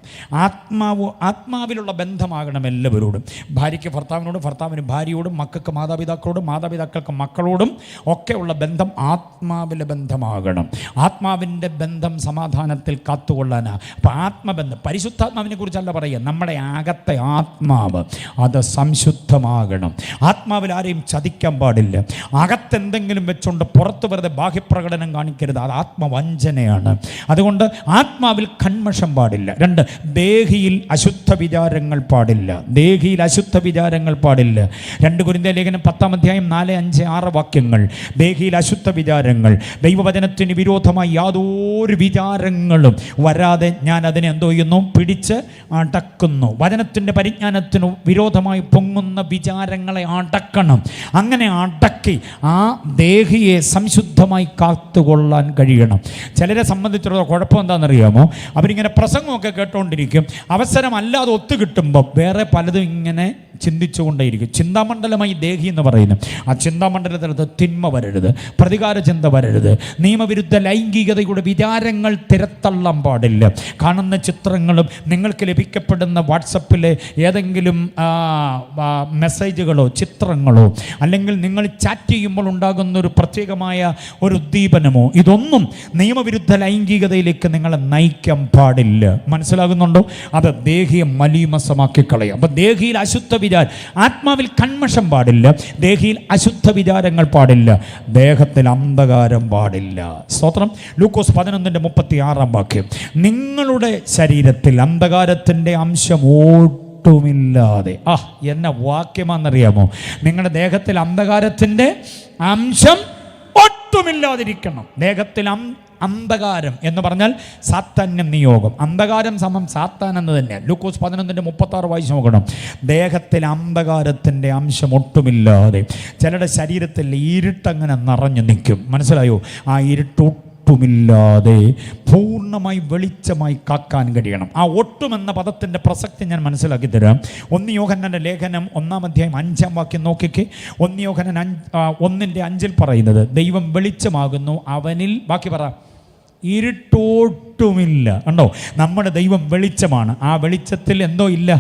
ആത്മാവിലുള്ള ബന്ധമാകണം എല്ലാവരോടും. ഭാര്യയ്ക്ക് ഭർത്താവിനോടും, ഭർത്താവിന് ഭാര്യയോടും, മക്കൾക്ക് മാതാപിതാക്കളോടും, മാതാപിതാക്കൾക്ക് മക്കളോടും ഒക്കെയുള്ള ബന്ധം ആത്മാവിലെ ബന്ധമാകണം. ആത്മാവിൻ്റെ ബന്ധം സമാധാനത്തിൽ കാത്തുകൊള്ളാനാ. അപ്പം ആത്മബന്ധം, പരിശുദ്ധാത്മാവിനെ കുറിച്ചല്ല പറയുക, നമ്മുടെ അകത്തെ ആത്മാവ് അത് സംശുദ്ധമാകണം. ആത്മാവിൽ ആരെയും ചതിക്കാൻ പാടില്ല. അകത്തെന്തെങ്കിലും വെച്ചുകൊണ്ട് പുറത്ത് വെറുതെ ബാഹ്യപ്രകടനം കാണിക്കരുത്, അത് ആത്മവഞ്ചനയാണ്. അതുകൊണ്ട് ആത്മാവിൽ കന്മഷം പാടില്ല. 2, ദേഹിയിൽ അശുദ്ധ വിചാരങ്ങൾ പാടില്ല. ദേഹിയിൽ അശുദ്ധ വിചാരങ്ങൾ പാടില്ല. 2 കൊരിന്ത്യർ ലേഖനം 10-ാം അധ്യായം 4, 5, 6 വാക്യങ്ങൾ. ദേഹിയിൽ അശുദ്ധ വിചാരങ്ങൾ, ദൈവവചനത്തിന് വിരോധമായി യാതൊരു വിചാരങ്ങളും വരാതെ ഞാൻ അതിനെ എന്തോ ചെയ്യുന്നു? പിടിച്ച് അടക്കുന്നു. വചനത്തിൻ്റെ പരിജ്ഞാനത്തിന് വിരോധമായി പൊങ്ങുന്ന വിചാരങ്ങളെ അടക്കണം. അങ്ങനെ അടക്കി ആ ദേഹിയെ സംശുദ്ധമായി കാത്തുകൊള്ളാൻ കഴിയണം. ചിലരെ സംബന്ധിച്ചുള്ള കുഴപ്പം എന്താണെന്നറിയാമോ? അവരിങ്ങനെ പ്രസംഗമൊക്കെ കേട്ടുകൊണ്ടിരിക്കും, അവസരമല്ലാതെ ഒത്തു കിട്ടുമ്പോൾ വേറെ പലതും ഇങ്ങനെ ചിന്തിച്ചുകൊണ്ടേയിരിക്കും. ചിന്താമണ്ഡലമായി ദേഹി എന്ന് പറയുന്നു. ആ ചിന്താമണ്ഡലത്തിനകത്ത് തിന്മ വരരുത്, പ്രതികാര ചിന്ത വരരുത്, നിയമവിരുദ്ധ ലൈംഗികതയുടെ വിചാരങ്ങൾ തിരത്തള്ളാൻ പാടില്ല. കാണുന്ന ചിത്രങ്ങളും നിങ്ങൾക്ക് ലഭിക്കപ്പെടുന്ന വാട്സപ്പിലെ ഏതെങ്കിലും മെസ്സേജുകളോ ചിത്രങ്ങളോ അല്ലെങ്കിൽ നിങ്ങൾ ചാറ്റ് ചെയ്യുമ്പോൾ ഉണ്ടാകുന്ന ഒരു പ്രത്യേകമായ ഒരു ഉദ്ദീപനമോ, ഇതൊന്നും നിയമവിരുദ്ധ ലൈംഗികതയിലേക്ക് നിങ്ങളെ നയിക്കാൻ പാടില്ല. മനസ്സിലാകുന്നുണ്ടോ? അത് ദേഹിയെ മലീമസമാക്കി കളയും. അപ്പം ദേഹിയിൽ അശുദ്ധ വിചാരം, ആത്മാവിൽ കന്മഷം പാടില്ല, ദേഹിയിൽ അശുദ്ധ വിചാരങ്ങൾ പാടില്ല, ദേഹത്തിൽ അന്ധകാരം പാടില്ല. സ്തോത്രം. ലൂക്കോസ് 11:36 വാക്യം. നിങ്ങളുടെ ശരീരത്തിൽ അന്ധകാരത്തിൻ്റെ അംശം ഒട്ടുമില്ലാതെ, എന്ന വാക്യമാണെന്നറിയാമോ? നിങ്ങളുടെ ദേഹത്തിൽ അന്ധകാരത്തിൻ്റെ അംശം ഒട്ടുമില്ലാതിരിക്കണം. ദേഹത്തിൽ അന്ധകാരം എന്ന് പറഞ്ഞാൽ സാത്താന്യ നിയോഗം. അന്ധകാരം സമം സാത്താൻ എന്ന് തന്നെ. ലൂക്കോസ് 11:36 വായിച്ച് നോക്കണം. ദേഹത്തിൽ അന്ധകാരത്തിൻ്റെ അംശം ഒട്ടുമില്ലാതെ. ചിലരുടെ ശരീരത്തിൽ ഇരുട്ടങ്ങനെ നിറഞ്ഞു നിൽക്കും. മനസ്സിലായോ? ആ ഒട്ടുമില്ലാതെ പൂർണ്ണമായി വെളിച്ചമായി കാക്കാൻ കഴിയണം. ആ ഒട്ടുമെന്ന പദത്തിൻ്റെ പ്രസക്തി ഞാൻ മനസ്സിലാക്കി തരാം. 1 യോഹന്നാന്റെ ലേഖനം 1-ാം അധ്യായം 5-ാം വാക്യം നോക്കിക്കേ. 1 യോഹന്നാൻ 1:5 പറയുന്നത് ദൈവം വെളിച്ചമാകുന്നു, അവനിൽ ബാക്കി പറ ഇരുട്ടൊട്ടുമില്ല. കണ്ടോ? നമ്മുടെ ദൈവം വെളിച്ചമാണ്. ആ വെളിച്ചത്തിൽ എന്തോ ഇല്ല?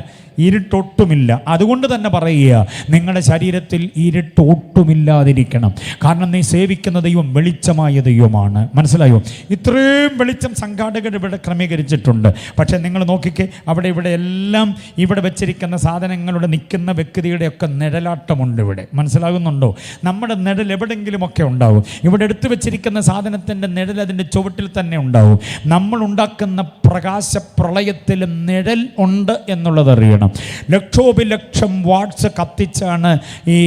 ഇരുട്ടൊട്ടുമില്ല. അതുകൊണ്ട് തന്നെ പറയുക, നിങ്ങളുടെ ശരീരത്തിൽ ഇരുട്ടൊട്ടുമില്ലാതിരിക്കണം. കാരണം നീ സേവിക്കുന്ന ദൈവം വെളിച്ചമായ ദൈവമാണ്. മനസ്സിലായോ? ഇത്രയും വെളിച്ചം സംഘാടകർ ഇവിടെ ക്രമീകരിച്ചിട്ടുണ്ട്. പക്ഷേ നിങ്ങൾ നോക്കിക്കേ, അവിടെ ഇവിടെ എല്ലാം ഇവിടെ വെച്ചിരിക്കുന്ന സാധനങ്ങളുടെ നിൽക്കുന്ന വ്യക്തിയുടെയൊക്കെ നിഴലാട്ടമുണ്ട് ഇവിടെ. മനസ്സിലാകുന്നുണ്ടോ? നമ്മുടെ നിഴൽ എവിടെയെങ്കിലുമൊക്കെ ഉണ്ടാവും. ഇവിടെ എടുത്തു വെച്ചിരിക്കുന്ന സാധനത്തിൻ്റെ നിഴൽ അതിൻ്റെ ചുവട്ടിൽ തന്നെ ഉണ്ടാവും. നമ്മൾ ഉണ്ടാക്കുന്ന പ്രകാശ പ്രളയത്തിലും നിഴൽ ഉണ്ട് എന്നുള്ളത് അറിയണം. ലക്ഷോപലക്ഷം വാട്ട്സ് കത്തിച്ചാണ് ഈ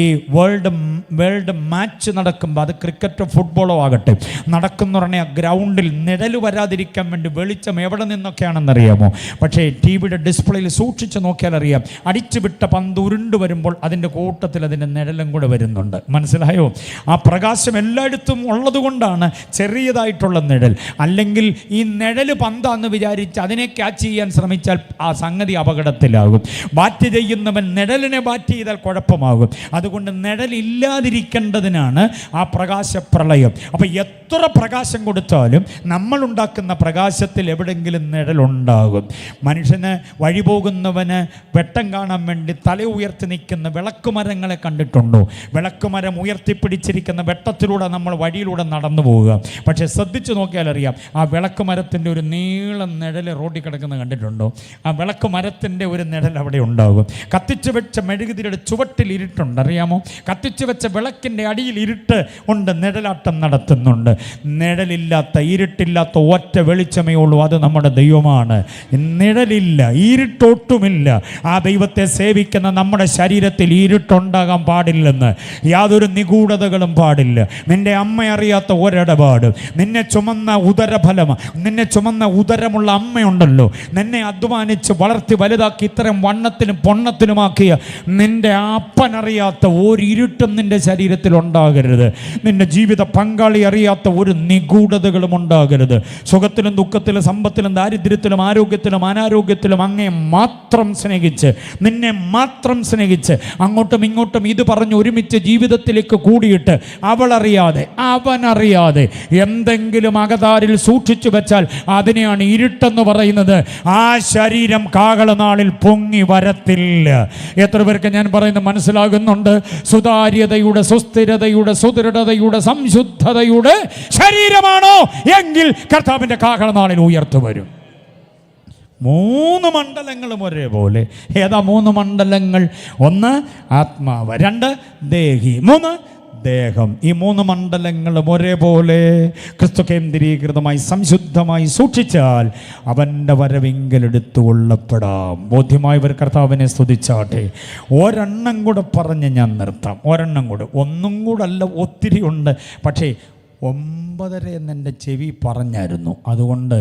വേൾഡ് മാച്ച് നടക്കുമ്പോൾ, അത് ക്രിക്കറ്റോ ഫുട്ബോളോ ആകട്ടെ, നടക്കുന്ന പറഞ്ഞാൽ ഗ്രൗണ്ടിൽ നിഴൽ വരാതിരിക്കാൻ വേണ്ടി വെളിച്ചം എവിടെ നിന്നൊക്കെയാണെന്നറിയാമോ? പക്ഷേ ടി വിയുടെ ഡിസ്പ്ലേയിൽ സൂക്ഷിച്ച് നോക്കിയാൽ അറിയാം, അടിച്ചു വിട്ട പന്ത് ഉരുണ്ട് വരുമ്പോൾ അതിൻ്റെ കൂട്ടത്തിൽ അതിൻ്റെ നിഴലും കൂടെ വരുന്നുണ്ട്. മനസ്സിലായോ? ആ പ്രകാശം എല്ലായിടത്തും ഉള്ളത് കൊണ്ടാണ് ചെറിയതായിട്ടുള്ള നിഴൽ. അല്ലെങ്കിൽ ഈ നിഴൽ പന്താന്ന് വിചാരിച്ച് അതിനെ ക്യാച്ച് ചെയ്യാൻ ശ്രമിച്ചാൽ ആ സംഗതി അപകടത്തിലാകും. ബാറ്റ് ചെയ്യുന്നവൻ നിഴലിനെ ബാറ്റ് ചെയ്താൽ കുഴപ്പമാകും. അതുകൊണ്ട് നിഴലില്ലാതിരിക്കേണ്ടതിനാണ് ആ പ്രകാശപ്രളയം. അപ്പോൾ എത്ര പ്രകാശം കൊടുത്താലും നമ്മൾ ഉണ്ടാക്കുന്ന പ്രകാശത്തിൽ എവിടെയെങ്കിലും നിഴലുണ്ടാകും. മനുഷ്യന് വഴി പോകുന്നവന് വെട്ടം കാണാൻ വേണ്ടി തല ഉയർത്തി നിൽക്കുന്ന വിളക്കുമരങ്ങളെ കണ്ടിട്ടുണ്ടോ? വിളക്കുമരം ഉയർത്തിപ്പിടിച്ചിരിക്കുന്ന വെട്ടത്തിലൂടെ നമ്മൾ വഴിയിലൂടെ നടന്നു പോവുക. പക്ഷേ ശ്രദ്ധിച്ചു നോക്കിയാൽ അറിയാം, ആ വിളക്കുമരത്തിൻ്റെ ഒരു നീളം നിഴൽ റോഡിൽ കിടക്കുന്നത് കണ്ടിട്ടുണ്ടോ? ആ വിളക്കുമരത്തിൻ്റെ ഒരു നിഴൽ അവിടെ ഉണ്ടാകും. കത്തിച്ചു വെച്ച മെഴുകുതിരിയുടെ ചുവട്ടിൽ ഇരുട്ടുണ്ട്, അറിയാമോ? കത്തിച്ചു വെച്ച വിളക്കിൻ്റെ അടിയിൽ ഇരുട്ട് ഉണ്ട്, നിഴലാട്ടം നടത്തുന്നുണ്ട്. നിഴലില്ലാത്ത, ഇരുട്ടില്ലാത്ത ഒറ്റ വെളിച്ചമേ ഉള്ളൂ, അത് നമ്മുടെ ദൈവമാണ്. നിഴലില്ല, ഇരുട്ടൊട്ടുമില്ല. ആ ദൈവത്തെ സേവിക്കുന്ന നമ്മുടെ ശരീരത്തിൽ ഇരുട്ടുണ്ടാകാൻ പാടില്ലെന്ന്, യാതൊരു നിഗൂഢതകളും പാടില്ല. നിന്റെ അമ്മ അറിയാത്ത ഒരിടപാട്, നിന്നെ ചുമന്ന ഉദരഫലം, നിന്നെ നിന്നെ ചുമന്ന ഉദരമുള്ള അമ്മയുണ്ടല്ലോ, നിന്നെ അധ്വാനിച്ച് വളർത്തി വലുതാക്കി ഇത്തരം വണ്ണത്തിലും പൊണ്ണത്തിലുമാക്കിയ നിന്റെ അപ്പനറിയാത്ത ഒരു ഇരുട്ടും നിന്റെ ശരീരത്തിൽ ഉണ്ടാകരുത്. നിന്റെ ജീവിത പങ്കാളി അറിയാത്ത ഒരു നിഗൂഢതകളും ഉണ്ടാകരുത്. സുഖത്തിലും ദുഃഖത്തിലും സമ്പത്തിലും ദാരിദ്ര്യത്തിലും ആരോഗ്യത്തിലും അനാരോഗ്യത്തിലും അങ്ങേ മാത്രം സ്നേഹിച്ച്, നിന്നെ മാത്രം സ്നേഹിച്ച്, അങ്ങോട്ടും ഇങ്ങോട്ടും ഇത് പറഞ്ഞ് ഒരുമിച്ച് ജീവിതത്തിലേക്ക് കൂടിയിട്ട് അവളറിയാതെ അവനറിയാതെ എന്തെങ്കിലും അകതാരിൽ സൂക്ഷിച്ചു വെച്ചാൽ അതിനെയാണ് ഇരുട്ടെന്ന് പറയുന്നത്. ആ ശരീരം കാഹളനാളിൽ പൊങ്ങി വരത്തില്ല. എത്ര പേർക്ക് ഞാൻ പറയുന്നത് മനസ്സിലാകുന്നുണ്ട്? സുതാര്യതയുടെ, സുസ്ഥിരതയുടെ, സുദൃഢതയുടെ, സംശുദ്ധതയുടെ ശരീരമാണോ എങ്കിൽ കർത്താവിൻ്റെ കാഹളനാളിൽ ഉയർത്തു വരും. 3 മണ്ഡലങ്ങളും ഒരേപോലെ. ഏതാ 3 മണ്ഡലങ്ങൾ? 1 ആത്മാവ്, 2 ദേഹി, 3 ദേഹം. ഈ 3 മണ്ഡലങ്ങളും ഒരേപോലെ ക്രിസ്തു കേന്ദ്രീകൃതമായി സംശുദ്ധമായി സൂക്ഷിച്ചാൽ അവൻ്റെ വരവിങ്കലെടുത്തു കൊള്ളപ്പെടാം. ബോധ്യമായവർ കർത്താവിനെ സ്തുതിച്ചാട്ടെ. ഒരെണ്ണം കൂടെ പറഞ്ഞ് ഞാൻ നിർത്താം. ഒരെണ്ണം കൂടെ, ഒന്നും കൂടെ അല്ല, ഒത്തിരി ഉണ്ട്. പക്ഷേ 9:30 എന്നെൻ്റെ ചെവി പറഞ്ഞായിരുന്നു. അതുകൊണ്ട്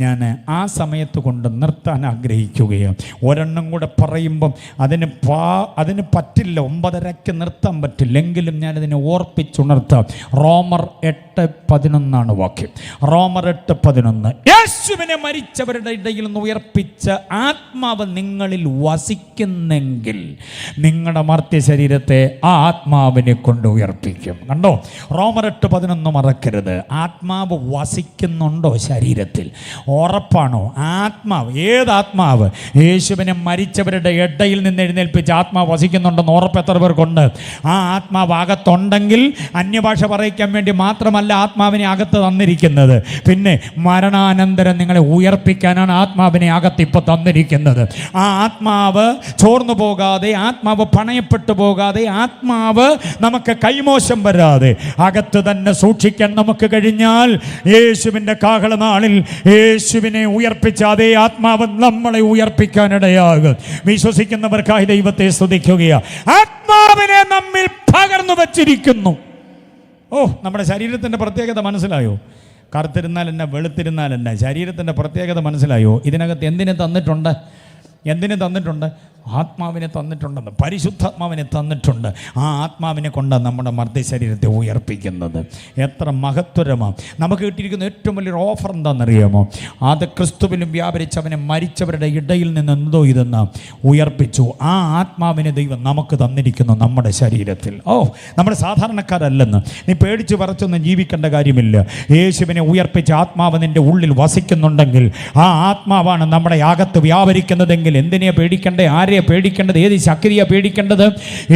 ഞാൻ ആ സമയത്ത് കൊണ്ട് നിർത്താൻ ആഗ്രഹിക്കുകയാണ്. ഒരെണ്ണം കൂടെ പറയുമ്പം അതിന് പറ്റില്ല, 9:30 നിർത്താൻ പറ്റില്ല. എങ്കിലും ഞാനതിനെ ഓർപ്പിച്ചുണർത്താം. റോമർ 8:11 വാക്യം. റോമർ 8:11. യേശുവിനെ മരിച്ചവരുടെ ഇടയിൽ നിന്ന് ഉയർപ്പിച്ച ആത്മാവ് നിങ്ങളിൽ വസിക്കുന്നെങ്കിൽ നിങ്ങളുടെ മർത്യ ശരീരത്തെ ആ ആത്മാവിനെ കൊണ്ട് ഉയർപ്പിക്കും. കണ്ടോ? റോമർ 8:11 മറക്കരുത്. ആത്മാവ് വസിക്കുന്നുണ്ടോ ശരീരത്തിൽ? ഉറപ്പാണോ? ആത്മാവ്, ഏതാത്മാവ്? യേശുവിനെ മരിച്ചവരുടെ ഇടയിൽ നിന്ന് എഴുന്നേൽപ്പിച്ച ആത്മാവ് വസിക്കുന്നുണ്ടെന്ന് ഉറപ്പ് എത്ര പേർക്കുണ്ട്? ആ ആത്മാവ് അകത്തുണ്ടെങ്കിൽ അന്യഭാഷ പറയിക്കാൻ വേണ്ടി മാത്രമല്ല ആത്മാവിനെ അകത്ത് തന്നിരിക്കുന്നത്, പിന്നെ മരണാനന്തരം നിങ്ങളെ ഉയർപ്പിക്കാനാണ് ആത്മാവിനെ അകത്ത് ഇപ്പോൾ തന്നിരിക്കുന്നത്. ആ ആത്മാവ് ചോർന്നു പോകാതെ, ആത്മാവ് പണയപ്പെട്ടു പോകാതെ, ആത്മാവ് നമുക്ക് കൈമോശം വരാതെ അകത്ത് തന്നെ സൂക്ഷിക്കാൻ നമുക്ക് കഴിഞ്ഞാൽ യേശുവിൻ്റെ കാഹളനാളിൽ യേശുവിനെ ഉയർപ്പിച്ച അതേ ആത്മാവ് നമ്മളെ ഉയർപ്പിക്കാനിടയാകും. വിശ്വസിക്കുന്നവർക്കായി ദൈവത്തെ സ്തുതിക്കുകയാണ്. ആത്മാവിനെ നമ്മിൽ പകർന്നു വച്ചിരിക്കുന്നു. നമ്മുടെ ശരീരത്തിൻ്റെ പ്രത്യേകത മനസ്സിലായോ? കറുത്തിരുന്നാൽ എന്നെ, വെളുത്തിരുന്നാൽ എന്നെ, ശരീരത്തിൻ്റെ പ്രത്യേകത മനസ്സിലായോ? ഇതിനകത്ത് എന്തിനെ തന്നിട്ടുണ്ട്? ആത്മാവിനെ തന്നിട്ടുണ്ടെന്ന്. പരിശുദ്ധാത്മാവിനെ തന്നിട്ടുണ്ട്. ആ ആത്മാവിനെ കൊണ്ടാണ് നമ്മുടെ മർദ്ദ ശരീരത്തെ ഉയർപ്പിക്കുന്നത്. എത്ര മഹത്വരമാണ്! നമുക്ക് കിട്ടിയിരിക്കുന്ന ഏറ്റവും വലിയൊരു ഓഫർ എന്താണെന്നറിയാമോ? അത് ക്രിസ്തുവിലും വ്യാപരിച്ച് അവനെ മരിച്ചവരുടെ ഇടയിൽ നിന്ന് എന്തോ ഇതെന്ന് ഉയർപ്പിച്ചു. ആ ആത്മാവിനെ ദൈവം നമുക്ക് തന്നിരിക്കുന്നു നമ്മുടെ ശരീരത്തിൽ. നമ്മുടെ സാധാരണക്കാരല്ലെന്ന് നീ പേടിച്ച് പറച്ചൊന്നും ജീവിക്കേണ്ട കാര്യമില്ല. യേശുവിനെ ഉയർപ്പിച്ച ആത്മാവ് നിൻ്റെ ഉള്ളിൽ വസിക്കുന്നുണ്ടെങ്കിൽ ആ ആത്മാവാണ് നമ്മുടെ അകത്ത് വ്യാപരിക്കുന്നതെങ്കിൽ എന്തിനെയാണ് പേടിക്കേണ്ടത്? ആരെയാണ് പേടിക്കേണ്ടത്? ഏത് ശക്തിയാണ് പേടിക്കേണ്ടത്?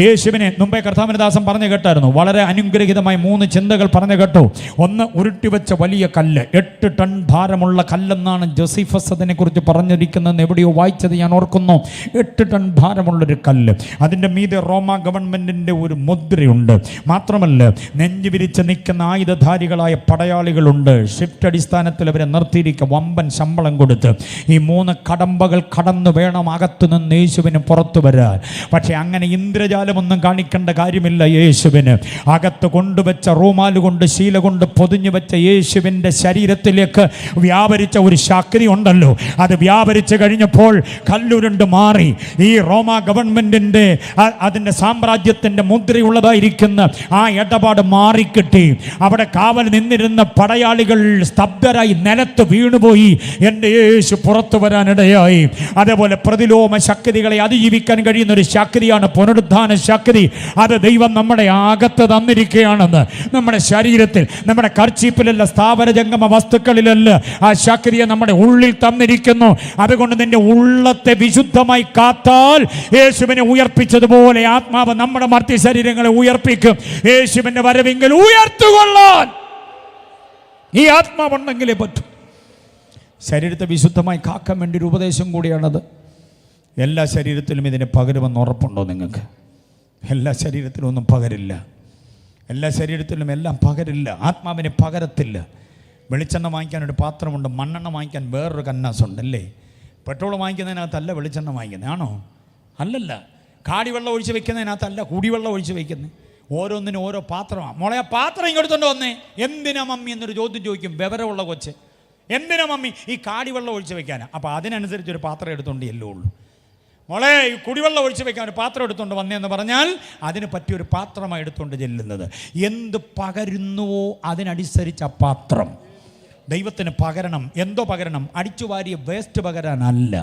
യേശുവിനെ മുമ്പേ കർത്താവിനദാസൻ പറഞ്ഞു കേട്ടായിരുന്നു. വളരെ അനുഗ്രഹീതമായി 3 ചിന്തകൾ പറഞ്ഞു കേട്ടു. 1, ഉരുട്ടിവെച്ച വലിയ കല്ല്, 8 ടൺ ഭാരമുള്ള കല്ലെന്നാണ് ജോസിഫസ് അതിനെക്കുറിച്ച് പറഞ്ഞിരിക്കുന്നത്. എവിടെയോ വായിച്ചത് ഞാൻ ഓർക്കുന്നു. 8 ടൺ ഭാരമുള്ളൊരു കല്ല്. അതിൻ്റെ മീതെ റോമ ഗവൺമെൻറ്റിൻ്റെ ഒരു മുദ്രയുണ്ട്. മാത്രമല്ല നെഞ്ചു വിരിച്ച് നിൽക്കുന്ന ആയുധധാരികളായ പടയാളികളുണ്ട്. ഷിഫ്റ്റ് അടിസ്ഥാനത്തിൽ അവരെ നിർത്തിയിരിക്കുക, വമ്പൻ ശമ്പളം കൊടുത്ത്. ഈ 3 കടമ്പകൾ കടന്നു വേണം അകത്തു നിന്ന് യേശുവിന് പുറത്തു വരാൻ. പക്ഷെ അങ്ങനെ ഇന്ദ്രജാലമൊന്നും കാണിക്കേണ്ട കാര്യമില്ല. യേശുവിന് അകത്ത് കൊണ്ടുവച്ച റൂമാല് കൊണ്ട്, ശീല കൊണ്ട് പൊതിഞ്ഞു വെച്ച യേശുവിൻ്റെ ശരീരത്തിലേക്ക് വ്യാപരിച്ച ഒരു ശക്തി ഉണ്ടല്ലോ. അത് വ്യാപരിച്ച് കഴിഞ്ഞപ്പോൾ കല്ലുരുണ്ട് മാറി. ഈ റോമ ഗവൺമെൻറ്റിൻ്റെ അതിൻ്റെ സാമ്രാജ്യത്തിൻ്റെ മുദ്രയുള്ളതായിരിക്കുന്ന ആ ഇടപാട് മാറിക്കിട്ടി. അവിടെ കാവൽ നിന്നിരുന്ന പടയാളികൾ സ്തബ്ധരായി നിലത്ത് വീണുപോയി. എൻ്റെ യേശു പുറത്തു വരാനിടയായി. അതേപോലെ പ്രതിലോമ ശക്തികളെ അതിജീവിക്കാൻ കഴിയുന്ന ഒരു ശക്തിയാണ് പുനരുദ്ധാന ശക്തി. അത് ദൈവം നമ്മുടെ അകത്ത് തന്നിരിക്കുകയാണെന്ന്. നമ്മുടെ ശരീരത്തിൽ, നമ്മുടെ കർച്ചീപ്പിലല്ല, സ്ഥാപന ജംഗമ വസ്തുക്കളിലല്ല, ആ ശക്തിയെ നമ്മുടെ ഉള്ളിൽ തന്നിരിക്കുന്നു. അതുകൊണ്ട് നിന്റെ ഉള്ളത്തെ വിശുദ്ധമായി കാത്താൽ യേശുവിനെ ഉയർപ്പിച്ചതുപോലെ ആത്മാവ് നമ്മുടെ മർത്യ ശരീരങ്ങളെ ഉയർപ്പിക്കും. യേശുവിൻ്റെ വരവിങ്കൽ ഉയർത്തുകൊള്ളാൻ ഈ ആത്മാവുണ്ടെങ്കിലേ പറ്റും. ശരീരത്തെ വിശുദ്ധമായി കാക്കാൻ വേണ്ടി ഒരു ഉപദേശം കൂടിയാണത്. എല്ലാ ശരീരത്തിലും ഇതിനെ പകരുമെന്ന് ഉറപ്പുണ്ടോ നിങ്ങൾക്ക്? എല്ലാ ശരീരത്തിലും ഒന്നും പകരില്ല. എല്ലാ ശരീരത്തിലും എല്ലാം പകരില്ല. ആത്മാവിനെ പകരത്തില്ല. വെളിച്ചെണ്ണ വാങ്ങിക്കാൻ ഒരു പാത്രമുണ്ട്, മണ്ണെണ്ണ വാങ്ങിക്കാൻ വേറൊരു കന്നാസുണ്ട് അല്ലേ? പെട്രോൾ വാങ്ങിക്കുന്നതിനകത്തല്ല വെളിച്ചെണ്ണ വാങ്ങിക്കുന്നത്, ആണോ? അല്ലല്ല. കാടിവെള്ളം ഒഴിച്ച് വെക്കുന്നതിനകത്തല്ല കുടിവെള്ളം ഒഴിച്ച് വയ്ക്കുന്നത്. ഓരോന്നിനും ഓരോ പാത്രമാണ്. മോളെ, ആ പാത്രം ഇങ്ങോട്ടുകൊണ്ട് വന്നേ. എന്തിനാ മമ്മി എന്നൊരു ചോദ്യം ചോദിക്കും വിവരമുള്ള കൊച്ച്. എന്തിനാ മമ്മി? ഈ കാടിവെള്ളം ഒഴിച്ച് വെക്കാനാണ്. അപ്പോൾ അതിനനുസരിച്ച് ഒരു പാത്രം എടുത്തുകൊണ്ട് എല്ലോ ഉള്ളൂ. മോളെ ഈ കുടിവെള്ളം ഒഴിച്ച് വെക്കാൻ ഒരു പാത്രം എടുത്തുകൊണ്ട് വന്നതെന്ന് പറഞ്ഞാൽ അതിന് പറ്റിയൊരു പാത്രമാണ് എടുത്തുകൊണ്ട് ചെല്ലുന്നത്. എന്ത് പകരുന്നുവോ അതിനനുസരിച്ച് ആ പാത്രം ദൈവത്തിന് പകരണം. എന്തോ പകരണം? അടിച്ചു വാരിയ വേസ്റ്റ് പകരാനല്ല,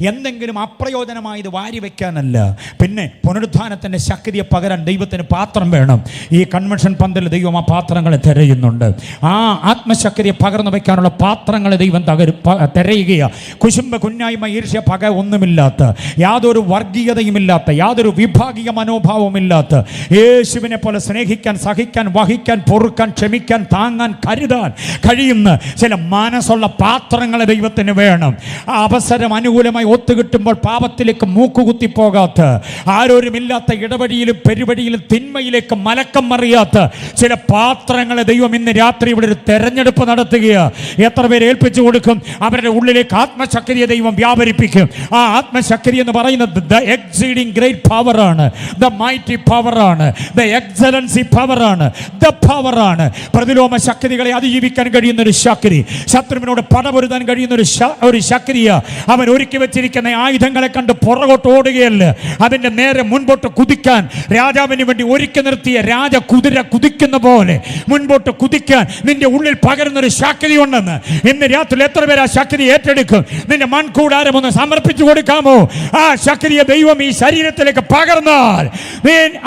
എന്തെങ്കിലും അപ്രയോജനമായത് വാരി വയ്ക്കാനല്ല. പിന്നെ പുനരുത്ഥാനത്തിൻ്റെ ശക്തിയെ പകരാൻ ദൈവത്തിന് പാത്രം വേണം. ഈ കൺവെൻഷൻ പന്തൽ ദൈവം ആ പാത്രങ്ങളെ തിരയുന്നുണ്ട്. ആ ആത്മശക്തിയെ പകർന്നു വയ്ക്കാനുള്ള പാത്രങ്ങളെ ദൈവം തിരയുകയാണ്. കുശുംബ, കുഞ്ഞായ്മ, ഈർഷ്യ, പക ഒന്നുമില്ലാത്ത, യാതൊരു വർഗീയതയുമില്ലാത്ത, യാതൊരു വിഭാഗീയ മനോഭാവമില്ലാത്ത, യേശുവിനെ പോലെ സ്നേഹിക്കാൻ, സഹിക്കാൻ, വഹിക്കാൻ, പൊറുക്കാൻ, ക്ഷമിക്കാൻ, താങ്ങാൻ, കരുതാൻ കഴിയുന്ന ചില മനസ്സുള്ള പാത്രങ്ങളെ ദൈവത്തിന് വേണം. ആ അവസരം അനുകൂലമായി ഒത്തുകിട്ടുമ്പോൾ പാപത്തിലേക്ക് മൂക്കുകുത്തി പോകാത്ത, ആരോരുമില്ലാത്ത ഇടവഴിയിലും പെരുവഴിയിലും തിന്മയിലേക്ക് മലക്കം മറിയാത്ത ചില പാത്രങ്ങളെ ദൈവം ഇന്ന് രാത്രി ഇവിടെ ഒരു തെരഞ്ഞെടുപ്പ് നടത്തുകയാണ്. എത്ര പേര് ഏൽപ്പിച്ചു കൊടുക്കും? അവരുടെ ഉള്ളിലേക്ക് ആത്മശക്തിയെ ദൈവം വ്യാപരിപ്പിക്കും. ആ ആത്മശക്തി എന്ന് പറയുന്നത് ദ എക്സീഡിംഗ് ഗ്രേറ്റ് പവർ ആണ്, ദ മൈറ്റി പവർ ആണ്, ദ എക്സലൻസി പവർ ആണ്, ദ പവർ ആണ്. പ്രതിലോമ ശക്തികളെ അതിജീവിക്കാൻ കഴിയുന്ന ഒരു ശക്തി, ശത്രുവിനോട് പടപൊരുതാൻ കഴിയുന്ന ഒരു ശക്തിയാ. അവൻ ഒരുക്കി വെച്ചിരിക്കുന്ന ആയുധങ്ങളെ കണ്ട് പുറകോട്ട് ഓടുകയല്ല, അതിന്റെ നേരെ മുൻപോട്ട് കുതിക്കാൻ രാജാവിന് വേണ്ടി ഒരുക്കി നിർത്തിയ രാജകുതിര കുതിക്കുന്ന പോലെ മുൻപോട്ട് കുതിക്കാൻ നിന്റെ ഉള്ളിൽ പകരുന്ന ഒരു ശക്തി ഉണ്ടെന്ന് ഇന്ന് രാത്രി എത്ര പേര് ആ ശക്തി ഏറ്റെടുക്കും? നിന്റെ മൺകൂടാരം ഒന്ന് സമർപ്പിച്ചു കൊടുക്കാമോ? ആ ശക്തിയെ ദൈവം ഈ ശരീരത്തിലേക്ക് പകർന്നാൽ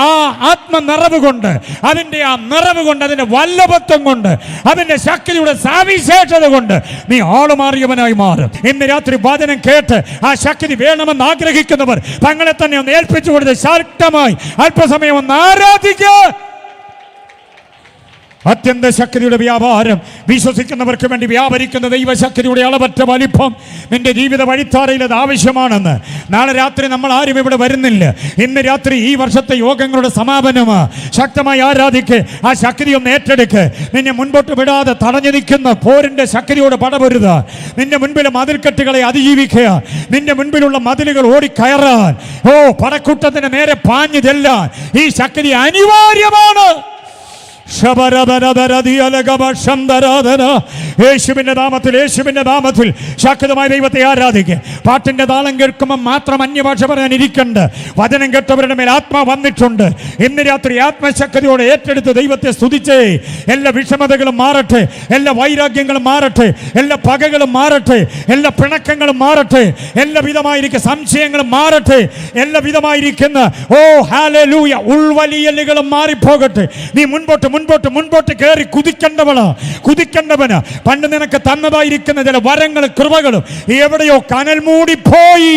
ആ ആത്മ നിറവ് കൊണ്ട്, അതിന്റെ ആ നിറവ് കൊണ്ട്, അതിന്റെ വല്ലഭത്വം കൊണ്ട്, അതിന്റെ ശക്തിയുടെ വിശേഷത കൊണ്ട് നീ ആളുമാറിയവനായി മാറും. ഇന്ന് രാത്രി വചനം കേട്ട് ആ ശക്തി വേണമെന്ന് ആഗ്രഹിക്കുന്നവർ തങ്ങളെ തന്നെ ഒന്ന് ഏൽപ്പിച്ചു കൊടുത്ത് ശക്തമായി അല്പസമയം ഒന്ന് ആരാധിക്കുക. അത്യന്ത ശക്തിയുടെ വ്യാപാരം വിശ്വസിക്കുന്നവർക്ക് വേണ്ടി വ്യാപരിക്കുന്ന ദൈവശക്തിയുടെ അളവറ്റ വലിപ്പം നിന്റെ ജീവിത വഴിത്താരയിൽ അത് ആവശ്യമാണെന്ന്. നാളെ രാത്രി നമ്മൾ ആരും ഇവിടെ വരുന്നില്ല. ഇന്ന് രാത്രി ഈ വർഷത്തെ യോഗങ്ങളുടെ സമാപനമാ. ശക്തമായി ആരാധിക്ക്, ആ ശക്തി ഒന്ന് ഏറ്റെടുക്ക്. നിന്നെ മുൻപോട്ട് വിടാതെ തടഞ്ഞു നിൽക്കുന്ന പോരിന്റെ ശക്തിയോട് പടപൊരുത. നിന്റെ മുൻപിലെ മതിൽക്കെട്ടുകളെ അതിജീവിക്കുക. നിന്റെ മുൻപിലുള്ള മതിലുകൾ ഓടിക്കയറാൻ, പടക്കൂട്ടത്തിന് നേരെ പാഞ്ഞു ചെല്ലാൻ ഈ ശക്തി അനിവാര്യമാണ്. യേശുവിന്റെ നാമത്തിൽ, യേശുവിന്റെ നാമത്തിൽ ശക്തമായ ദൈവത്തെ ആരാധിക്കുക. പാട്ടിന്റെ താളം കേൾക്കുമ്പോൾ മാത്രം അന്യഭാഷ പറയാൻ ഇരിക്കണ്ട. വചനം കേട്ടവരുടെ മേൽ ആത്മാ വന്നിട്ടുണ്ട്. ഇന്ന് രാത്രി ആത്മശക്തിയോടെ ഏറ്റെടുത്ത് ദൈവത്തെ സ്തുതിച്ചേ. എല്ലാ വിഷമതകളും മാറട്ടെ, എല്ലാ വൈരാഗ്യങ്ങളും മാറട്ടെ, എല്ലാ പകകളും മാറട്ടെ, എല്ലാ പിണക്കങ്ങളും മാറട്ടെ, എല്ലാ വിധമായിരിക്കുന്ന സംശയങ്ങളും മാറട്ടെ, എല്ലാ വിധമായിരിക്കുന്ന ഹല്ലേലൂയ ഉൾവലിയലുകളും മാറിപ്പോകട്ടെ. നീ മുൻപോട്ട് കയറി കുതിക്കേണ്ടവന് പണ്ട് നിനക്ക് തന്നതായിരിക്കുന്ന ചില വരങ്ങളും കൃപകളും എവിടെയോ കനൽ മൂടിപ്പോയി,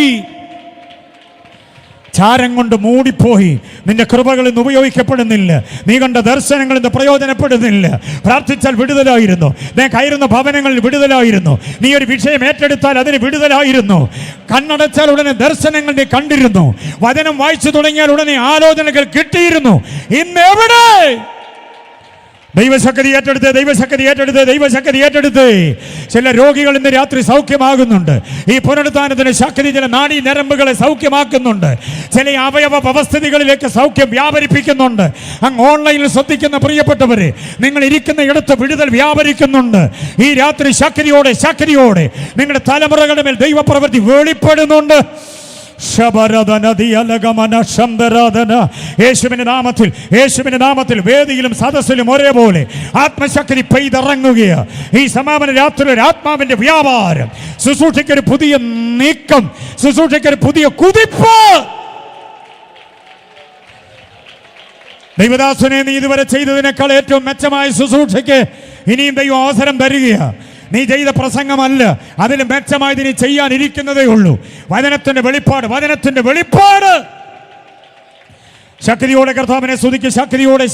ചാരം കൊണ്ട് മൂടിപ്പോയി. നിന്റെ കൃപകൾ ഇന്ന് ഉപയോഗിക്കപ്പെടുന്നില്ല. നീ കണ്ട ദർശനങ്ങൾ ഇന്ന് പ്രയോജനപ്പെടുന്നില്ല. പ്രാർത്ഥിച്ചാൽ വിടുതലായിരുന്നു, നീ കയറുന്ന ഭവനങ്ങളിൽ വിടുതലായിരുന്നു, നീ ഒരു വിഷയം ഏറ്റെടുത്താൽ അതിന് വിടുതലായിരുന്നു. കണ്ണടച്ചാൽ ഉടനെ ദർശനങ്ങൾ നീ കണ്ടിരുന്നു. വചനം വായിച്ചു തുടങ്ങിയാൽ ഉടനെ ആലോചനകൾ കിട്ടിയിരുന്നു. ഇന്ന് എവിടെ? ദൈവശക്തി ഏറ്റെടുത്ത് ചില രോഗികൾ ഇന്ന് രാത്രി സൗഖ്യമാകുന്നുണ്ട്. ഈ പുനരുത്ഥാനത്തിന് ശക്തി ചില നാഡീ ഞരമ്പുകളെ സൗഖ്യമാക്കുന്നുണ്ട്. ചില അവയവ വ്യവസ്ഥിതികളിലേക്ക് സൗഖ്യം വ്യാപരിപ്പിക്കുന്നുണ്ട്. അങ്ങ് ഓൺലൈനിൽ ശ്രദ്ധിക്കുന്ന പ്രിയപ്പെട്ടവരെ, നിങ്ങൾ ഇരിക്കുന്ന ഇടത്ത് വിടുതൽ വ്യാപരിക്കുന്നുണ്ട്. ഈ രാത്രി ശക്തിയോടെ നിങ്ങളുടെ തലമുറകളുടെ മേൽ ദൈവപ്രവൃത്തി വെളിപ്പെടുന്നുണ്ട്. യേശുവിന്റെ നാമത്തിൽ വേദിയിലും സദസ്സിലും ഒരേപോലെ ആത്മശക്തി പെയ്തിറങ്ങുകയാണ്. ഈ സമാപന രാത്രി ഒരു ആത്മാവിന്റെ വ്യാപാരം, ശുശ്രൂഷയ്ക്കൊരു പുതിയ നീക്കം, ശുശ്രൂഷയ്ക്കൊരു പുതിയ കുതിപ്പ്. ദൈവദാസനെ, നീ ഇതുവരെ ചെയ്തതിനേക്കാൾ ഏറ്റവും മെച്ചമായ ശുശ്രൂഷയ്ക്ക് ഇനിയും ദൈവം അവസരം തരികയാണ്. നീ ചെയ്ത പ്രസംഗമല്ല, അതിൽ മെച്ചമായത് നീ ചെയ്യാനിരിക്കുന്നതേ ഉള്ളൂ. വചനത്തിന്റെ വെളിപ്പാട്. ശക്തിയോടെ കർത്താവിനെ സ്തുതിക്ക്, ശക്തിയോടെ